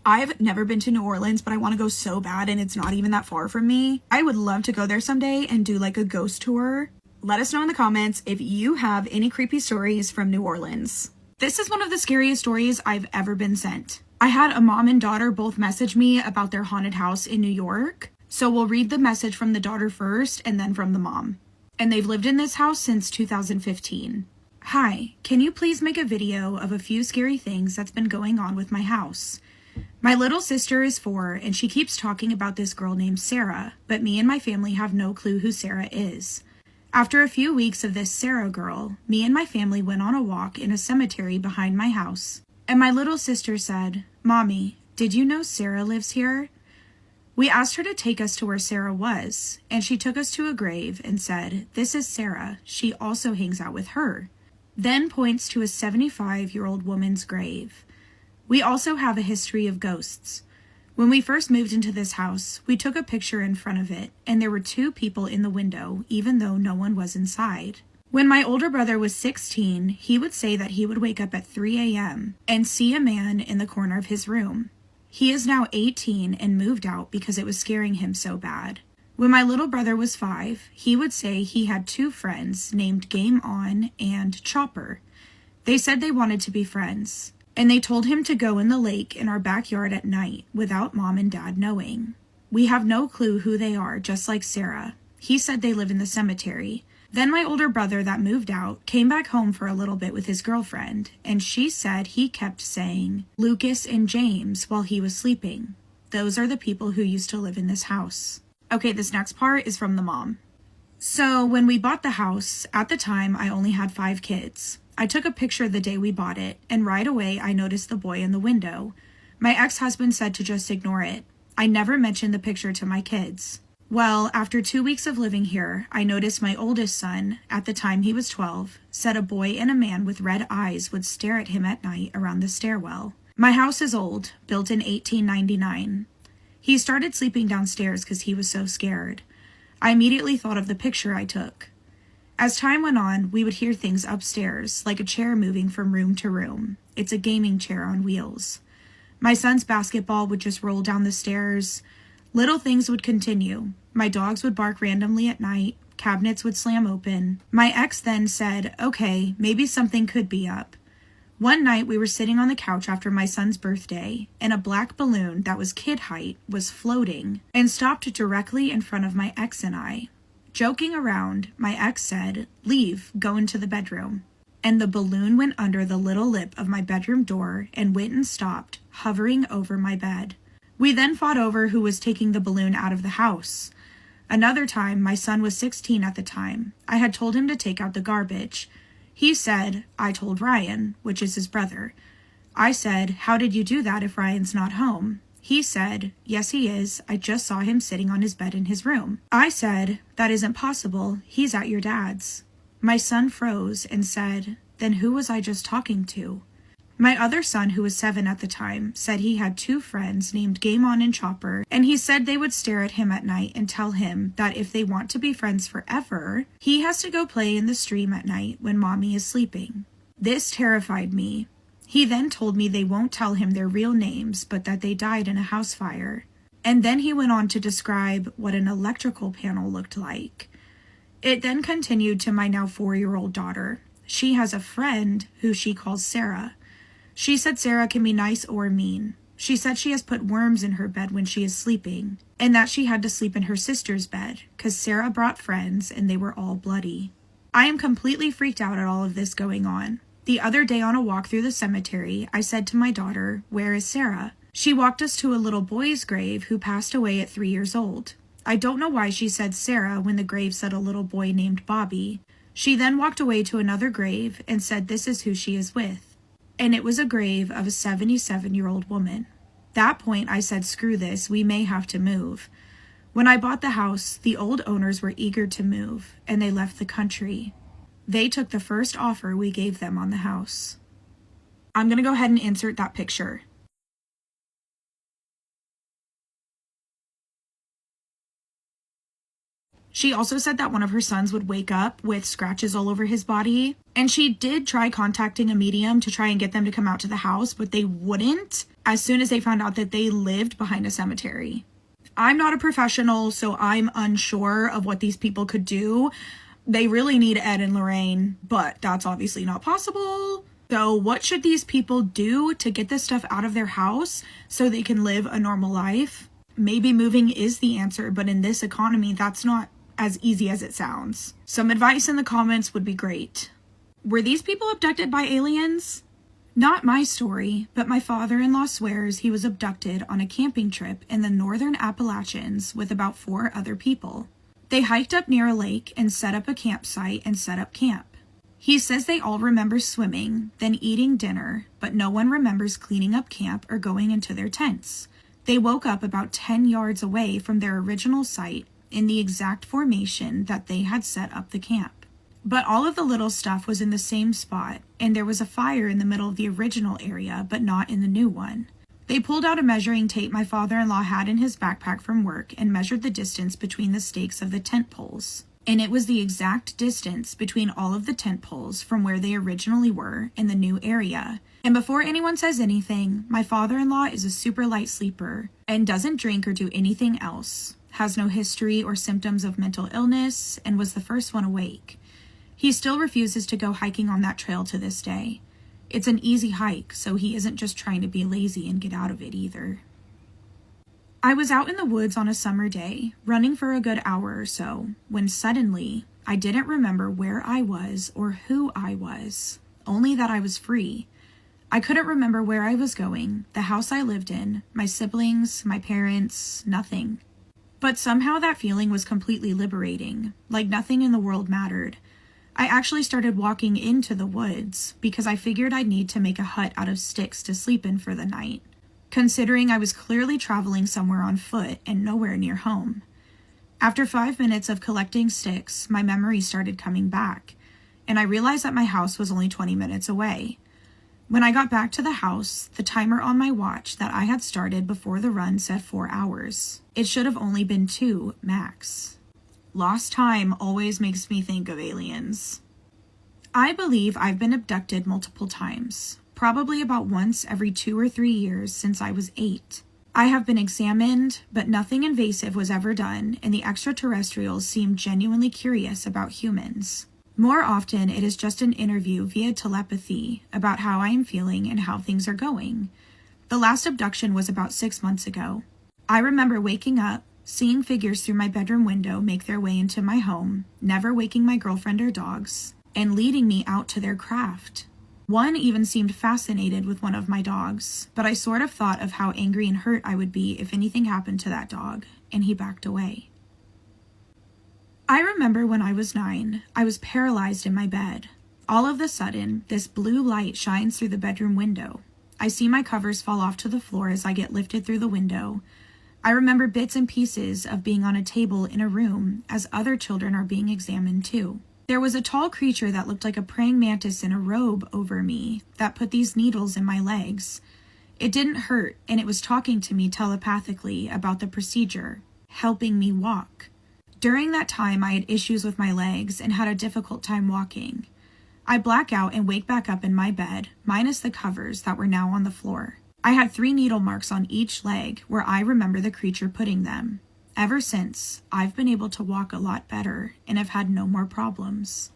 I've never been to New Orleans, but I want to go so bad, and it's not even that far from me. I would love to go there someday and do like a ghost tour. Let us know in the comments if you have any creepy stories from New Orleans. This is one of the scariest stories I've ever been sent. I had a mom and daughter both message me about their haunted house in New York, so we'll read the message from the daughter first and then from the mom. And they've lived in this house since 2015. "Hi, can you please make a video of a few scary things that's been going on with my house? My little sister is 4 and she keeps talking about this girl named Sarah, but me and my family have no clue who Sarah is. After a few weeks of this Sarah girl, me and my family went on a walk in a cemetery behind my house. And my little sister said, 'Mommy, did you know Sarah lives here?' We asked her to take us to where Sarah was, and she took us to a grave and said, 'This is Sarah. She also hangs out with her.' Then points to a 75-year-old woman's grave. We also have a history of ghosts. When we first moved into this house, we took a picture in front of it, and there were 2 people in the window, even though no one was inside. When my older brother was 16, he would say that he would wake up at 3 a.m. and see a man in the corner of his room. He is now 18 and moved out because it was scaring him so bad. When my little brother was 5, he would say he had 2 friends named Game On and Chopper. They said they wanted to be friends, and they told him to go in the lake in our backyard at night without Mom and Dad knowing. We have no clue who they are, just like Sarah. He said they live in the cemetery. Then my older brother that moved out came back home for a little bit with his girlfriend, and she said he kept saying Lucas and James while he was sleeping. Those are the people who used to live in this house. Okay, this next part is from the mom. So when we bought the house, at the time I only had 5 kids. I took a picture the day we bought it, and right away I noticed the boy in the window. My ex-husband said to just ignore it. I never mentioned the picture to my kids. Well, after 2 weeks of living here, I noticed my oldest son, at the time he was 12, said a boy and a man with red eyes would stare at him at night around the stairwell. My house is old, built in 1899. He started sleeping downstairs because he was so scared. I immediately thought of the picture I took. As time went on, we would hear things upstairs, like a chair moving from room to room. It's a gaming chair on wheels. My son's basketball would just roll down the stairs. Little things would continue. My dogs would bark randomly at night. Cabinets would slam open. My ex then said, okay, maybe something could be up. One night we were sitting on the couch after my son's birthday, and a black balloon that was kid height was floating and stopped directly in front of my ex and I. Joking around, my ex said, leave, go into the bedroom. And the balloon went under the little lip of my bedroom door and went and stopped, hovering over my bed. We then fought over who was taking the balloon out of the house. Another time, my son was 16 at the time. I had told him to take out the garbage. He said, I told Ryan, which is his brother. I said, how did you do that if Ryan's not home? He said, "Yes, he is. I just saw him sitting on his bed in his room." I said, "That isn't possible. He's at your dad's." My son froze and said, "Then who was I just talking to?" My other son, who was 7 at the time, said he had 2 friends named Game On and Chopper, and he said they would stare at him at night and tell him that if they want to be friends forever, he has to go play in the stream at night when mommy is sleeping. This terrified me. He then told me they won't tell him their real names, but that they died in a house fire. And then he went on to describe what an electrical panel looked like. It then continued to my now 4-year-old daughter. She has a friend who she calls Sarah. She said Sarah can be nice or mean. She said she has put worms in her bed when she is sleeping, and that she had to sleep in her sister's bed because Sarah brought friends and they were all bloody. I am completely freaked out at all of this going on. The other day on a walk through the cemetery, I said to my daughter, "Where is Sarah?" She walked us to a little boy's grave who passed away at 3 years old. I don't know why she said Sarah when the grave said a little boy named Bobby. She then walked away to another grave and said this is who she is with. And it was a grave of a 77-year-old woman. That point, I said, screw this, we may have to move. When I bought the house, the old owners were eager to move, and they left the country. They took the first offer we gave them on the house. I'm going to go ahead and insert that picture. She also said that one of her sons would wake up with scratches all over his body, and she did try contacting a medium to try and get them to come out to the house, but they wouldn't as soon as they found out that they lived behind a cemetery. I'm not a professional, so I'm unsure of what these people could do. They really need Ed and Lorraine, but that's obviously not possible. So what should these people do to get this stuff out of their house so they can live a normal life? Maybe moving is the answer, but in this economy, that's not as easy as it sounds. Some advice in the comments would be great. Were these people abducted by aliens? Not my story, but my father-in-law swears he was abducted on a camping trip in the northern Appalachians with about 4 other people. They hiked up near a lake and set up a campsite and set up camp. He says they all remember swimming, then eating dinner, but no one remembers cleaning up camp or going into their tents. They woke up about 10 yards away from their original site in the exact formation that they had set up the camp. But all of the little stuff was in the same spot, and there was a fire in the middle of the original area, but not in the new one. They pulled out a measuring tape my father-in-law had in his backpack from work and measured the distance between the stakes of the tent poles. And it was the exact distance between all of the tent poles from where they originally were in the new area. And before anyone says anything, my father-in-law is a super light sleeper and doesn't drink or do anything else, has no history or symptoms of mental illness, and was the first one awake. He still refuses to go hiking on that trail to this day. It's an easy hike, so he isn't just trying to be lazy and get out of it either. I was out in the woods on a summer day, running for a good hour or so, when suddenly I didn't remember where I was or who I was, only that I was free. I couldn't remember where I was going, the house I lived in, my siblings, my parents, nothing. But somehow that feeling was completely liberating, like nothing in the world mattered. I actually started walking into the woods because I figured I'd need to make a hut out of sticks to sleep in for the night, considering I was clearly traveling somewhere on foot and nowhere near home. After 5 minutes of collecting sticks, my memories started coming back, and I realized that my house was only 20 minutes away. When I got back to the house, the timer on my watch that I had started before the run said 4 hours. It should have only been 2, max. Lost time always makes me think of aliens. I believe I've been abducted multiple times, probably about once every 2 or 3 years since I was 8. I have been examined, but nothing invasive was ever done, and the extraterrestrials seemed genuinely curious about humans. More often, it is just an interview via telepathy about how I am feeling and how things are going. The last abduction was about 6 months ago. I remember waking up, seeing figures through my bedroom window make their way into my home, never waking my girlfriend or dogs, and leading me out to their craft. One even seemed fascinated with one of my dogs, but I sort of thought of how angry and hurt I would be if anything happened to that dog, and he backed away. I remember when I was 9, I was paralyzed in my bed. All of a sudden, this blue light shines through the bedroom window. I see my covers fall off to the floor as I get lifted through the window. I remember bits and pieces of being on a table in a room as other children are being examined too. There was a tall creature that looked like a praying mantis in a robe over me that put these needles in my legs. It didn't hurt, and it was talking to me telepathically about the procedure, helping me walk. During that time, I had issues with my legs and had a difficult time walking. I black out and wake back up in my bed, minus the covers that were now on the floor. I had 3 needle marks on each leg where I remember the creature putting them. Ever since, I've been able to walk a lot better and have had no more problems.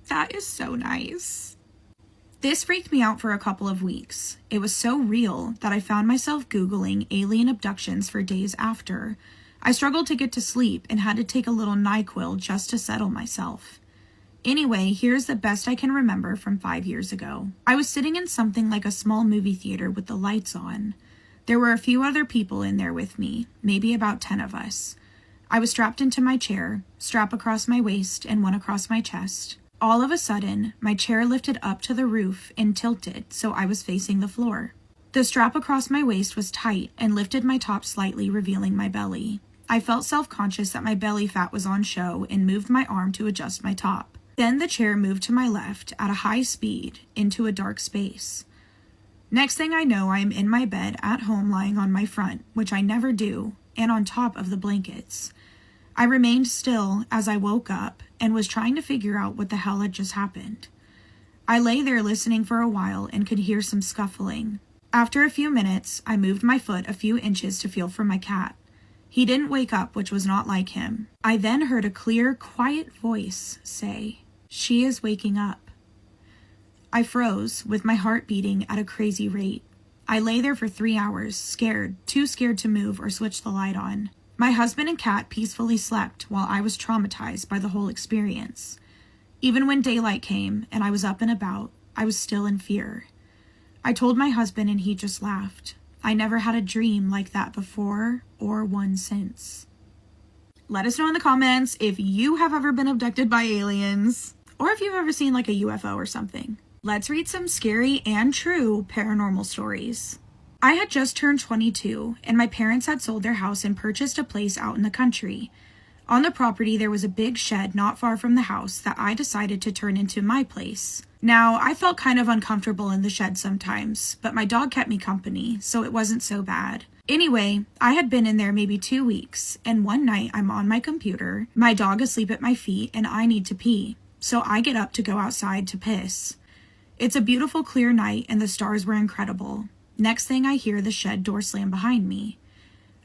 That is so nice. This freaked me out for a couple of weeks. It was so real that I found myself Googling alien abductions for days after. I struggled to get to sleep and had to take a little NyQuil just to settle myself. Anyway, here's the best I can remember from 5 years ago. I was sitting in something like a small movie theater with the lights on. There were a few other people in there with me, maybe about 10 of us. I was strapped into my chair, strap across my waist and one across my chest. All of a sudden, my chair lifted up to the roof and tilted so I was facing the floor. The strap across my waist was tight and lifted my top slightly, revealing my belly. I felt self-conscious that my belly fat was on show and moved my arm to adjust my top. Then the chair moved to my left at a high speed into a dark space. Next thing I know, I am in my bed at home lying on my front, which I never do, and on top of the blankets. I remained still as I woke up and was trying to figure out what the hell had just happened. I lay there listening for a while and could hear some scuffling. After a few minutes, I moved my foot a few inches to feel for my cat. He didn't wake up, which was not like him. I then heard a clear, quiet voice say, "She is waking up." I froze, with my heart beating at a crazy rate. I lay there for 3 hours, scared, too scared to move or switch the light on. My husband and cat peacefully slept while I was traumatized by the whole experience. Even when daylight came and I was up and about, I was still in fear. I told my husband and he just laughed. I never had a dream like that before or one since. Let us know in the comments if you have ever been abducted by aliens or if you've ever seen like a UFO or something. Let's read some scary and true paranormal stories. I had just turned 22 and my parents had sold their house and purchased a place out in the country. On the property there was a big shed not far from the house that I decided to turn into my place. Now, I felt kind of uncomfortable in the shed sometimes, but my dog kept me company, so it wasn't so bad. Anyway, I had been in there maybe 2 weeks, and one night I'm on my computer, my dog asleep at my feet, and I need to pee. So I get up to go outside to piss. It's a beautiful clear night and the stars were incredible. Next thing I hear the shed door slam behind me.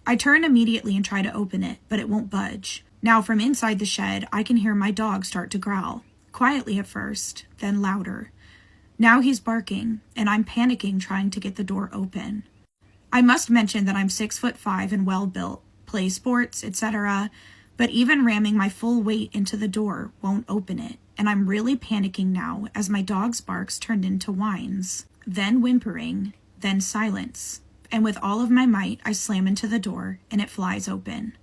I turn immediately and try to open it, but it won't budge. Now from inside the shed, I can hear my dog start to growl. Quietly at first, then louder. Now he's barking, and I'm panicking trying to get the door open. I must mention that I'm 6'5" and well built, play sports, etc., but even ramming my full weight into the door won't open it, and I'm really panicking now as my dog's barks turned into whines, then whimpering, then silence, and with all of my might I slam into the door and it flies open.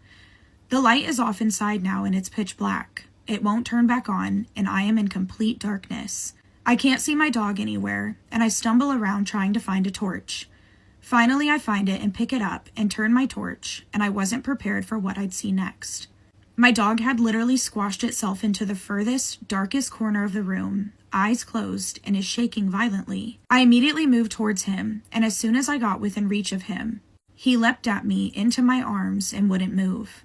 The light is off inside now and it's pitch black. It won't turn back on, and I am in complete darkness. I can't see my dog anywhere, and I stumble around trying to find a torch. Finally, I find it and pick it up and turn my torch, and I wasn't prepared for what I'd see next. My dog had literally squashed itself into the furthest, darkest corner of the room, eyes closed, and is shaking violently. I immediately moved towards him, and as soon as I got within reach of him, he leapt at me into my arms and wouldn't move.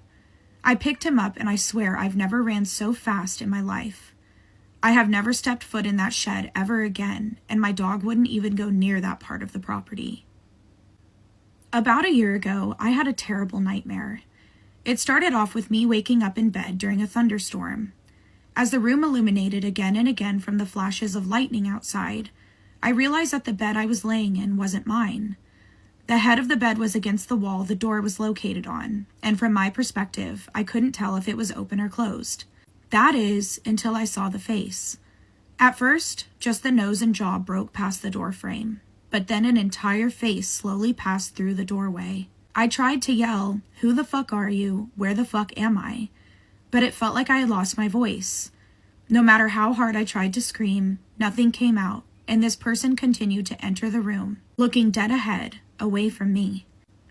I picked him up, and I swear I've never ran so fast in my life. I have never stepped foot in that shed ever again, and my dog wouldn't even go near that part of the property. About a year ago, I had a terrible nightmare. It started off with me waking up in bed during a thunderstorm. As the room illuminated again and again from the flashes of lightning outside, I realized that the bed I was laying in wasn't mine. The head of the bed was against the wall the door was located on, and from my perspective, I couldn't tell if it was open or closed. That is, until I saw the face. At first, just the nose and jaw broke past the door frame, but then an entire face slowly passed through the doorway. I tried to yell, "Who the fuck are you? Where the fuck am I?" But it felt like I had lost my voice. No matter how hard I tried to scream, nothing came out, and this person continued to enter the room, looking dead ahead, away from me.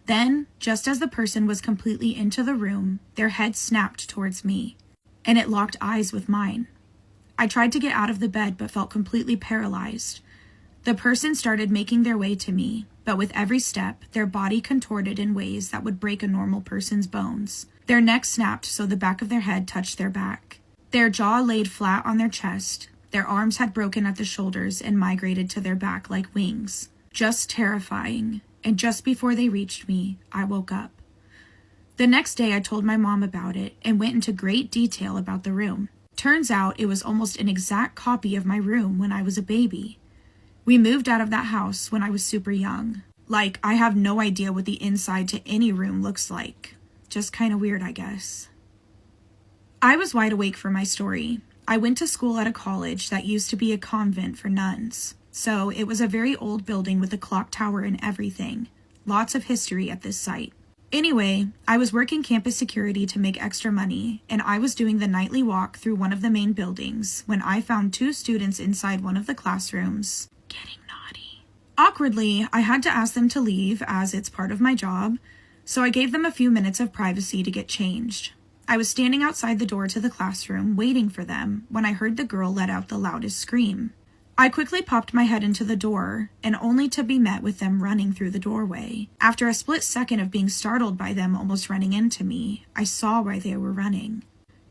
Then, just as the person was completely into the room, their head snapped towards me, and it locked eyes with mine. I tried to get out of the bed but felt completely paralyzed. The person started making their way to me, but with every step, their body contorted in ways that would break a normal person's bones. Their neck snapped so the back of their head touched their back. Their jaw laid flat on their chest. Their arms had broken at the shoulders and migrated to their back like wings. Just terrifying. And just before they reached me, I woke up. The next day, I told my mom about it and went into great detail about the room. Turns out it was almost an exact copy of my room when I was a baby. We moved out of that house when I was super young. Like, I have no idea what the inside to any room looks like. Just kind of weird, I guess. I was wide awake for my story. I went to school at a college that used to be a convent for nuns. So it was a very old building with a clock tower and everything. Lots of history at this site. Anyway, I was working campus security to make extra money, and I was doing the nightly walk through one of the main buildings when I found 2 students inside one of the classrooms getting naughty. Awkwardly, I had to ask them to leave as it's part of my job, so I gave them a few minutes of privacy to get changed. I was standing outside the door to the classroom waiting for them when I heard the girl let out the loudest scream. I quickly popped my head into the door, and only to be met with them running through the doorway. After a split second of being startled by them almost running into me, I saw why they were running.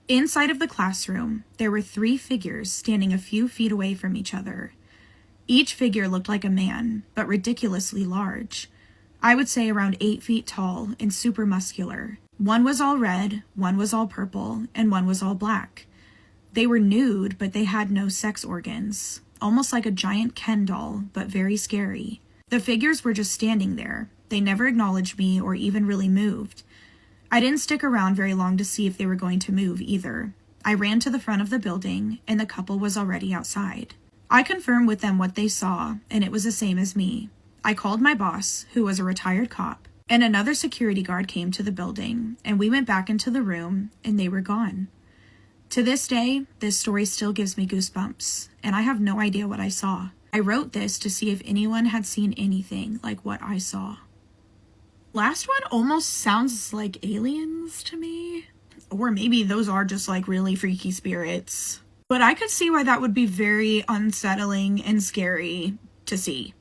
Inside of the classroom, there were 3 figures standing a few feet away from each other. Each figure looked like a man, but ridiculously large. I would say around 8 feet tall and super muscular. One was all red, one was all purple, and one was all black. They were nude, but they had no sex organs. Almost like a giant Ken doll, but very scary. The figures were just standing there. They never acknowledged me or even really moved. I didn't stick around very long to see if they were going to move either. I ran to the front of the building, and the couple was already outside. I confirmed with them what they saw, and it was the same as me. I called my boss, who was a retired cop, and another security guard came to the building, and we went back into the room, and they were gone. To this day, this story still gives me goosebumps, and I have no idea what I saw. I wrote this to see if anyone had seen anything like what I saw. Last one almost sounds like aliens to me. Or maybe those are just like really freaky spirits. But I could see why that would be very unsettling and scary to see.